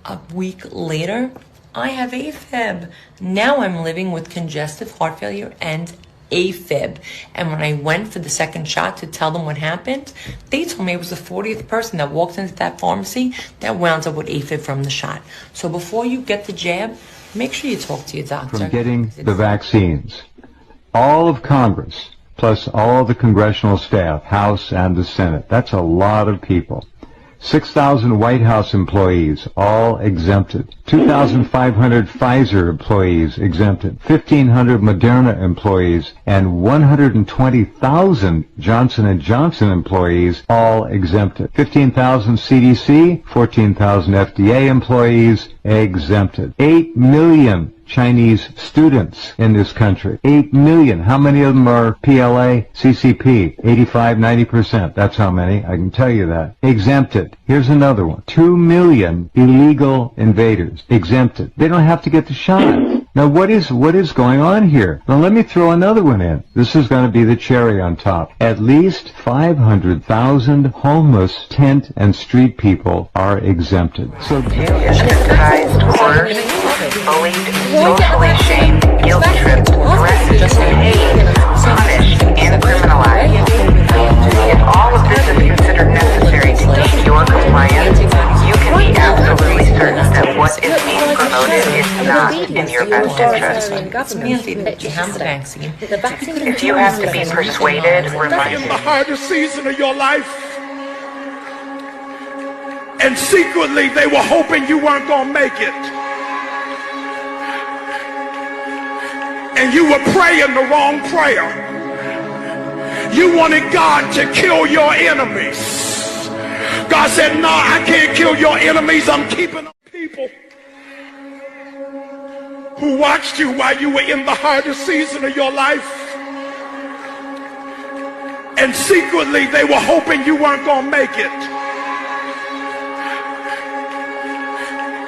A week later, I have AFib. Now I'm living with congestive heart failure and AFib. And when I went for the second shot to tell them what happened, they told me it was the 40th person that walked into that pharmacy that wound up with AFib from the shot. So before you get the jab, make sure you talk to your doctor. From getting the vaccines, all of Congress, plus all the congressional staff, House and the Senate, that's a lot of people. 6,000 White House employees, all exempted. 2,500 Pfizer employees exempted. 1,500 Moderna employees, and 120,000 Johnson & Johnson employees, all exempted. 15,000 CDC, 14,000 FDA employees, exempted. 8 million Chinese students in this country. 8 million. How many of them are PLA, CCP? 85, 90%. That's how many. I can tell you that. Exempted. Here's another one. 2 million illegal invaders. Exempted. They don't have to get the shot. Now, what is going on here? Now, let me throw another one in. This is going to be the cherry on top. At least 500,000 homeless tent and street people are exempted. So, stigmatized, coerced, bullied, socially shamed, guilt-tripped, threatened, paid, punished, and criminalized. If all of this is considered necessary to gain your compliance, you can be absolutely certain that what is being promoted is not in your best interest. It's mandated that you have the vaccine. If you have to be persuaded, reminded. In the hardest season of your life, and secretly they were hoping you weren't gonna make it, and you were praying the wrong prayer. You wanted God to kill your enemies. God said, no, I can't kill your enemies. I'm keeping up people who watched you while you were in the hardest season of your life, and secretly they were hoping you weren't gonna make it,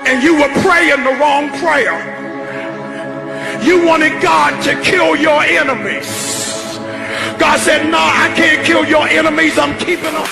and you were praying the wrong prayer. You wanted God to kill your enemies. God said, no, I can't kill your enemies. I'm keeping them.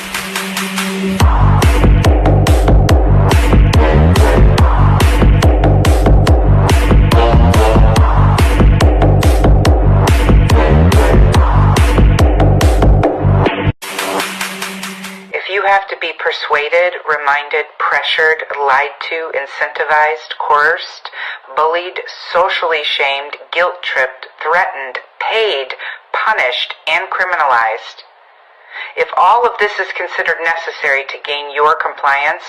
be persuaded, reminded, pressured, lied to, incentivized, coerced, bullied, socially shamed, guilt-tripped, threatened, paid, punished, and criminalized. If all of this is considered necessary to gain your compliance,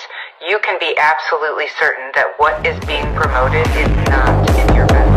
you can be absolutely certain that what is being promoted is not in your best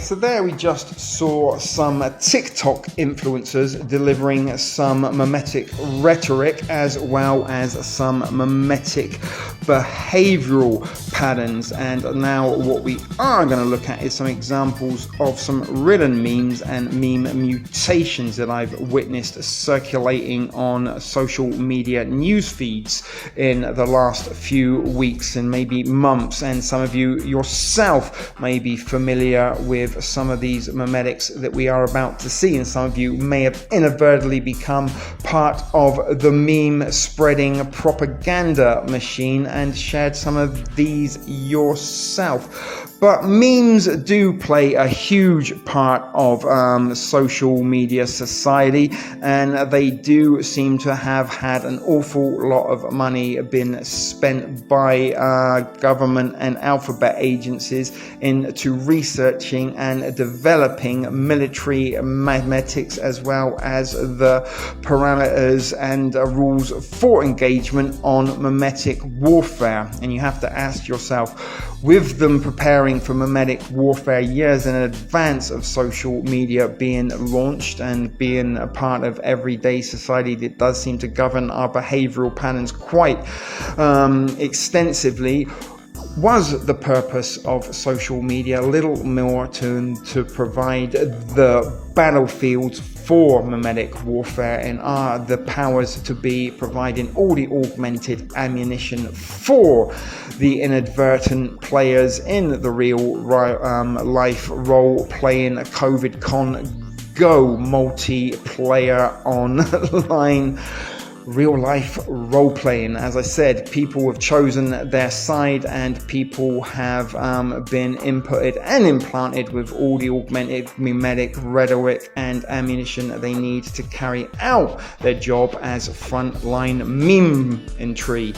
So there we just saw some TikTok influencers delivering some memetic rhetoric as well as some memetic behavioral patterns. And now what we are going to look at is some examples of some written memes and meme mutations that I've witnessed circulating on social media news feeds in the last few weeks and maybe months. And some of you yourself may be familiar with some of these memetics that we are about to see, and some of you may have inadvertently become part of the meme spreading propaganda machine and shared some of these yourself. But memes do play a huge part of social media society, and they do seem to have had an awful lot of money been spent by government and alphabet agencies into researching and developing military memetics as well as the parameters and rules for engagement on memetic warfare. And you have to ask yourself, with them preparing for memetic warfare years in advance of social media being launched and being a part of everyday society that does seem to govern our behavioral patterns quite extensively, was the purpose of social media little more to provide the battlefields for memetic warfare, and are the powers to be providing all the augmented ammunition for the inadvertent players in the real life role-playing COVID Con Go multiplayer online real-life role-playing. As I said, people have chosen their side, and people have been inputted and implanted with all the augmented memetic rhetoric and ammunition that they need to carry out their job as frontline meme infantry.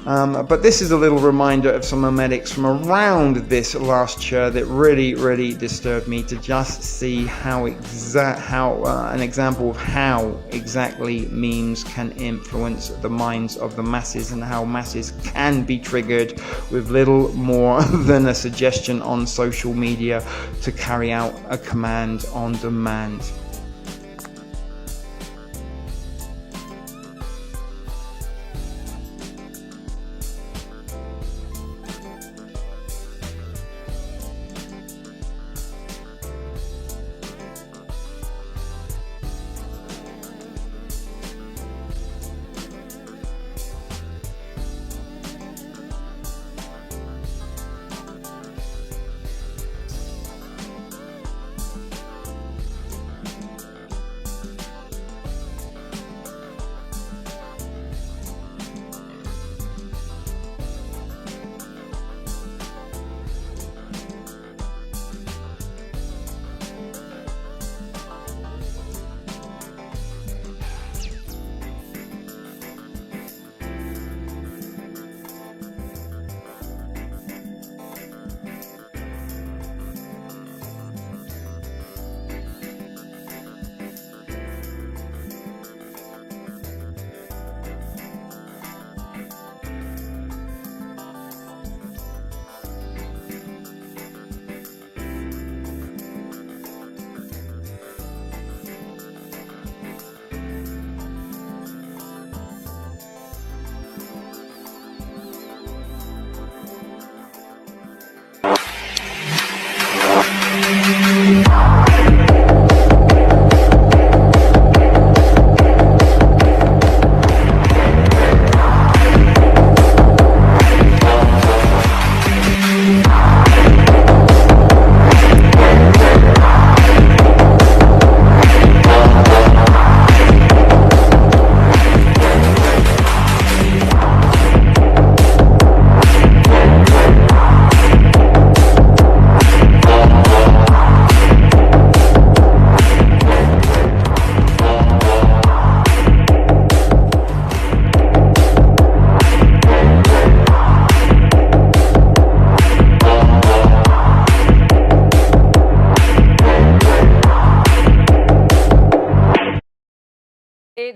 But this is a little reminder of some memetics from around this last year that really disturbed me, to just see how an example of how exactly memes can influence the minds of the masses, and how masses can be triggered with little more than a suggestion on social media to carry out a command on demand.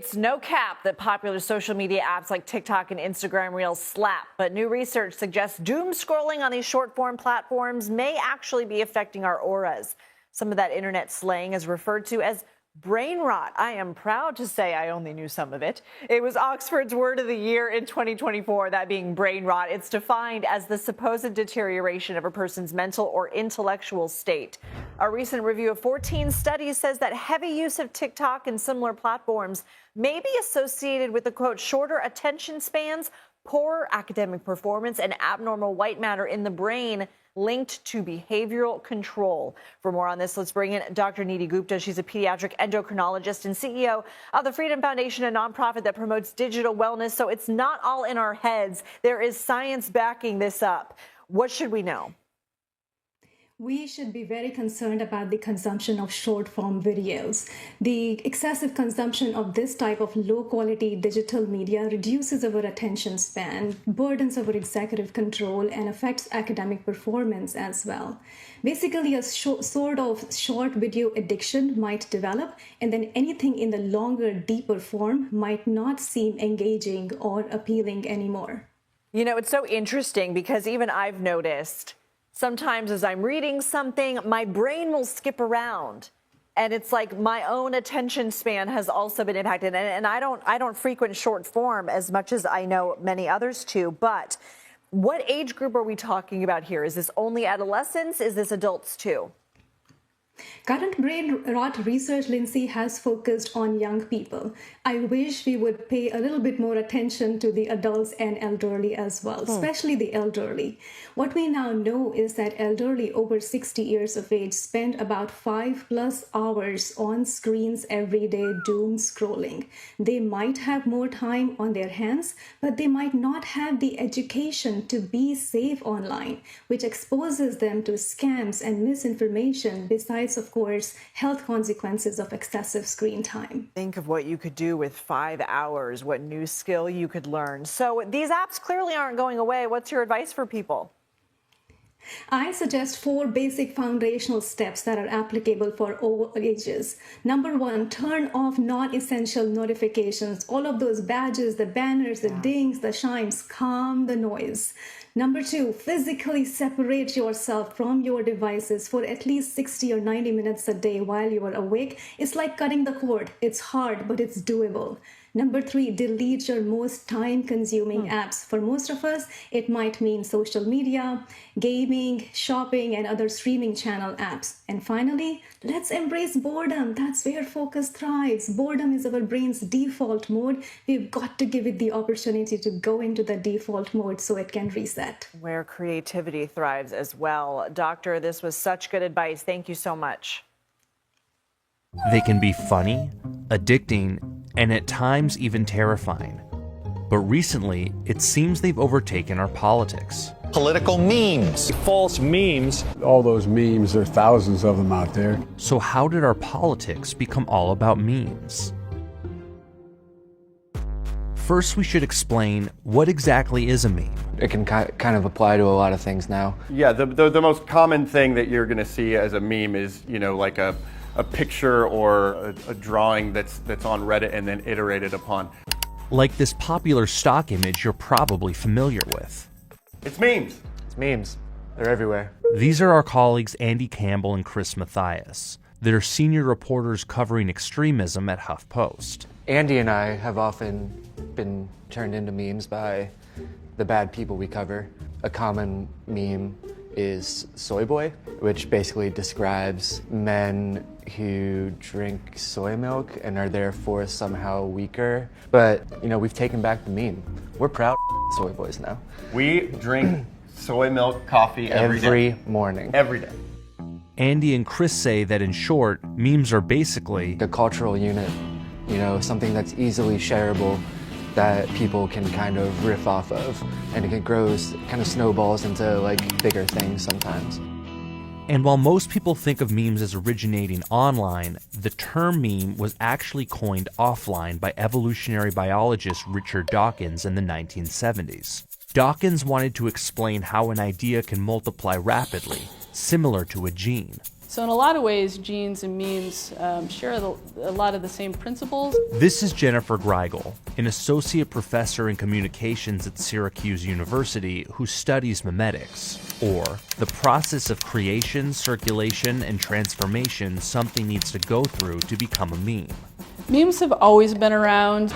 It's no cap that popular social media apps like TikTok and Instagram Reels slap, but new research suggests doom scrolling on these short-form platforms may actually be affecting our auras. Some of that internet slang is referred to as brain rot. I am proud to say I only knew some of it. It was Oxford's word of the year in 2024, that being brain rot. It's defined as the supposed deterioration of a person's mental or intellectual state. A recent review of 14 studies says that heavy use of TikTok and similar platforms may be associated with the, quote, shorter attention spans, poor academic performance, and abnormal white matter in the brain linked to behavioral control. For more on this, let's bring in Dr. Nidhi Gupta. She's a pediatric endocrinologist and CEO of the Freedom Foundation, a nonprofit that promotes digital wellness. So it's not all in our heads. There is science backing this up. What should we know? We should be very concerned about the consumption of short-form videos. The excessive consumption of this type of low-quality digital media reduces our attention span, burdens our executive control, and affects academic performance as well. Basically, a sort of short video addiction might develop, and then anything in the longer, deeper form might not seem engaging or appealing anymore. You know, it's so interesting because even I've noticed sometimes as I'm reading something, my brain will skip around. And it's like my own attention span has also been impacted. And I don't frequent short form as much as I know many others do. But what age group are we talking about here? Is this only adolescents? Is this adults too? Current brain rot research, Lindsay, has focused on young people. I wish we would pay a little bit more attention to the adults and elderly as well, especially the elderly. What we now know is that elderly over 60 years of age spend about 5+ hours on screens every day doom scrolling. They might have more time on their hands, but they might not have the education to be safe online, which exposes them to scams and misinformation, besides, of course, health consequences of excessive screen time. Think of what you could do with 5 hours, what new skill you could learn. So these apps clearly aren't going away. What's your advice for people? I suggest 4 basic foundational steps that are applicable for all ages. Number 1, turn off non-essential notifications. All of those badges, the banners, the dings, the chimes, calm the noise. Number 2, physically separate yourself from your devices for at least 60 or 90 minutes a day while you are awake. It's like cutting the cord. It's hard, but it's doable. Number 3, delete your most time-consuming apps. For most of us, it might mean social media, gaming, shopping, and other streaming channel apps. And finally, let's embrace boredom. That's where focus thrives. Boredom is our brain's default mode. We've got to give it the opportunity to go into the default mode so it can reset. Where creativity thrives as well. Doctor, this was such good advice. Thank you so much. They can be funny, addicting, and at times even terrifying. But recently, it seems they've overtaken our politics. Political memes. False memes. All those memes, there are thousands of them out there. So how did our politics become all about memes? First, we should explain what exactly is a meme. It can kind of apply to a lot of things now. Yeah, the most common thing that you're going to see as a meme is, you know, like a picture or a drawing that's on Reddit and then iterated upon. Like this popular stock image you're probably familiar with. It's memes. It's memes. They're everywhere. These are our colleagues Andy Campbell and Chris Mathias. They're senior reporters covering extremism at HuffPost. Andy and I have often been turned into memes by the bad people we cover. A common meme is soy boy, which basically describes men who drink soy milk and are therefore somehow weaker. But, you know, we've taken back the meme. We're proud soy boys now. We drink soy milk coffee every morning. Every day. Andy and Chris say that in short, memes are basically a cultural unit, you know, something that's easily shareable that people can kind of riff off of, and it grows, kind of snowballs into like bigger things sometimes. And while most people think of memes as originating online, the term meme was actually coined offline by evolutionary biologist Richard Dawkins in the 1970s. Dawkins wanted to explain how an idea can multiply rapidly, similar to a gene. So in a lot of ways, genes and memes share a lot of the same principles. This is Jennifer Greigel, an associate professor in communications at Syracuse University who studies memetics, or the process of creation, circulation, and transformation something needs to go through to become a meme. Memes have always been around.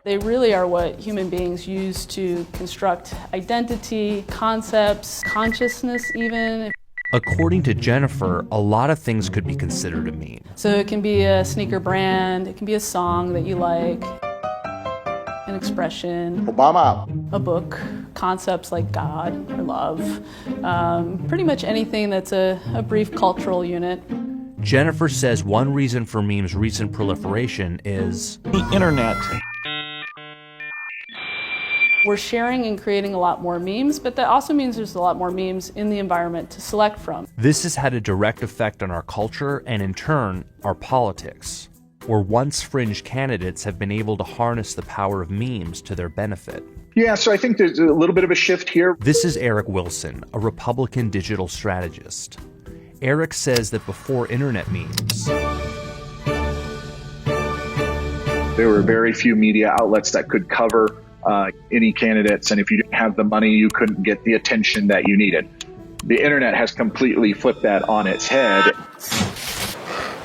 They really are what human beings use to construct identity, concepts, consciousness even. According to Jennifer, a lot of things could be considered a meme. So it can be a sneaker brand, it can be a song that you like, an expression, Obama, a book, concepts like God or love, pretty much anything that's a brief cultural unit. Jennifer says one reason for memes' recent proliferation is the internet. We're sharing and creating a lot more memes, but that also means there's a lot more memes in the environment to select from. This has had a direct effect on our culture and, in turn, our politics, where once fringe candidates have been able to harness the power of memes to their benefit. Yeah, so I think there's a little bit of a shift here. This is Eric Wilson, a Republican digital strategist. Eric says that before internet memes, there were very few media outlets that could cover any candidates, and if you didn't have the money, you couldn't get the attention that you needed. The internet has completely flipped that on its head.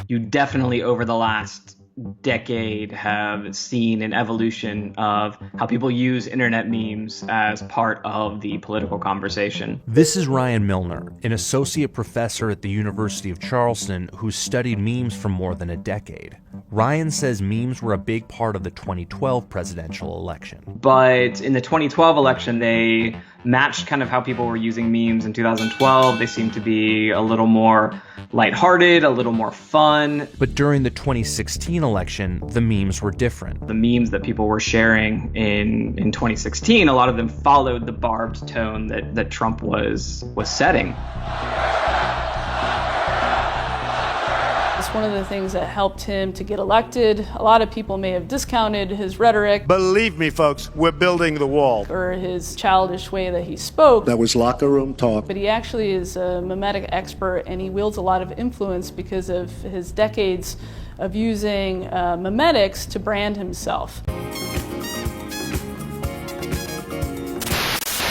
You definitely, over the last decade, have seen an evolution of how people use internet memes as part of the political conversation. This is Ryan Milner, an associate professor at the University of Charleston who studied memes for more than a decade. Ryan says memes were a big part of the 2012 presidential election. But in the 2012 election, they matched kind of how people were using memes in 2012. They seemed to be a little more lighthearted, a little more fun. But during the 2016 election, the memes were different. The memes that people were sharing in 2016, a lot of them followed the barbed tone that Trump was setting. It's one of the things that helped him to get elected. A lot of people may have discounted his rhetoric. Believe me, folks, we're building the wall. Or his childish way that he spoke. That was locker room talk. But he actually is a memetic expert, and he wields a lot of influence because of his decades of using memetics to brand himself.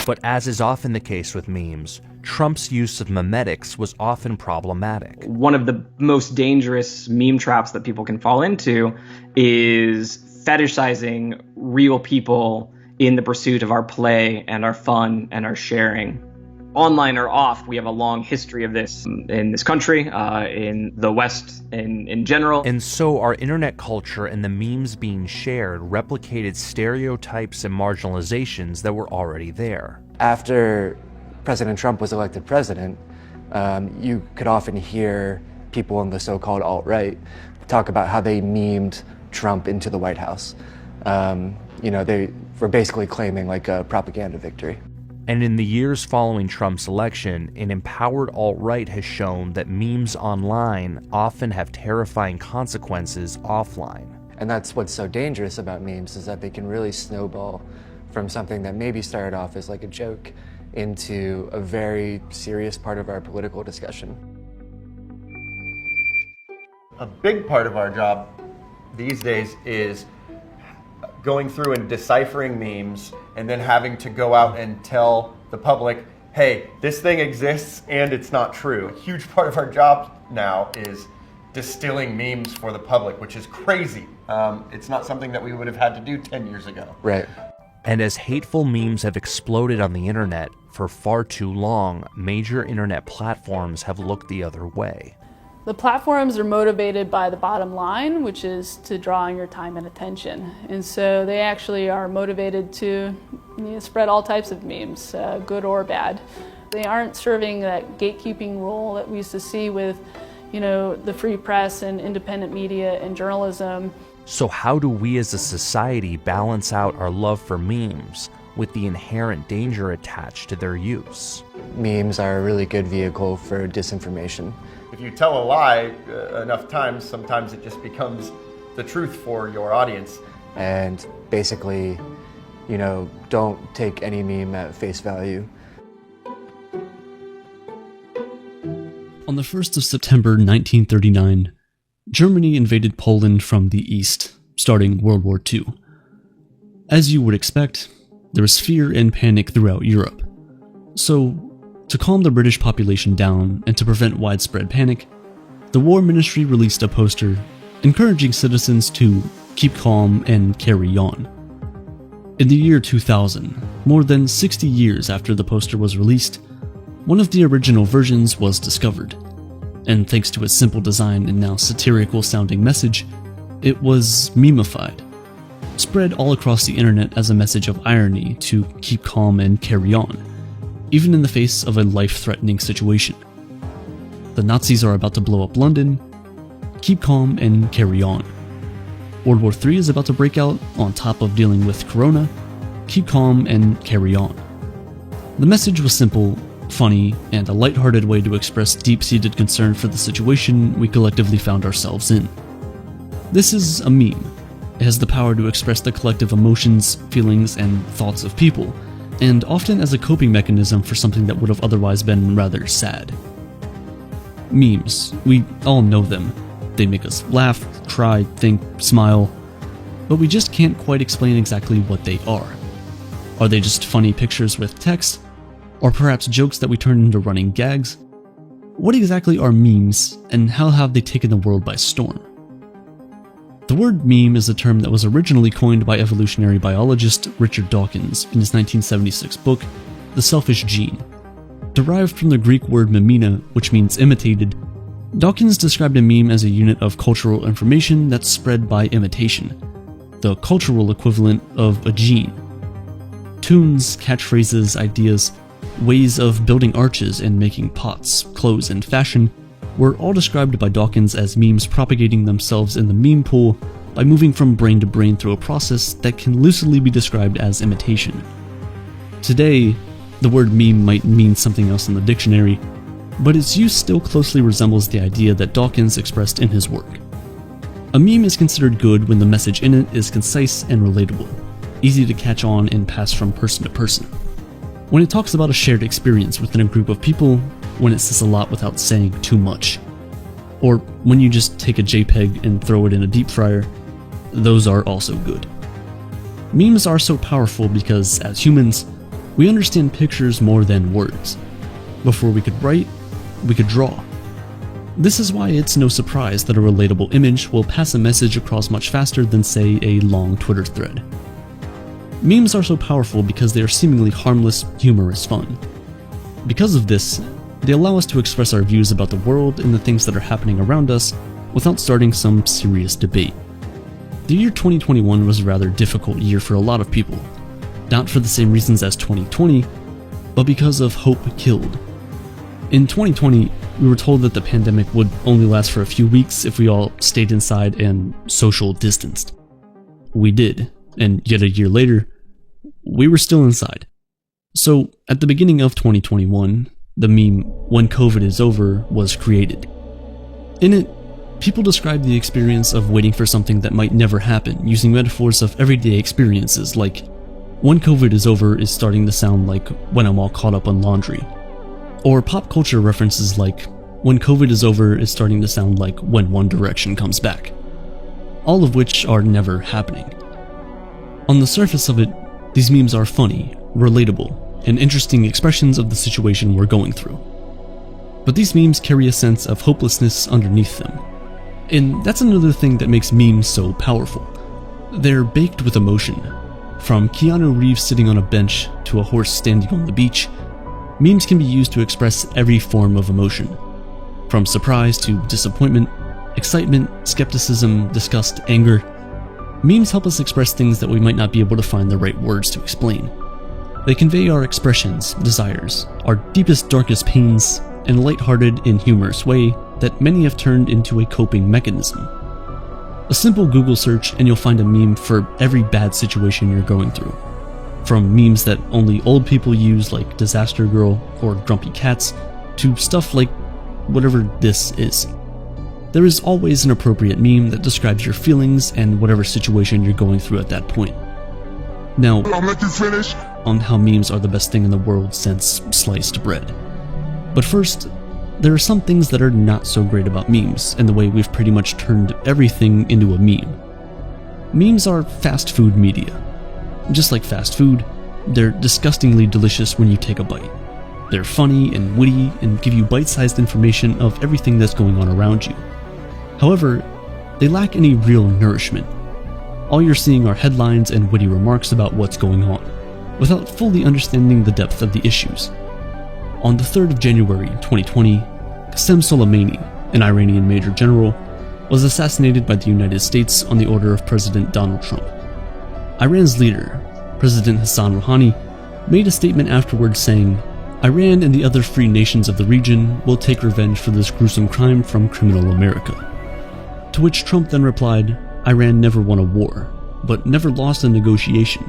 But as is often the case with memes, Trump's use of memetics was often problematic. One of the most dangerous meme traps that people can fall into is fetishizing real people in the pursuit of our play and our fun and our sharing. Online or off, we have a long history of this in this country, in the West in general. And so our internet culture and the memes being shared replicated stereotypes and marginalizations that were already there. After President Trump was elected president, you could often hear people in the so-called alt-right talk about how they memed Trump into the White House. They were basically claiming like a propaganda victory. And in the years following Trump's election, an empowered alt-right has shown that memes online often have terrifying consequences offline. And that's what's so dangerous about memes, is that they can really snowball from something that maybe started off as like a joke into a very serious part of our political discussion. A big part of our job these days is going through and deciphering memes and then having to go out and tell the public, hey, this thing exists and it's not true. A huge part of our job now is distilling memes for the public, which is crazy. It's not something that we would have had to do 10 years ago. Right. And as hateful memes have exploded on the internet for far too long, major internet platforms have looked the other way. The platforms are motivated by the bottom line, which is to draw on your time and attention. And so they actually are motivated to spread all types of memes, good or bad. They aren't serving that gatekeeping role that we used to see with, the free press and independent media and journalism. So how do we as a society balance out our love for memes with the inherent danger attached to their use? Memes are a really good vehicle for disinformation. If you tell a lie enough times, sometimes it just becomes the truth for your audience. And basically, don't take any meme at face value. On the 1st of September 1939, Germany invaded Poland from the east, starting World War II. As you would expect, there was fear and panic throughout Europe. So, to calm the British population down and to prevent widespread panic, the War Ministry released a poster encouraging citizens to keep calm and carry on. In the year 2000, more than 60 years after the poster was released, one of the original versions was discovered, and thanks to its simple design and now satirical sounding message, it was memeified, spread all across the internet as a message of irony to keep calm and carry on, even in the face of a life-threatening situation. The Nazis are about to blow up London, keep calm and carry on. World War III is about to break out on top of dealing with Corona, keep calm and carry on. The message was simple, funny, and a lighthearted way to express deep-seated concern for the situation we collectively found ourselves in. This is a meme. It has the power to express the collective emotions, feelings, and thoughts of people, and often as a coping mechanism for something that would have otherwise been rather sad. Memes, we all know them. They make us laugh, cry, think, smile, but we just can't quite explain exactly what they are. Are they just funny pictures with text? Or perhaps jokes that we turn into running gags? What exactly are memes, and how have they taken the world by storm? The word meme is a term that was originally coined by evolutionary biologist Richard Dawkins in his 1976 book, The Selfish Gene. Derived from the Greek word memina, which means imitated, Dawkins described a meme as a unit of cultural information that's spread by imitation, the cultural equivalent of a gene. Tunes, catchphrases, ideas, ways of building arches and making pots, clothes, and fashion were all described by Dawkins as memes propagating themselves in the meme pool by moving from brain to brain through a process that can loosely be described as imitation. Today, the word meme might mean something else in the dictionary, but its use still closely resembles the idea that Dawkins expressed in his work. A meme is considered good when the message in it is concise and relatable, easy to catch on and pass from person to person. When it talks about a shared experience within a group of people, when it says a lot without saying too much. Or when you just take a JPEG and throw it in a deep fryer, those are also good. Memes are so powerful because, as humans, we understand pictures more than words. Before we could write, we could draw. This is why it's no surprise that a relatable image will pass a message across much faster than, say, a long Twitter thread. Memes are so powerful because they are seemingly harmless, humorous fun. Because of this, they allow us to express our views about the world and the things that are happening around us without starting some serious debate. The year 2021 was a rather difficult year for a lot of people, not for the same reasons as 2020, but because of hope killed. In 2020, we were told that the pandemic would only last for a few weeks if we all stayed inside and social distanced. We did. And yet a year later, we were still inside. So, at the beginning of 2021, the meme, "When COVID is over," was created. In it, people described the experience of waiting for something that might never happen, using metaphors of everyday experiences like, "When COVID is over" is starting to sound like "when I'm all caught up on laundry." Or pop culture references like, "When COVID is over" is starting to sound like "when One Direction comes back." All of which are never happening. On the surface of it, these memes are funny, relatable, and interesting expressions of the situation we're going through. But these memes carry a sense of hopelessness underneath them. And that's another thing that makes memes so powerful. They're baked with emotion. From Keanu Reeves sitting on a bench to a horse standing on the beach, memes can be used to express every form of emotion. From surprise to disappointment, excitement, skepticism, disgust, anger. Memes help us express things that we might not be able to find the right words to explain. They convey our expressions, desires, our deepest, darkest pains in a lighthearted and humorous way that many have turned into a coping mechanism. A simple Google search and you'll find a meme for every bad situation you're going through. From memes that only old people use like Disaster Girl or Grumpy Cats, to stuff like whatever this is. There is always an appropriate meme that describes your feelings and whatever situation you're going through at that point. Now, I'll let you finish on how memes are the best thing in the world since sliced bread. But first, there are some things that are not so great about memes and the way we've pretty much turned everything into a meme. Memes are fast food media. Just like fast food, they're disgustingly delicious when you take a bite. They're funny and witty and give you bite-sized information of everything that's going on around you. However, they lack any real nourishment. All you're seeing are headlines and witty remarks about what's going on, without fully understanding the depth of the issues. On the 3rd of January 2020, Qasem Soleimani, an Iranian major general, was assassinated by the United States on the order of President Donald Trump. Iran's leader, President Hassan Rouhani, made a statement afterwards saying, "Iran and the other free nations of the region will take revenge for this gruesome crime from criminal America." To which Trump then replied, "Iran never won a war, but never lost a negotiation."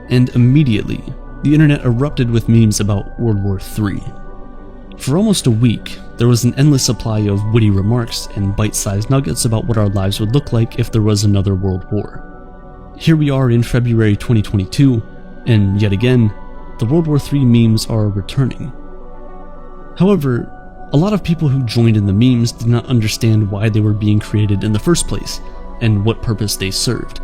And immediately, the internet erupted with memes about World War III. For almost a week, there was an endless supply of witty remarks and bite-sized nuggets about what our lives would look like if there was another world war. Here we are in February 2022, and yet again, the World War III memes are returning. However, a lot of people who joined in the memes did not understand why they were being created in the first place, and what purpose they served.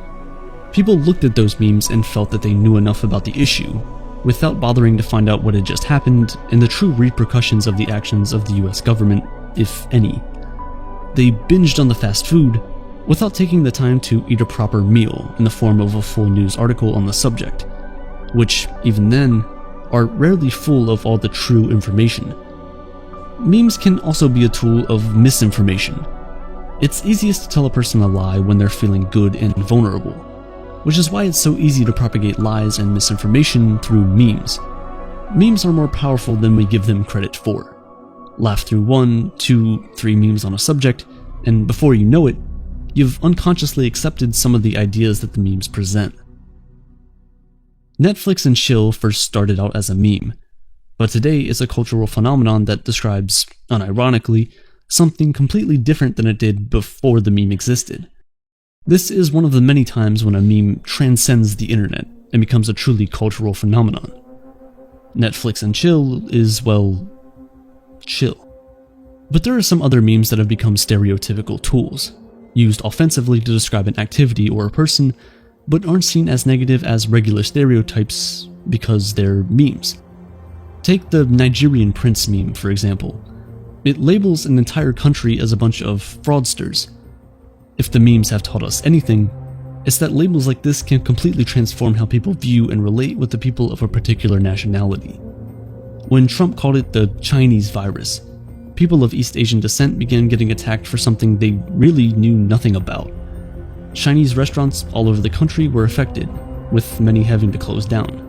People looked at those memes and felt that they knew enough about the issue, without bothering to find out what had just happened and the true repercussions of the actions of the US government, if any. They binged on the fast food, without taking the time to eat a proper meal in the form of a full news article on the subject, which, even then, are rarely full of all the true information. Memes can also be a tool of misinformation. It's easiest to tell a person a lie when they're feeling good and vulnerable, which is why it's so easy to propagate lies and misinformation through memes. Memes are more powerful than we give them credit for. Laugh through 1, 2, 3 memes on a subject, and before you know it, you've unconsciously accepted some of the ideas that the memes present. Netflix and chill first started out as a meme, but today it's a cultural phenomenon that describes, unironically, something completely different than it did before the meme existed. This is one of the many times when a meme transcends the internet and becomes a truly cultural phenomenon. Netflix and chill is, well, chill. But there are some other memes that have become stereotypical tools, used offensively to describe an activity or a person, but aren't seen as negative as regular stereotypes because they're memes. Take the Nigerian prince meme, for example. It labels an entire country as a bunch of fraudsters. If the memes have taught us anything, it's that labels like this can completely transform how people view and relate with the people of a particular nationality. When Trump called it the Chinese virus, people of East Asian descent began getting attacked for something they really knew nothing about. Chinese restaurants all over the country were affected, with many having to close down.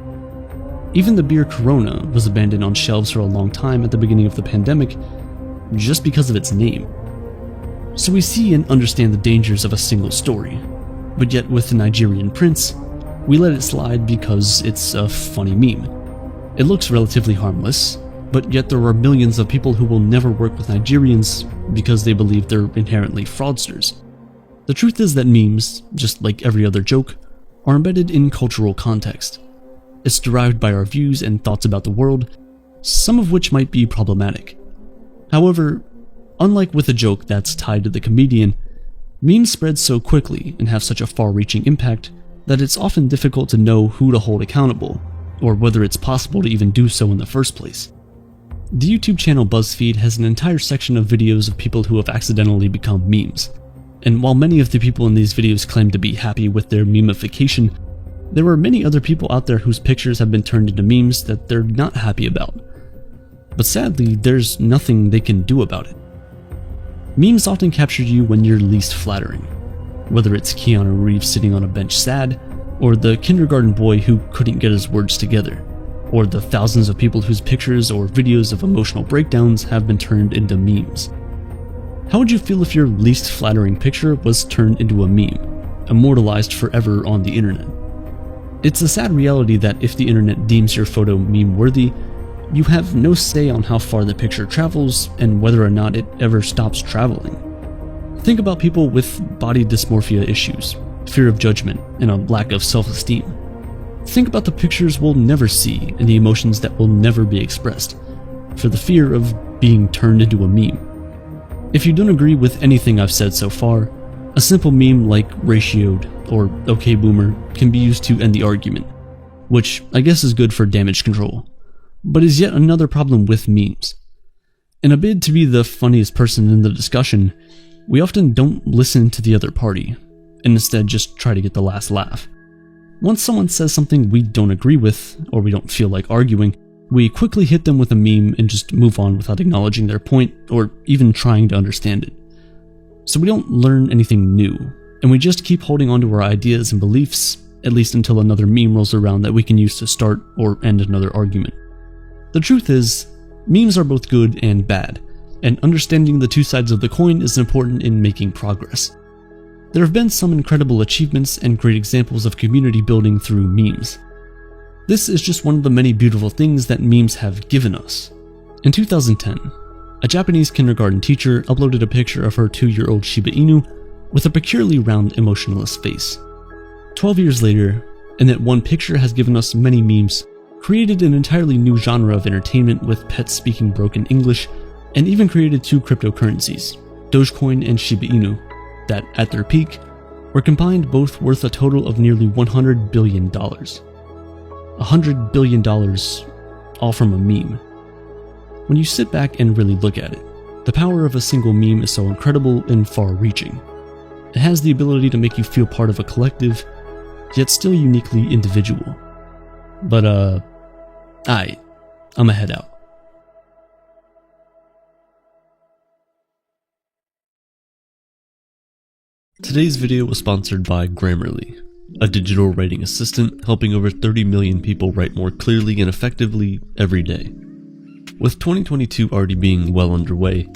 Even the beer Corona was abandoned on shelves for a long time at the beginning of the pandemic, just because of its name. So we see and understand the dangers of a single story, but yet with the Nigerian prince, we let it slide because it's a funny meme. It looks relatively harmless, but yet there are millions of people who will never work with Nigerians because they believe they're inherently fraudsters. The truth is that memes, just like every other joke, are embedded in cultural context. It's derived by our views and thoughts about the world, some of which might be problematic. However, unlike with a joke that's tied to the comedian, memes spread so quickly and have such a far-reaching impact that it's often difficult to know who to hold accountable, or whether it's possible to even do so in the first place. The YouTube channel BuzzFeed has an entire section of videos of people who have accidentally become memes, and while many of the people in these videos claim to be happy with their memification, there are many other people out there whose pictures have been turned into memes that they're not happy about. But sadly, there's nothing they can do about it. Memes often capture you when you're least flattering, whether it's Keanu Reeves sitting on a bench sad, or the kindergarten boy who couldn't get his words together, or the thousands of people whose pictures or videos of emotional breakdowns have been turned into memes. How would you feel if your least flattering picture was turned into a meme, immortalized forever on the internet? It's a sad reality that if the internet deems your photo meme-worthy, you have no say on how far the picture travels and whether or not it ever stops traveling. Think about people with body dysmorphia issues, fear of judgment, and a lack of self-esteem. Think about the pictures we'll never see and the emotions that will never be expressed, for the fear of being turned into a meme. If you don't agree with anything I've said so far, a simple meme like ratioed or okay boomer can be used to end the argument, which I guess is good for damage control, but is yet another problem with memes. In a bid to be the funniest person in the discussion, we often don't listen to the other party, and instead just try to get the last laugh. Once someone says something we don't agree with, or we don't feel like arguing, we quickly hit them with a meme and just move on without acknowledging their point, or even trying to understand it. So we don't learn anything new, and we just keep holding on to our ideas and beliefs, at least until another meme rolls around that we can use to start or end another argument. The truth is, memes are both good and bad, and understanding the two sides of the coin is important in making progress. There have been some incredible achievements and great examples of community building through memes. This is just one of the many beautiful things that memes have given us. In 2010, a Japanese kindergarten teacher uploaded a picture of her 2-year-old Shiba Inu with a peculiarly round, emotionless face. 12 years later, and that one picture has given us many memes, created an entirely new genre of entertainment with pets speaking broken English, and even created 2 cryptocurrencies, Dogecoin and Shiba Inu, that, at their peak, were combined both worth a total of nearly $100 billion. $100 billion, all from a meme. When you sit back and really look at it, the power of a single meme is so incredible and far-reaching. It has the ability to make you feel part of a collective, yet still uniquely individual. But, I'ma head out. Today's video was sponsored by Grammarly, a digital writing assistant helping over 30 million people write more clearly and effectively every day. With 2022 already being well underway,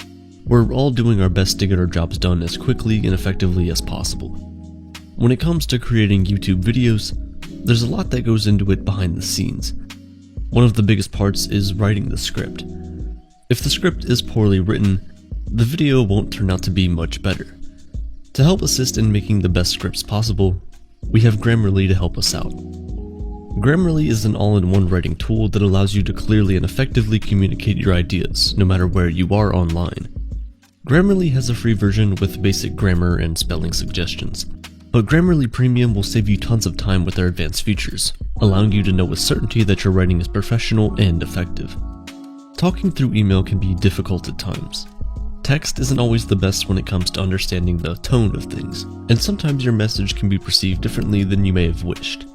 we're all doing our best to get our jobs done as quickly and effectively as possible. When it comes to creating YouTube videos, there's a lot that goes into it behind the scenes. One of the biggest parts is writing the script. If the script is poorly written, the video won't turn out to be much better. To help assist in making the best scripts possible, we have Grammarly to help us out. Grammarly is an all-in-one writing tool that allows you to clearly and effectively communicate your ideas, no matter where you are online. Grammarly has a free version with basic grammar and spelling suggestions, but Grammarly Premium will save you tons of time with their advanced features, allowing you to know with certainty that your writing is professional and effective. Talking through email can be difficult at times. Text isn't always the best when it comes to understanding the tone of things, and sometimes your message can be perceived differently than you may have wished.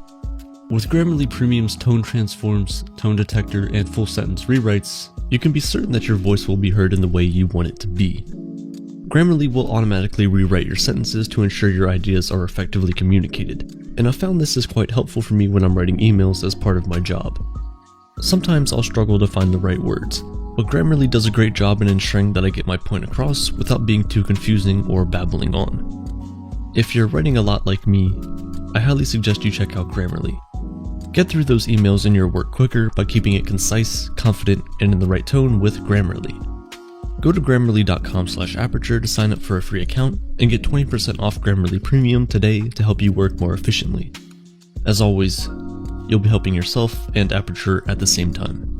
With Grammarly Premium's tone transforms, tone detector, and full sentence rewrites, you can be certain that your voice will be heard in the way you want it to be. Grammarly will automatically rewrite your sentences to ensure your ideas are effectively communicated, and I've found this is quite helpful for me when I'm writing emails as part of my job. Sometimes I'll struggle to find the right words, but Grammarly does a great job in ensuring that I get my point across without being too confusing or babbling on. If you're writing a lot like me, I highly suggest you check out Grammarly. Get through those emails in your work quicker by keeping it concise, confident, and in the right tone with Grammarly. Go to Grammarly.com/aperture to sign up for a free account and get 20% off Grammarly Premium today to help you work more efficiently. As always, you'll be helping yourself and Aperture at the same time.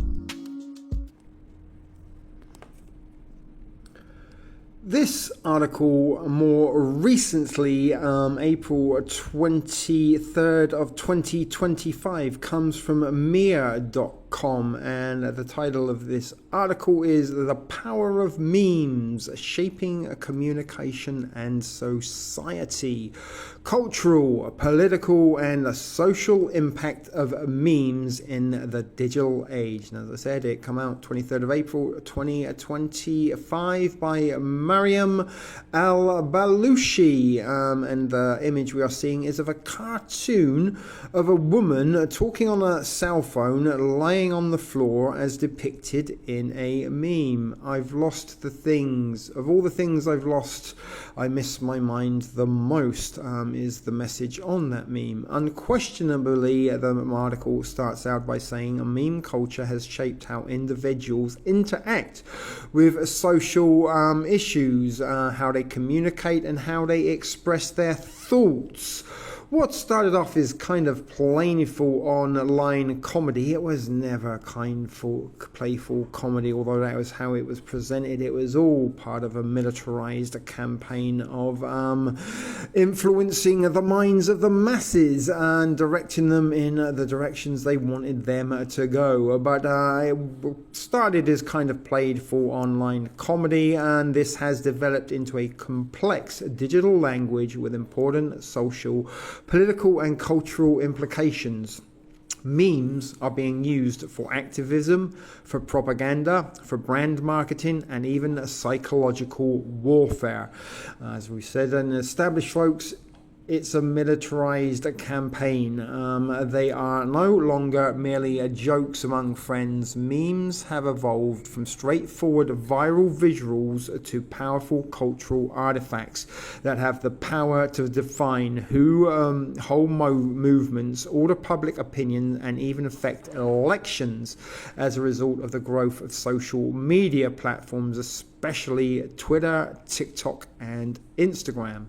This article more recently, April 23rd of 2025, comes from Mir.com, and the title of this article is "The Power of Memes Shaping Communication and Society. Cultural, Political and Social Impact of Memes in the Digital Age." And as I said, it came out 23rd of April 2025 by Mariam Al-Balushi, and the image we are seeing is of a cartoon of a woman talking on a cell phone lying on the floor as depicted in a meme. "I've lost the things. Of all the things I've lost, I miss my mind the most," is the message on that meme. Unquestionably, the article starts out by saying a meme culture has shaped how individuals interact with social issues, how they communicate and how they express their thoughts. What started off as kind of playful online comedy, it was never playful comedy, although that was how it was presented. It was all part of a militarized campaign of influencing the minds of the masses and directing them in the directions they wanted them to go. But it started as kind of playful online comedy, and this has developed into a complex digital language with important social, political and cultural implications. Memes are being used for activism, for propaganda, for brand marketing, and even psychological warfare. As we said, and established folks, it's a militarized campaign. They are no longer merely jokes among friends. Memes have evolved from straightforward viral visuals to powerful cultural artifacts that have the power to define whole movements, alter public opinion, and even affect elections as a result of the growth of social media platforms, especially Twitter, TikTok, and Instagram.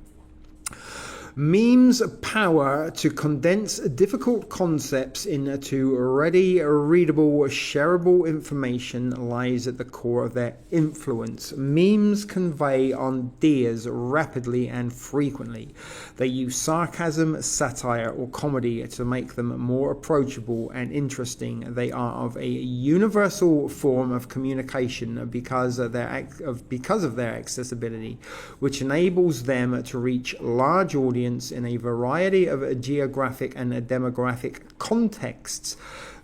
Memes' power to condense difficult concepts into ready, readable, shareable information lies at the core of their influence. Memes convey ideas rapidly and frequently. They use sarcasm, satire, or comedy to make them more approachable and interesting. They are of a universal form of communication because of their accessibility, which enables them to reach large audiences in a variety of geographic and demographic contexts.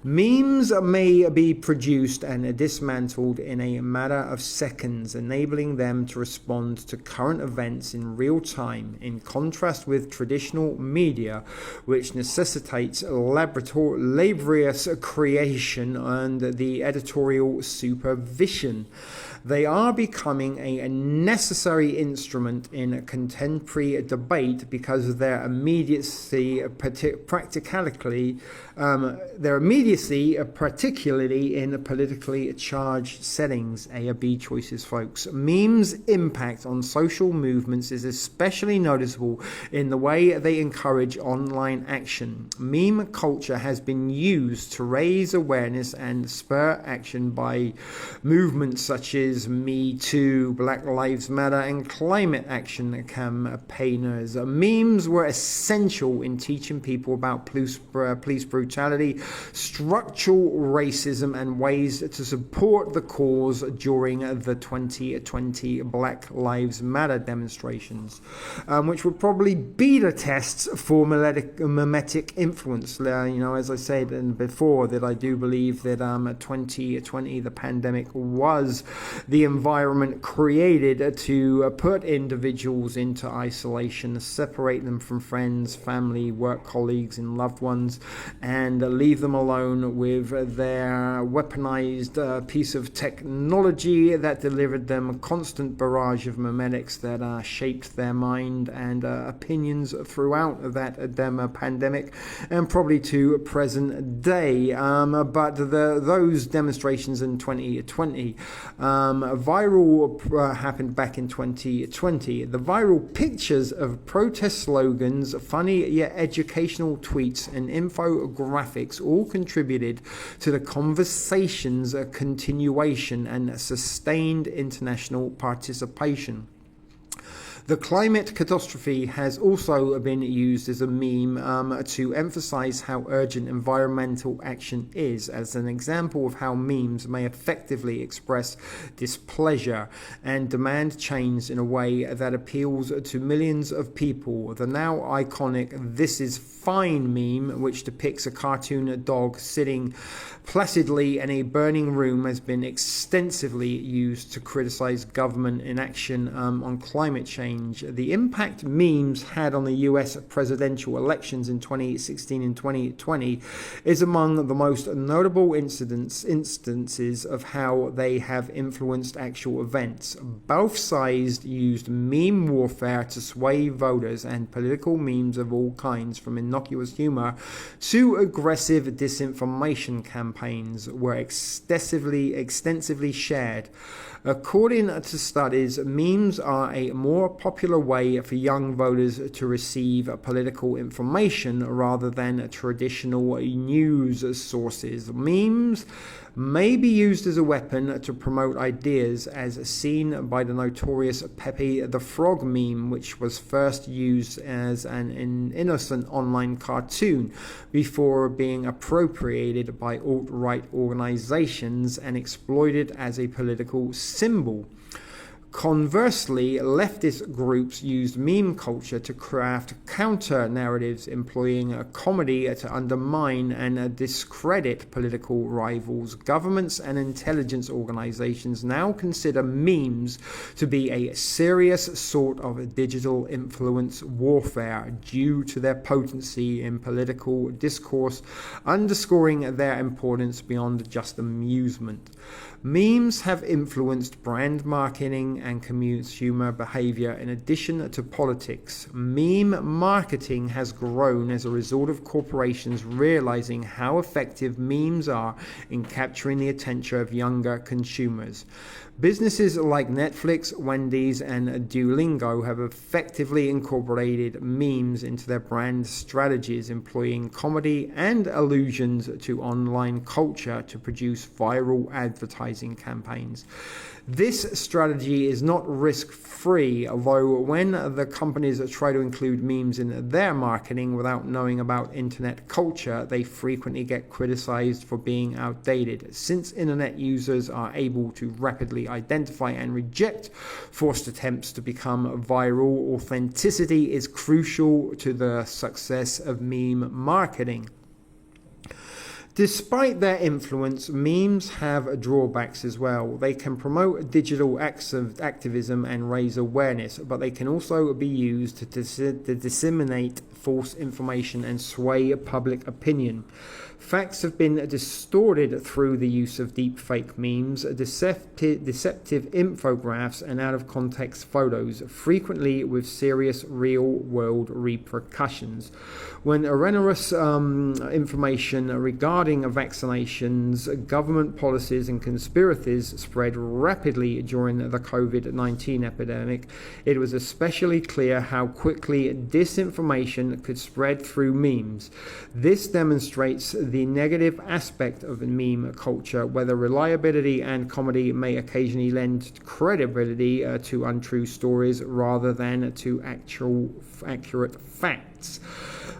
Memes may be produced and dismantled in a matter of seconds, enabling them to respond to current events in real time, in contrast with traditional media, which necessitates laborious creation and the editorial supervision. They are becoming a necessary instrument in contemporary debate because of their immediacy, particularly in politically charged settings. A or B choices, folks. Memes' impact on social movements is especially noticeable in the way they encourage online action. Meme culture has been used to raise awareness and spur action by movements such as Me Too, Black Lives Matter, and climate action campaigners. Memes were essential in teaching people about police brutality, structural racism, and ways to support the cause during the 2020 Black Lives Matter demonstrations, which would probably be the tests for memetic influence. As I said before, that I do believe that 2020, the pandemic, was the environment created to put individuals into isolation, separate them from friends, family, work colleagues, and loved ones, and leave them alone with their weaponized piece of technology that delivered them a constant barrage of memetics that shaped their mind and opinions throughout that pandemic and probably to present day. But those demonstrations in 2020, viral happened back in 2020. The viral pictures of protest slogans, funny yet educational tweets, and infographics all contributed to the conversation's continuation and sustained international participation. The climate catastrophe has also been used as a meme to emphasize how urgent environmental action is, as an example of how memes may effectively express displeasure and demand change in a way that appeals to millions of people. The now iconic "This is Fine" meme, which depicts a cartoon dog sitting placidly in a burning room, has been extensively used to criticize government inaction on climate change. The impact memes had on the US presidential elections in 2016 and 2020 is among the most notable instances of how they have influenced actual events. Both sides used meme warfare to sway voters, and political memes of all kinds, from innocuous humor to aggressive disinformation campaigns, were extensively shared. According to studies, memes are a more popular way for young voters to receive political information rather than traditional news sources. Memes may be used as a weapon to promote ideas, as seen by the notorious Pepe the Frog meme, which was first used as an innocent online cartoon before being appropriated by alt-right organizations and exploited as a political symbol. Conversely, leftist groups used meme culture to craft counter-narratives, employing comedy to undermine and discredit political rivals. Governments and intelligence organizations now consider memes to be a serious sort of digital influence warfare due to their potency in political discourse, underscoring their importance beyond just amusement. Memes have influenced brand marketing and consumer behavior in addition to politics. Meme marketing has grown as a result of corporations realizing how effective memes are in capturing the attention of younger consumers. Businesses like Netflix, Wendy's, and Duolingo have effectively incorporated memes into their brand strategies, employing comedy and allusions to online culture to produce viral advertising campaigns. This strategy is not risk-free, although when the companies try to include memes in their marketing without knowing about internet culture, they frequently get criticized for being outdated. Since internet users are able to rapidly identify and reject forced attempts to become viral, authenticity is crucial to the success of meme marketing. Despite their influence, memes have drawbacks as well. They can promote digital acts of activism and raise awareness, but they can also be used to disseminate false information and sway public opinion. Facts have been distorted through the use of deepfake memes, deceptive infographics, and out-of-context photos, frequently with serious real-world repercussions. When erroneous information regarding vaccinations, government policies, and conspiracies spread rapidly during the COVID-19 epidemic, it was especially clear how quickly disinformation could spread through memes. This demonstrates the negative aspect of meme culture, where the reliability and comedy may occasionally lend credibility to untrue stories rather than to accurate facts.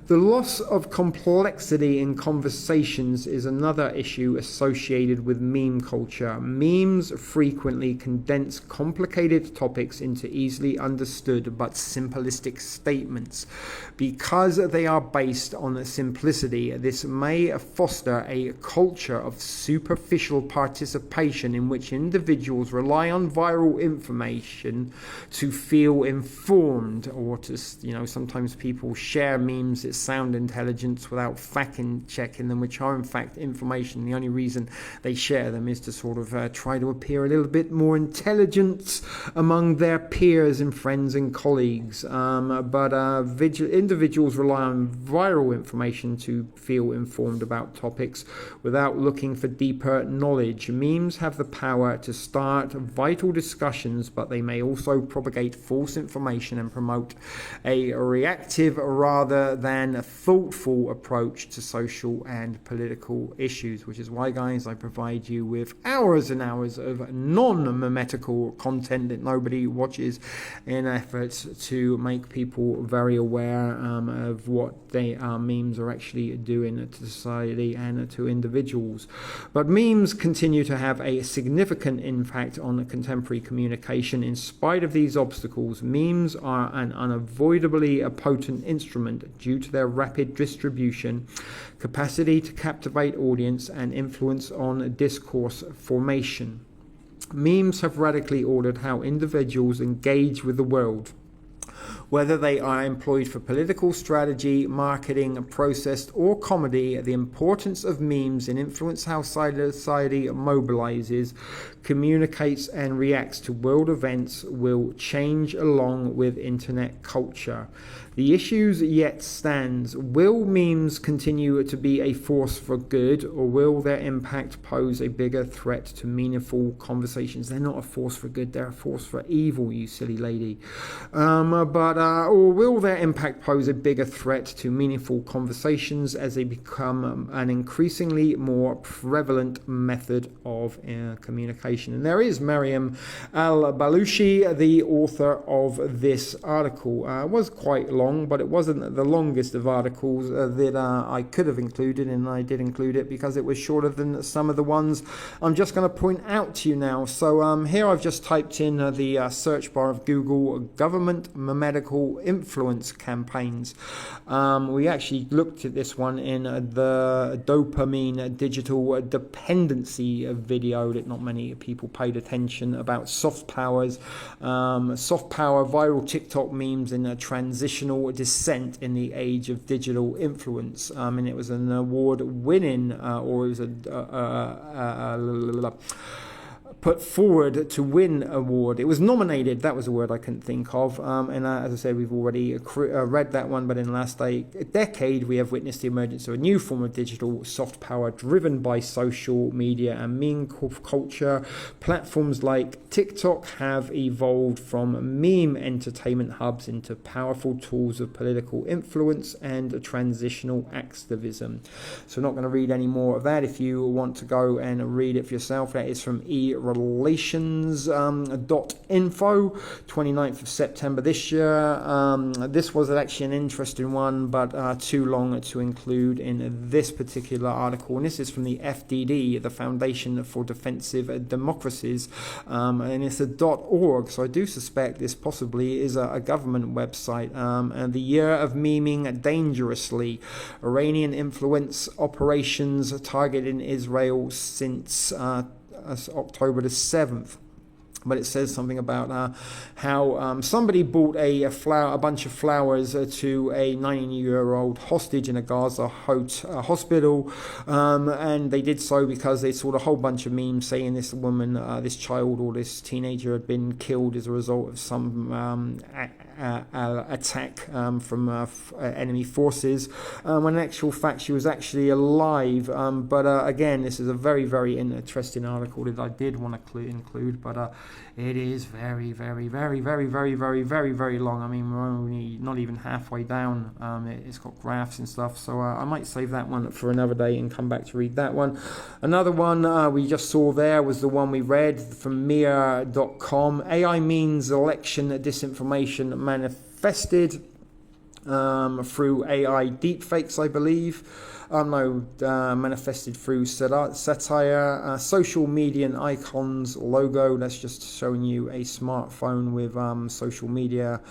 The loss of complexity in conversations is another issue associated with meme culture. Memes frequently condense complicated topics into easily understood but simplistic statements. Because they are based on simplicity, this may foster a culture of superficial participation in which individuals rely on viral information to feel informed, or to, sometimes people share memes that sound intelligent without fact-checking them, which are in fact information. The only reason they share them is to sort of try to appear a little bit more intelligent among their peers and friends and colleagues. But individuals rely on viral information to feel informed about topics without looking for deeper knowledge. Memes have the power to start vital discussions, but they may also propagate false information and promote a reactive rather than a thoughtful approach to social and political issues, which is why, guys, I provide you with hours and hours of non-memetical content that nobody watches in efforts to make people very aware of what memes are actually doing to society and to individuals. But memes continue to have a significant impact on contemporary communication. In spite of these obstacles, memes are an unavoidably potent instrument due to their rapid distribution, capacity to captivate audience, and influence on discourse formation. Memes have radically altered how individuals engage with the world. Whether they are employed for political strategy, marketing, processed, or comedy, the importance of memes in influence how society mobilizes, communicates, and reacts to world events will change along with internet culture. The issues yet stands. Will memes continue to be a force for good, or will their impact pose a bigger threat to meaningful conversations? They're not a force for good, they're a force for evil, you silly lady. Or will their impact pose a bigger threat to meaningful conversations as they become an increasingly more prevalent method of communication? And there is Mariam Al-Baluchi, the author of this article. It was quite long, but it wasn't the longest of articles that I could have included, and I did include it because it was shorter than some of the ones I'm just going to point out to you now. So here I've just typed in the search bar of Google government medical influence campaigns. We actually looked at this one in the dopamine digital dependency video that not many people paid attention about soft power viral TikTok memes in a transitional descent in the age of digital influence. And it was an award-winning, or it was put forward to win award. It was nominated, that was a word I couldn't think of, and as I said, we've already read that one. But in the last decade we have witnessed the emergence of a new form of digital soft power driven by social media and meme culture. Platforms like TikTok have evolved from meme entertainment hubs into powerful tools of political influence and transitional activism. So I'm not going to read any more of that. If you want to go and read it for yourself, that is from relations.info, 29th of September this year. This was actually an interesting one, but too long to include in this particular article. And this is from the FDD, the Foundation for Defensive Democracies, and it's a .org, so I do suspect this possibly is a government website. And the year of memeing dangerously. Iranian influence operations targeting Israel since October the 7th. But it says something about how somebody bought a bunch of flowers to a 19-year-old hostage in a Gaza hospital, and they did so because they saw a whole bunch of memes saying this woman, this child or this teenager had been killed as a result of some attack from enemy forces, when in actual fact she was actually alive. But again, this is a very, very interesting article that I did want to include, but it is very, very, very, very, very, very, very, very long. I mean, we're only not even halfway down. It's got graphs and stuff, so I might save that one for another day and come back to read that one. Another one we just saw there was the one we read from Mir.com. AI means election disinformation manifested through AI deepfakes, I believe. Manifested through satire, social media and icons logo. That's just showing you a smartphone with social media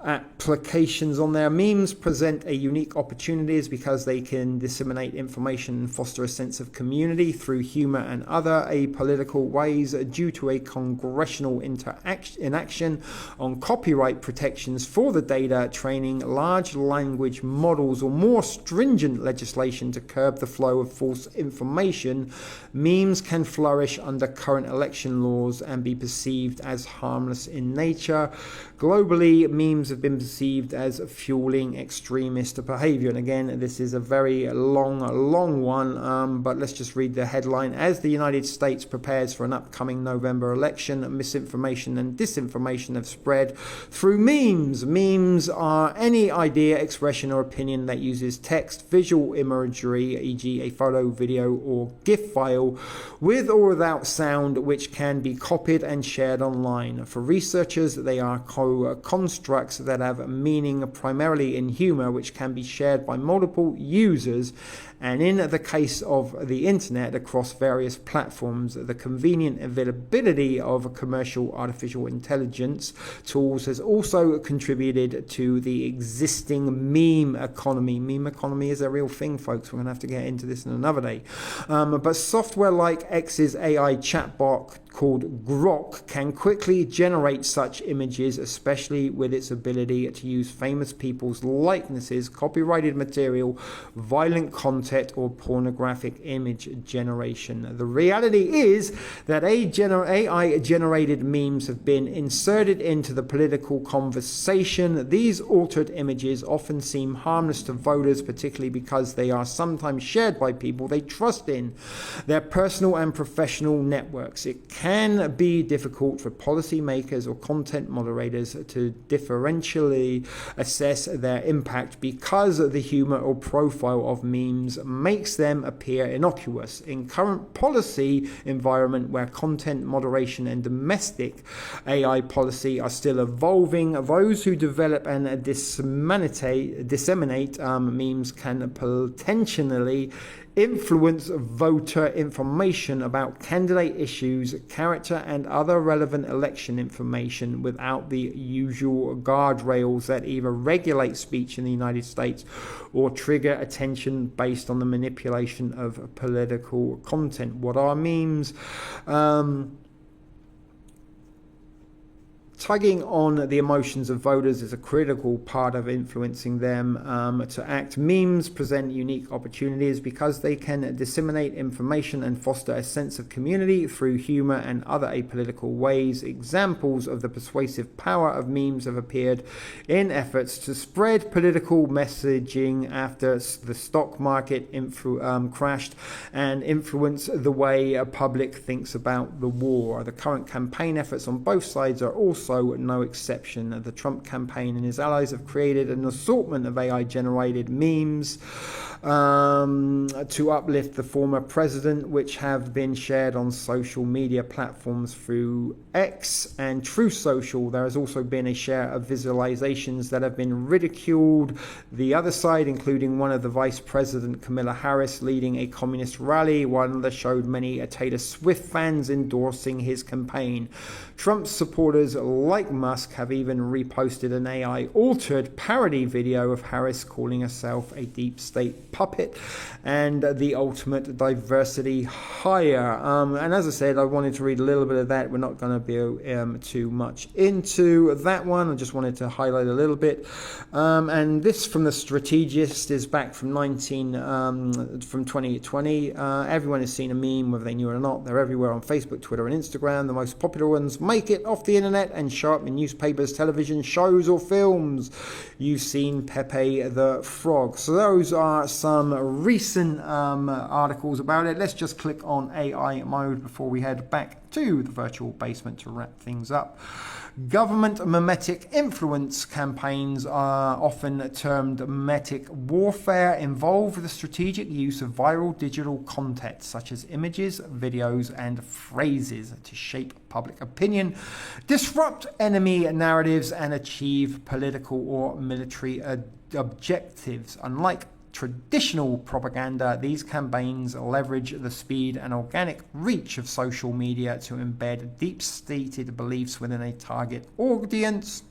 applications on there. Memes present a unique opportunities because they can disseminate information and foster a sense of community through humor and other apolitical ways. Due to a congressional inaction on copyright protections for the data training, large language models, or more stringent legislation to curb the flow of false information, memes can flourish under current election laws and be perceived as harmless in nature. Globally, memes have been perceived as fueling extremist behavior. And again, this is a very long one, but let's just read the headline. As the United States prepares for an upcoming November election, misinformation and disinformation have spread through memes. Memes are any idea, expression, or opinion that uses text, visual imagery, e.g. a photo, video, or GIF file, with or without sound, which can be copied and shared online. For researchers, they are constructs that have meaning primarily in humor, which can be shared by multiple users And in the case of the internet across various platforms, the convenient availability of commercial artificial intelligence tools has also contributed to the existing meme economy. Meme economy is a real thing, folks. We're going to have to get into this in another day. But software like X's AI chatbot called Grok can quickly generate such images, especially with its ability to use famous people's likenesses, copyrighted material, violent content, or pornographic image generation. The reality is that AI-generated memes have been inserted into the political conversation. These altered images often seem harmless to voters, particularly because they are sometimes shared by people they trust in their personal and professional networks. It can be difficult for policymakers or content moderators to differentially assess their impact because the humor or profile of memes makes them appear innocuous. In current policy environment where content moderation and domestic AI policy are still evolving, those who develop and disseminate memes can potentially influence voter information about candidate issues, character, and other relevant election information without the usual guardrails that either regulate speech in the United States or trigger attention based on the manipulation of political content. What are memes? Tugging on the emotions of voters is a critical part of influencing them to act. Memes present unique opportunities because they can disseminate information and foster a sense of community through humor and other apolitical ways. Examples of the persuasive power of memes have appeared in efforts to spread political messaging after the stock market crashed and influence the way a public thinks about the war. The current campaign efforts on both sides are also no exception. The Trump campaign and his allies have created an assortment of AI-generated memes to uplift the former president, which have been shared on social media platforms through X and True Social. There has also been a share of visualizations that have been ridiculed the other side, including one of the Vice President Kamala Harris leading a communist rally, one that showed many Taylor Swift fans endorsing his campaign. Trump's supporters, like Musk, have even reposted an AI-altered parody video of Harris calling herself a deep state puppet and the ultimate diversity hire. And as I said, I wanted to read a little bit of that. We're not going to be too much into that one. I just wanted to highlight a little bit. And this from The Strategist is back from 2020. Everyone has seen a meme, whether they knew it or not. They're everywhere on Facebook, Twitter, and Instagram. The most popular ones make it off the internet and show up in newspapers, television shows, or films. You've seen Pepe the Frog. So those are some recent articles about it. Let's just click on AI mode before we head back to the virtual basement to wrap things up. Government memetic influence campaigns are often termed memetic warfare, involve the strategic use of viral digital content such as images, videos, and phrases to shape public opinion, disrupt enemy narratives, and achieve political or military objectives. Unlike traditional propaganda, these campaigns leverage the speed and organic reach of social media to embed deep-seated beliefs within a target audience.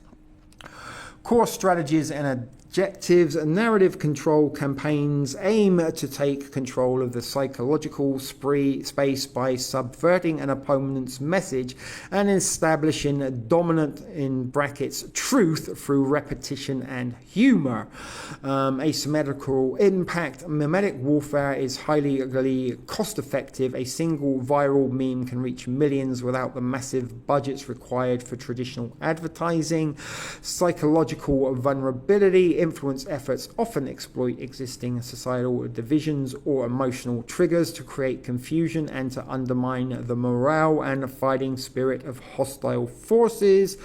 Core strategies and objectives. Narrative control campaigns aim to take control of the psychological space by subverting an opponent's message and establishing dominant, in brackets, truth through repetition and humor. Asymmetrical impact. Memetic warfare is highly cost-effective. A single viral meme can reach millions without the massive budgets required for traditional advertising. Psychological vulnerability. Influence efforts often exploit existing societal divisions or emotional triggers to create confusion and to undermine the morale and fighting spirit of hostile forces.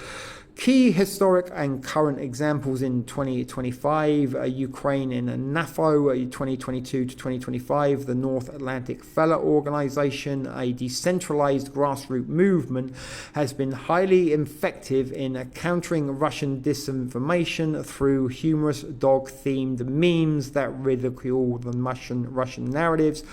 Key historic and current examples in 2025, Ukraine in NAFO, 2022 to 2025, the North Atlantic Fellow Organization, a decentralized grassroots movement, has been highly effective in countering Russian disinformation through humorous dog-themed memes that ridicule the Russian narratives.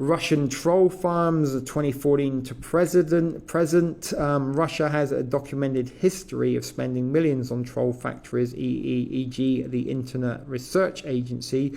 Russian troll farms, 2014 to present. Russia has a documented history of spending millions on troll factories, e.g. the Internet Research Agency,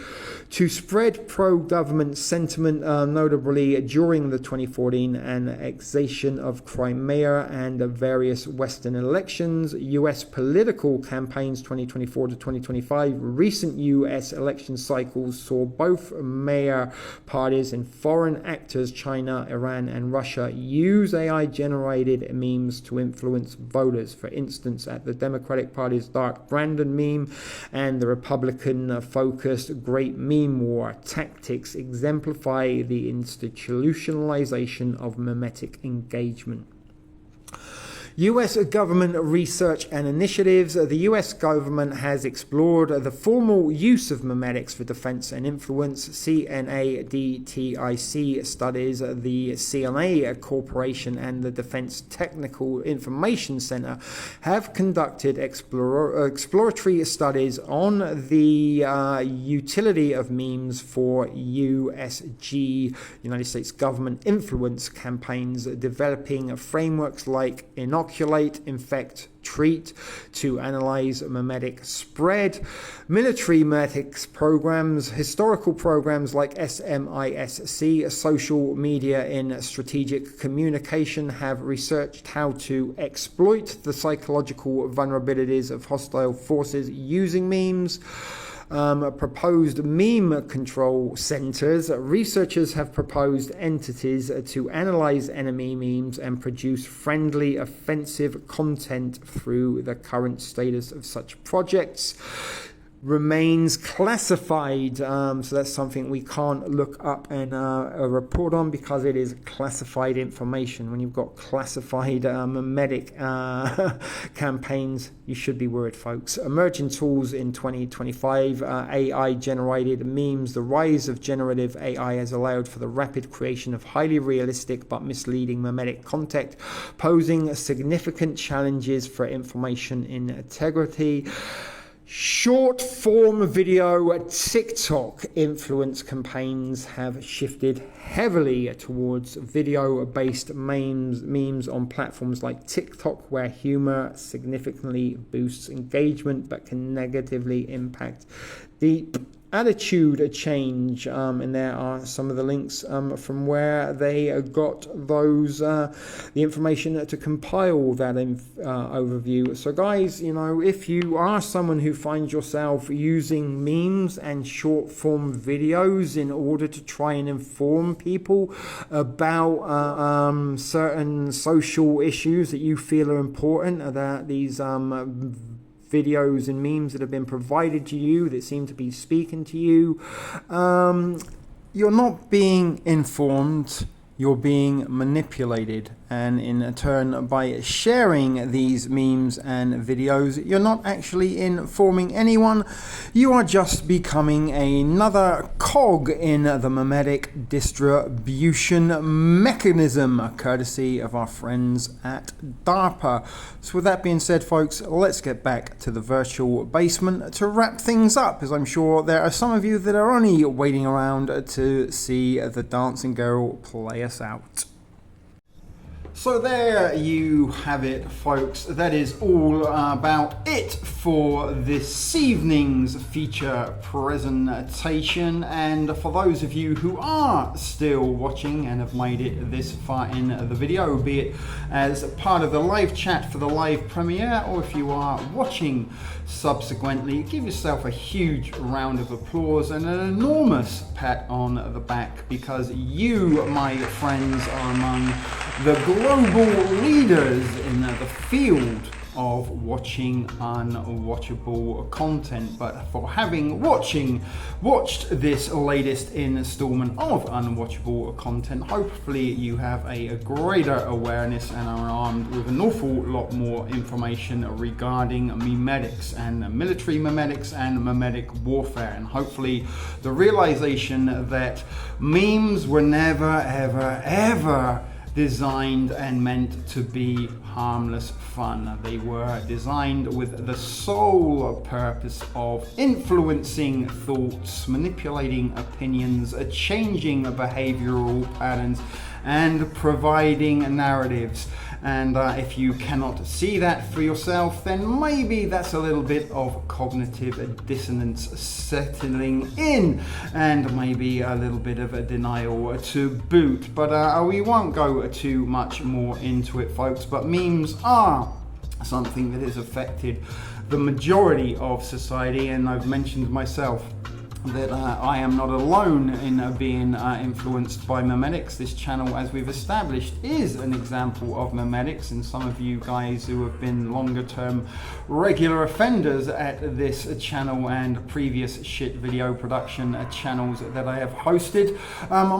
to spread pro-government sentiment, notably during the 2014 annexation of Crimea and various Western elections. U.S. political campaigns 2024 to 2025. Recent U.S. election cycles saw both major parties in foreign actors, China, Iran, and Russia, use AI-generated memes to influence voters. For instance, at the Democratic Party's Dark Brandon meme and the Republican-focused Great Meme War tactics exemplify the institutionalization of memetic engagement. U.S. government research and initiatives. The U.S. government has explored the formal use of memetics for defense and influence. CNADTIC studies, the CNA Corporation and the Defense Technical Information Center have conducted exploratory studies on the utility of memes for USG, United States government influence campaigns, developing frameworks like inoculate, infect, treat to analyze memetic spread. Military memetics programs, historical programs like SMISC, social media in strategic communication, have researched how to exploit the psychological vulnerabilities of hostile forces using memes. Proposed meme control centers. Researchers have proposed entities to analyze enemy memes and produce friendly, offensive content through the current status of such projects. Remains classified, so that's something we can't look up and report on because it is classified information. When you've got classified memetic campaigns, you should be worried, folks. Emerging tools in 2025, AI generated memes. The rise of generative AI has allowed for the rapid creation of highly realistic but misleading memetic content, posing significant challenges for information integrity. Short form video TikTok influence campaigns have shifted heavily towards video based memes on platforms like TikTok, where humor significantly boosts engagement but can negatively impact deep attitude change, and there are some of the links from where they got those the information to compile that overview. So guys, you know, if you are someone who finds yourself using memes and short form videos in order to try and inform people about certain social issues that you feel are important, that these videos and memes that have been provided to you that seem to be speaking to you, you're not being informed, you're being manipulated. And in turn, by sharing these memes and videos, you're not actually informing anyone. You are just becoming another cog in the memetic distribution mechanism, courtesy of our friends at Darpa. So with that being said, folks, let's get back to the virtual basement to wrap things up, as I'm sure there are some of you that are only waiting around to see the dancing girl play us out. So there you have it, folks. That is all about it for this evening's feature presentation. And for those of you who are still watching and have made it this far in the video, be it as part of the live chat for the live premiere, or if you are watching subsequently, give yourself a huge round of applause and an enormous pat on the back, because you, my friends, are among the global leaders in the field of watching unwatchable content. But for having watched this latest installment of unwatchable content, hopefully you have a greater awareness and are armed with an awful lot more information regarding memetics and military memetics and memetic warfare, and hopefully the realization that memes were never ever designed and meant to be harmless fun. They were designed with the sole purpose of influencing thoughts, manipulating opinions, changing behavioral patterns, and providing narratives. And if you cannot see that for yourself, then maybe that's a little bit of cognitive dissonance settling in, and maybe a little bit of a denial to boot. But we won't go too much more into it, folks. But memes are something that has affected the majority of society, and I've mentioned myself that I am not alone in being influenced by memetics. This channel, as we've established, is an example of memetics, and some of you guys who have been longer term regular offenders at this channel and previous shit video production channels that I have hosted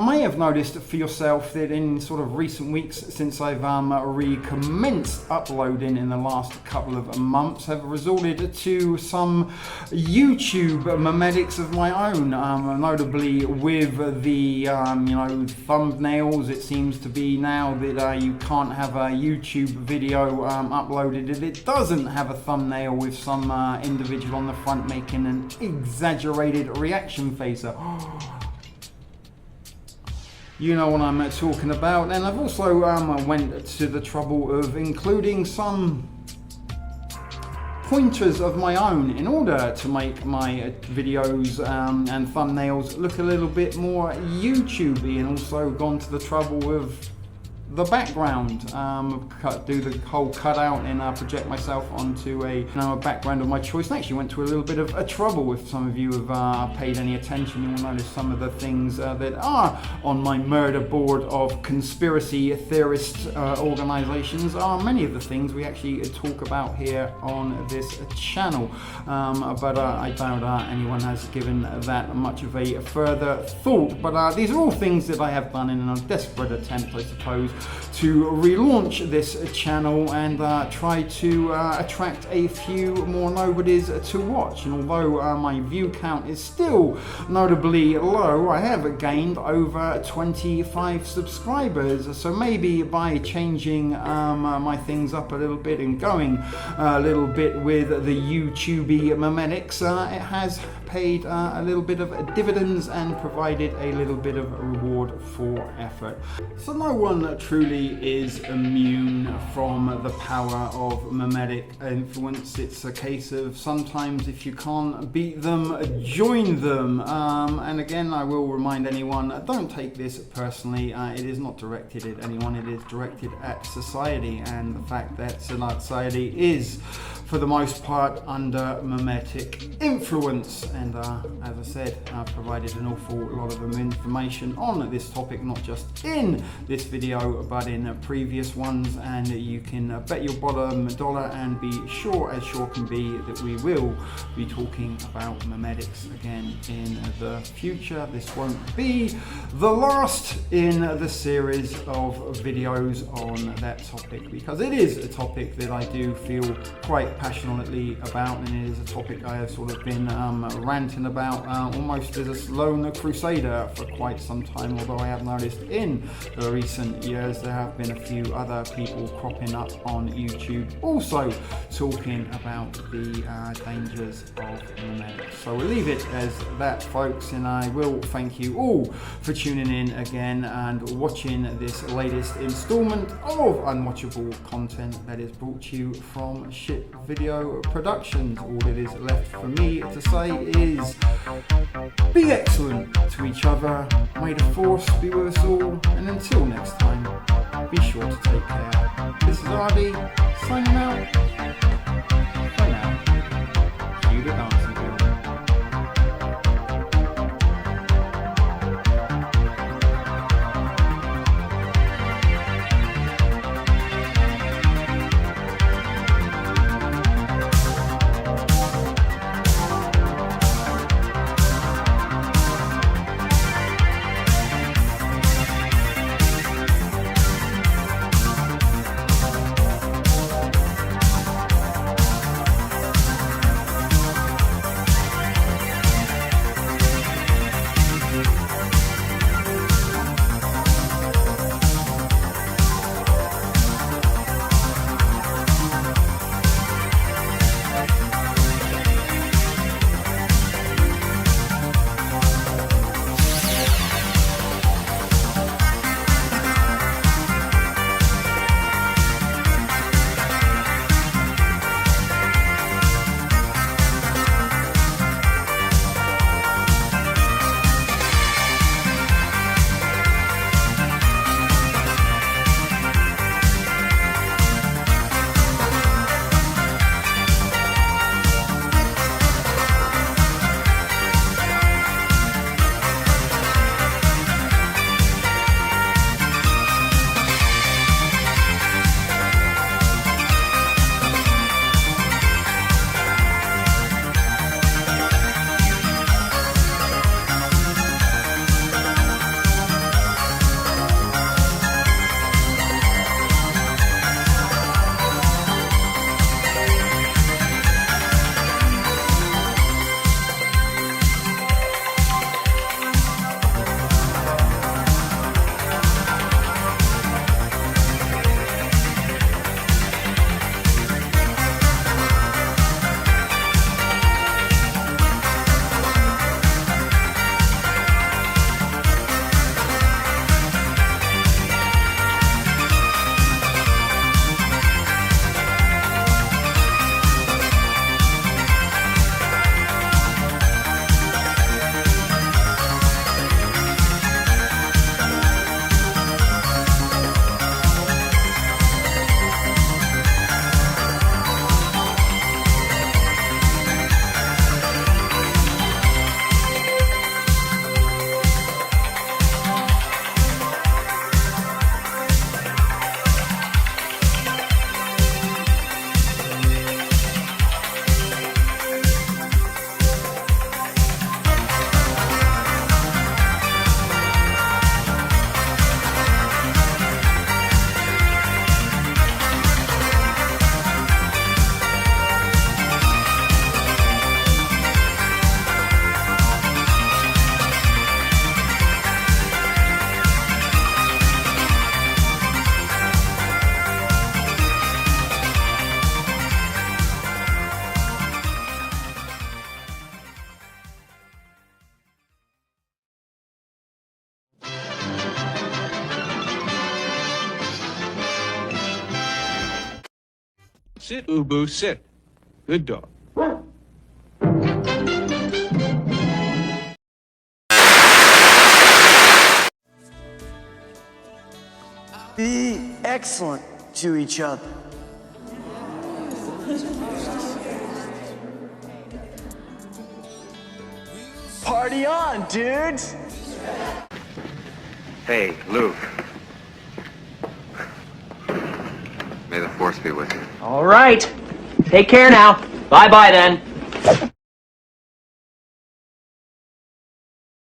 may have noticed for yourself that in sort of recent weeks, since I've recommenced uploading in the last couple of months, have resorted to some YouTube memetics of my own, notably with the thumbnails. It seems to be now that you can't have a YouTube video uploaded if it doesn't have a thumbnail with some individual on the front making an exaggerated reaction face. You know what I'm talking about. And I've also went to the trouble of including some pointers of my own in order to make my videos and thumbnails look a little bit more YouTubey, and also gone to the trouble of the background, do the whole cutout and project myself onto a background of my choice. And actually went to a little bit of a trouble. If some of you have paid any attention, you will notice some of the things that are on my murder board of conspiracy theorist organizations are many of the things we actually talk about here on this channel. But I doubt anyone has given that much of a further thought. But these are all things that I have done in a desperate attempt, I suppose, to relaunch this channel and try to attract a few more nobodies to watch. And although my view count is still notably low, I have gained over 25 subscribers. So maybe by changing my things up a little bit and going a little bit with the YouTubey memetics, it has paid a little bit of dividends and provided a little bit of reward for effort. So no one truly is immune from the power of memetic influence. It's a case of sometimes if you can't beat them, join them. And again, I will remind anyone, don't take this personally. It is not directed at anyone. It is directed at society, and the fact that society is, for the most part, under memetic influence. And as I said, I've provided an awful lot of information on this topic, not just in this video, but in previous ones. And you can bet your bottom dollar and be sure as sure can be that we will be talking about memetics again in the future. This won't be the last in the series of videos on that topic, because it is a topic that I do feel quite passionately about, and it is a topic I have sort of been ranting about almost as a lone crusader for quite some time, although I have noticed in the recent years there have been a few other people cropping up on YouTube also talking about the dangers of memetics. So we'll leave it as that, folks, and I will thank you all for tuning in again and watching this latest installment of unwatchable content that is brought to you from Shit Video Productions. All that is left for me to say is be excellent to each other, may the force be with us all, and until next time, be sure to take care. This is Ardy, signing out. For now, cue the dancing girl. Sit, Ubu, sit. Good dog. Be excellent to each other. Party on, dudes! Hey, Luke. May the force be with you. All right. Take care now. Bye-bye then.